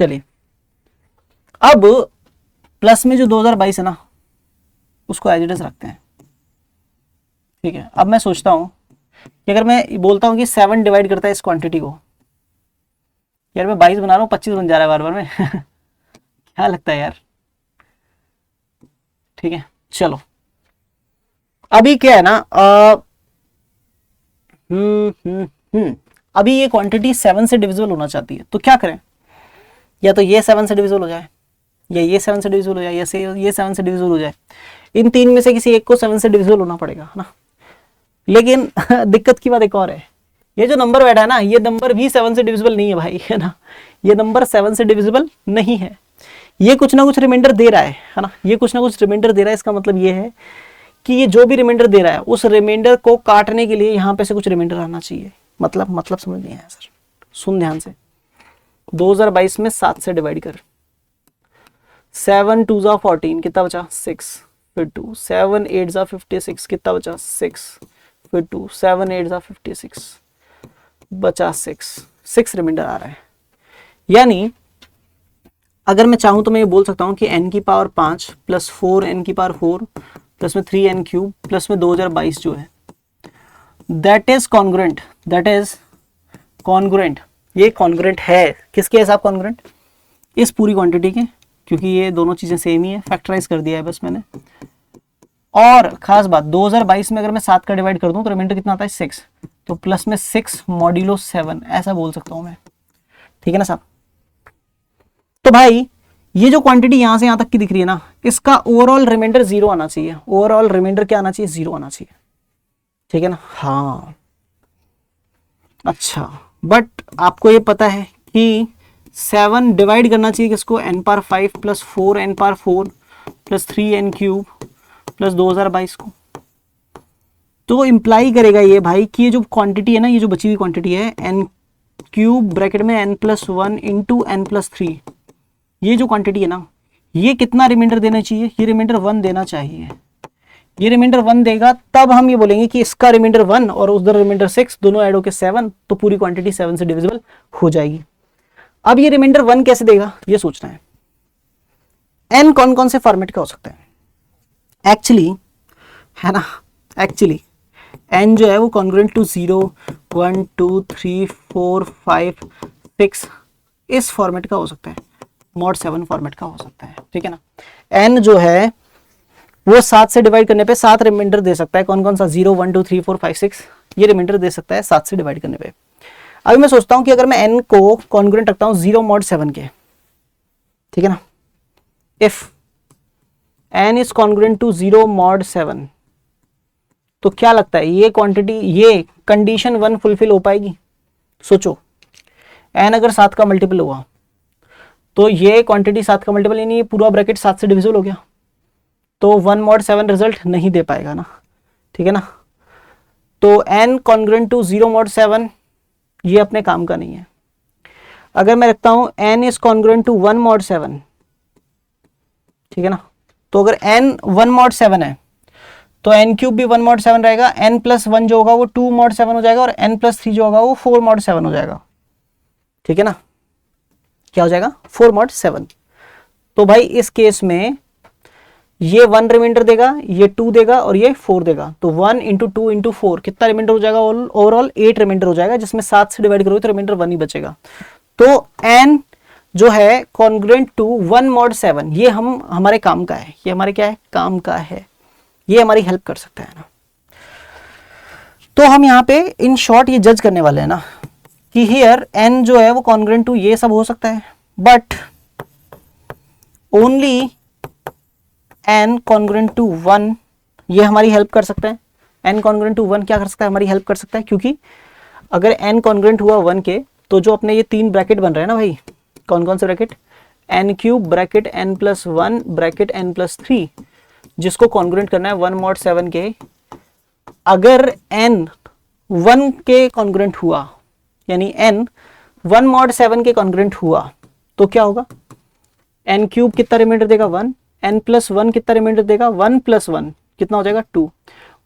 चलिए अब प्लस में जो 2022 है ना उसको एज इट इज रखते हैं, ठीक है। अब मैं सोचता हूं कि अगर मैं बोलता हूं कि 7 डिवाइड करता है इस क्वांटिटी को, यार मैं 22 बना रहा हूँ 25 बन जा रहा है बार बार में। क्या लगता है यार, ठीक है। चलो अभी क्या है ना अभी ये क्वांटिटी 7 से डिविजिबल होना चाहती है, तो क्या करें, या तो ये 7 से डिविजिबल हो जाए, या ये 7 से डिविजिबल हो जाए, या ये 7 से डिविजिबल हो जाए। इन तीन में से किसी एक को 7 से डिविजिबल होना पड़ेगा, है ना। लेकिन दिक्कत की बात एक और है, ये जो नंबर बैठा है ना ये नंबर भी 7 से डिविजिबल नहीं है भाई, है ना। ये नंबर 7 से डिविजिबल नहीं है, ये कुछ ना कुछ रिमाइंडर दे रहा है ना, ये कुछ ना कुछ रिमाइंडर दे रहा है। इसका मतलब ये है कि ये जो भी रिमाइंडर दे रहा है उस रिमाइंडर को काटने के लिए यहाँ पे से कुछ रिमाइंडर आना चाहिए। मतलब समझ नहीं आया सर, सुन ध्यान से। 2022 में 7 से डिवाइड कर, 7 2 जा 14 कितना बचा 6, फिर 2 7 8 जा 56 कितना बचा 6, फिर 2 7 8 जा 56 बचा 6 रिमाइंडर आ रहा है। यानी अगर मैं चाहूं तो मैं ये बोल सकता हूं कि n की पावर 5 प्लस 4 n की पावर 4 प्लस में 3n क्यूब प्लस में 2022 जो है दैट इज कॉन्ग्रुएंट, ये कॉन्ग्रुएंट है किसके हिसाब, कॉन्ग्रुएंट इस पूरी क्वांटिटी के, क्योंकि ये दोनों चीजें सेम ही है, फैक्टराइज कर दिया है बस मैंने। और खास बात 2022 में अगर मैं 7 का डिवाइड कर दूं तो रिमाइंडर कितना आता है 6, तो प्लस में 6 मॉड्यूलो 7 ऐसा बोल सकता हूं मैं, ठीक है ना साहब। तो भाई ये जो क्वांटिटी यहां से यहां तक की दिख रही है ना इसका ओवरऑल रिमाइंडर 0 आना चाहिए, ओवरऑल रिमाइंडर क्या आना चाहिए 0 आना चाहिए, ठीक है ना। हाँ अच्छा, बट आपको ये पता है कि 7 डिवाइड करना चाहिए किसको, n power 5 plus 4 n power 4 plus 3n cube plus 2022 को। तो इंप्लाई करेगा ये भाई कि ये जो क्वांटिटी है ना, ये जो बची हुई क्वांटिटी है n क्यूब ब्रैकेट में n plus 1 into n plus 3, ये जो क्वांटिटी है ना ये कितना रिमाइंडर देना चाहिए, ये रिमाइंडर 1 देना चाहिए। ये रिमाइंडर 1 देगा तब हम ये बोलेंगे कि इसका रिमाइंडर 1 और उधर रिमाइंडर 6 दोनों ऐड होकर 7, तो पूरी क्वांटिटी 7 से डिविजिबल हो जाएगी। अब ये रिमाइंडर 1 कैसे देगा ये सोचना है। n कौन कौन से फॉर्मेट का हो सकता है एक्चुअली, है ना। एक्चुअली n जो है वो कॉन्ग्रुएंट टू 0 1 2 3 4 5 6 इस फॉर्मेट का हो सकता है, mod 7 फॉर्मेट का हो सकता है, ठीक है ना। n जो है वो 7 से डिवाइड करने पे 7 रिमाइंडर दे सकता है, कौन कौन सा 0 1 2 3 4 5 6 ये रिमाइंडर दे सकता है 7 से डिवाइड करने पे। अभी मैं सोचता हूं कि अगर मैं n को कॉन्ग्रुएंट रखता हूं 0 mod 7 के, ठीक है ना, if n is congruent to 0 mod 7 तो क्या लगता है ये क्वांटिटी, ये कंडीशन 1 फुलफिल हो पाएगी। सोचो n अगर 7 का मल्टीपल हुआ तो ये क्वांटिटी 7 का मल्टीपल, यानी ये पूरा ब्रैकेट 7 से डिविजिबल हो गया, तो 1 mod 7 रिजल्ट नहीं दे पाएगा ना, ठीक है ना। तो n कॉन्ग्रुएंट टू 0 mod 7 ये अपने काम का नहीं है। अगर मैं रखता हूं n is congruent to 1 mod 7, ठीक है ना, तो अगर n 1 mod 7 है तो n क्यूब भी 1 mod 7 रहेगा, n प्लस 1 जो होगा वो 2 mod 7 हो जाएगा और n प्लस 3 जो होगा वो 4 mod 7 हो जाएगा, ठीक है ना। क्या हो जाएगा 4 mod 7। तो भाई इस केस में ये 1 रिमाइंडर देगा, ये 2 देगा और ये 4 देगा, तो 1 इंटू 2 इंटू 4 कितना रिमाइंडर हो जाएगा, ओवरऑल 8 रिमाइंडर हो जाएगा, जिसमें 7 से डिवाइड करोगे तो रिमाइंडर 1 ही बचेगा। तो n जो है कॉन्ग्रुएंट टू 1 mod 7 ये हमारे काम का है, ये हमारे क्या है काम का है, ये हमारी हेल्प कर सकता है ना। तो हम यहाँ पे इन शॉर्ट ये जज करने वाले हैं ना कि हियर n जो है वो कॉन्ग्रुएंट टू ये सब हो सकता है, but only n congruent to 1 ये हमारी हेल्प कर सकता है। n कॉन्ग्रुएंट टू 1 क्या कर सकता है, हमारी हेल्प कर सकता है, क्योंकि अगर n कॉन्ग्रुएंट हुआ 1 के तो जो अपने ये 3 ब्रैकेट बन रहे हैं ना भाई, कौन कौन से bracket, n cube bracket n plus 1 bracket n plus 3 जिसको कॉन्ग्रुएंट करना है 1 mod 7 के, अगर n 1 के कॉन्ग्रुएंट हुआ यानी n 1 mod 7 के कॉन्ग्रुएंट हुआ तो क्या होगा, एन क्यूब कितना रिमाइंडर देगा 1, एन प्लस 1 कितना रिमाइंडर देगा 1 प्लस 1 कितना हो जाएगा 2,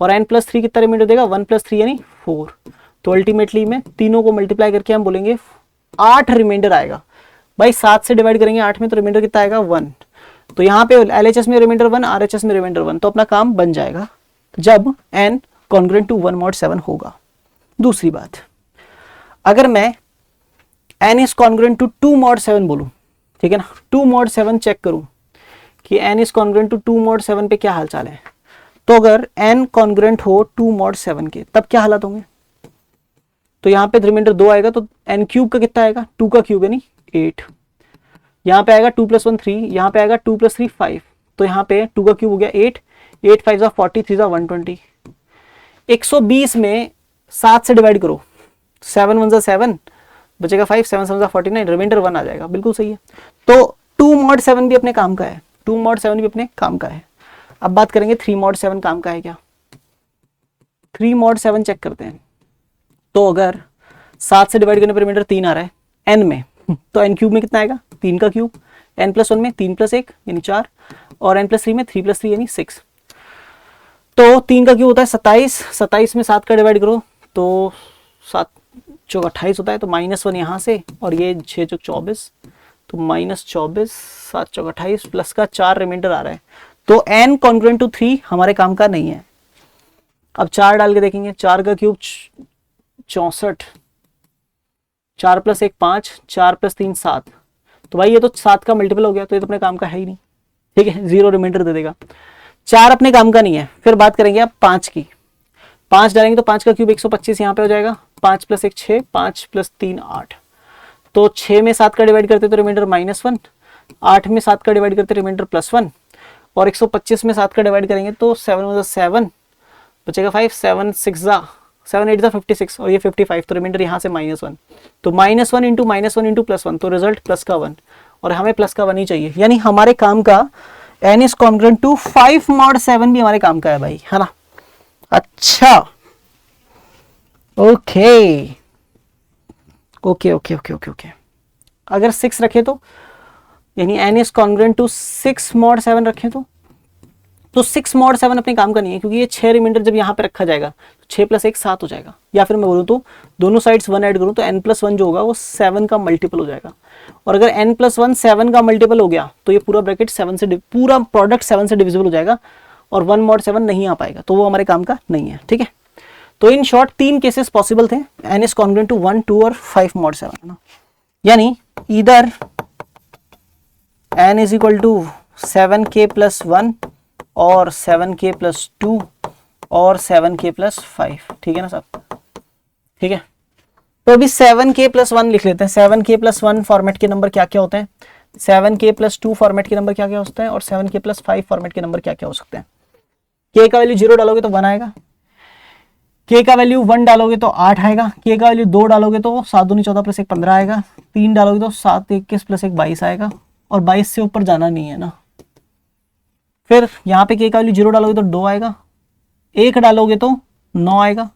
और एन प्लस 3 कितना रिमाइंडर देगा 1 प्लस 3 यानी 4। तो अल्टीमेटली में तीनों को मल्टीप्लाई करके हम बोलेंगे 8 रिमाइंडर आएगा। भाई 7 से डिवाइड करेंगे 8 में तो रिमाइंडर कितना आएगा 1। तो यहाँ पे LHS में रिमाइंडर 1, RHS में रिमाइंडर 1, तो अपना काम बन जाएगा जब n कॉन्ग्रुएंट टू 1 mod 7 होगा। दूसरी बात, अगर मैं n is congruent to 2 mod 7 बोलूं, ठीक है ना, 2 mod 7 चेक करूं कि n is congruent to 2 mod 7 पे क्या हालचाल है, तो अगर n कॉन्ग्रुएंट हो 2 mod 7 के तब क्या हालत होंगे। तो यहाँ पे रिमाइंडर 2 आएगा तो n क्यूब का कितना आएगा 2 का क्यूब यानी 8, यहाँ पे आएगा 2 + 1 3, यहाँ पे आएगा 2 + 3 5, तो यहाँ पे 2 का क्यूब हो गया 8, 8 5 जा 40, 3 जा 120। 120 में 7 से डिवाइड करो, 7 1 जा 7 बचेगा 5, 7 7 जा 49, रिमाइंडर 1 आ जाएगा। बिल्कुल सही है। तो 2 mod 7 भी अपने काम का है, 2 mod 7 भी अपने काम का है। अब बात करेंगे 3 mod 7 काम का है क्या। 3 mod 7 चेक करते हैं। तो अगर 7 से डिवाइड करने पर रिमाइंडर 3 आ रहा है n में, तो n क्यूब में कितना आएगा 3 का क्यूब, n + 1 में 3 + 1 यानी 4, और n + 3 में 3 + 3 यानी 6। तो 3 का क्यूब होता है 27, 27 में 7 का डिवाइड करो तो 7 चौक 28 होता है, तो -1 यहाँ से, और ये 6 चौक 24, तो -24, 7 चौक 28 प्लस का 4 रिमाइंडर आ रहा है। तो n कॉन्ग्रुएंट टू 3 हमारे काम का नहीं है। अब 4 डाल के देखेंगे, 4 का क्यूब 64, 4 + 1 5, 4 + 3 7, तो भाई ये तो 7 का मल्टीपल हो गया, तो ये तो अपने काम का है ही नहीं, ठीक है, 0 रिमाइंडर दे देगा। 4 अपने काम का नहीं है। फिर बात करेंगे आप 5 की, 5 डालेंगे तो 5 का क्यूब 125 यहाँ पे हो जाएगा, 5 + 1 6, 5 + 3 8, तो 6 में 7 का डिवाइड करते तो रिमाइंडर -1, 8 में 7 का डिवाइड करते रिमाइंडर +1, और 125 में 7 का डिवाइड करेंगे तो 7 × 7 बचेगा 5, 7 6 जा 7 8 जा 56, और ये 55, तो रिमाइंडर यहाँ से -1, तो -1 × -1 × +1, तो रिजल्ट प्लस का 1, और हमें प्लस का 1 ही चाहिए। यानी हमारे काम का n is congruent to 5 mod 7 भी हमारे काम का है भाई, है ना। अच्छा okay okay okay okay okay okay. अगर 6 रखे तो, यानी n is congruent to 6 mod 7 रखें तो 6 mod 7 अपने काम का नहीं है, क्योंकि ये 6 रिमाइंडर जब यहाँ पे रखा जाएगा तो 6 + 1 7 हो जाएगा, या फिर मैं बोलूँ तो दोनों साइड्स 1 ऐड करूँ तो n + 1 जो होगा वो 7 का मल्टीपल हो जाएगा, और अगर n + 1 7 का मल्टीपल हो गया तो ये पूरा ब्रैकेट 7 से पूरा प्रोडक्ट 7 से डिविजिबल हो जाएगा, और 1 mod 7 नहीं आ पाएगा, तो वो हमारे काम का नहीं है, ठीक है। तो इन शॉर्ट 3 केसेस पॉसिबल थे, n इज कॉन्ग्रुएंट टू 1 2 और 5 mod 7, है ना। यानी इधर n is equal to 7k + 1 और 7k + 2 और 7k + 5, ठीक है ना सब, ठीक है। तो अभी 7k + 1 लिख लेते हैं। 7k + 1 फॉर्मेट के नंबर क्या क्या होते हैं, 7k + 2 फॉर्मेट के नंबर क्या क्या हो सकते हैं, और 7k + 5 फॉर्मेट के नंबर क्या क्या हो सकते हैं। k का वैल्यू 0 डालोगे तो 1 आएगा, k का वैल्यू 1 डालोगे तो 8 आएगा, k का वैल्यू 2 डालोगे तो 7 दूनी 14 + 1 15 आएगा, 3 डालोगे तो 7 21 + 1 22 आएगा, और 22 से ऊपर जाना नहीं है ना। फिर यहाँ पे k का वैल्यू 0 डालोगे तो 2 आएगा, 1 डालोगे तो 9 आएगा,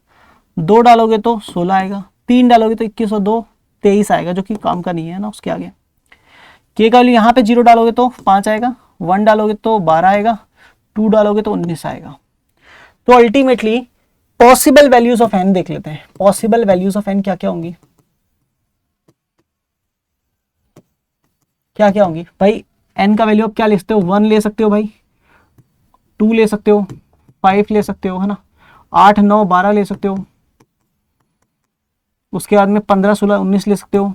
2 डालोगे तो 16 आएगा, 3 डालोगे तो 21 और 2 23 आएगा, जो कि काम का नहीं है ना। उसके आगे k का वैल्यू यहाँ पे 0 डालोगे तो 5 आएगा, 1 डालोगे तो 12 आएगा, 2 डालोगे तो 19 आएगा। तो ultimately possible values of n देख लेते हैं। पॉसिबल वैल्यूज ऑफ n क्या क्या होंगी, क्या क्या होंगी भाई। n का वैल्यू आप क्या ले सकते हो, 1 ले सकते हो भाई, 2 ले सकते हो, 5 ले सकते हो, है ना, 8 9 12 ले सकते हो, उसके बाद में 15 16 19 ले सकते हो,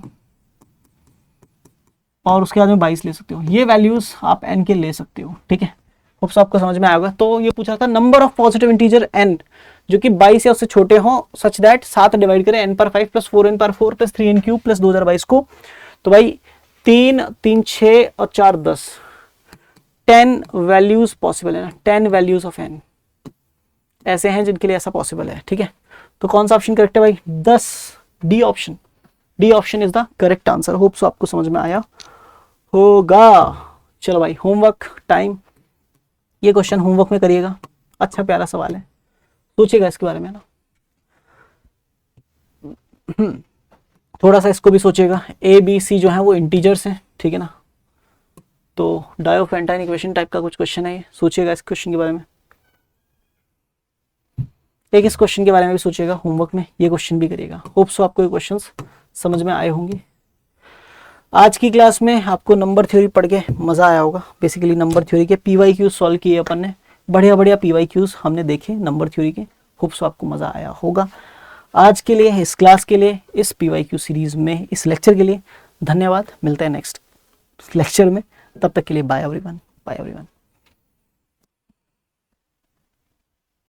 और उसके बाद में 22 ले सकते हो। ये वैल्यूज आप n के ले सकते हो, ठीक है। होप्स आपको समझ में आया होगा। तो ये पूछा था number of positive integer n जो कि 22 या उससे छोटे हो, सच दैट 7 डिवाइड करें n/5 + 4n/4 + 3n³ + 2022 को। तो भाई 3 3 6 और 4 10, 10 वैल्यूज पॉसिबल है ना, 10 वैल्यूज ऑफ n ऐसे हैं जिनके लिए ऐसा पॉसिबल है, ठीक है। तो कौन सा ऑप्शन करेक्ट है भाई, 10, D option. D option is the correct answer. Hope so आपको समझ में आया होगा। चलो भाई होमवर्क टाइम। ये क्वेश्चन होमवर्क में करिएगा, अच्छा प्यारा सवाल है, सोचिएगा इसके बारे में ना, थोड़ा सा इसको भी सोचिएगा। ए बी सी जो है वो इंटीजर्स हैं, ठीक है ना, तो डायोफेंटाइन इक्वेशन टाइप का कुछ क्वेश्चन है, सोचिएगा इस क्वेश्चन के बारे में। एक इस क्वेश्चन के बारे में भी सोचिएगा, होमवर्क में ये क्वेश्चन भी करिएगा। होप सो आपको ये क्वेश्चंस समझ में आए होंगे। आज की क्लास में आपको नंबर थ्योरी पढ़ के मजा आया होगा। बेसिकली नंबर थ्योरी के PYQ सॉल्व किए अपन ने, बढ़िया बढ़िया PYQs हमने देखे नंबर थ्योरी के। होप सो आपको मजा आया होगा। आज के लिए, इस क्लास के लिए, इस PYQ सीरीज में, इस लेक्चर के लिए धन्यवाद। मिलते हैं नेक्स्ट लेक्चर में, तब तक के लिए बाय एवरीवन, बाय एवरीवन।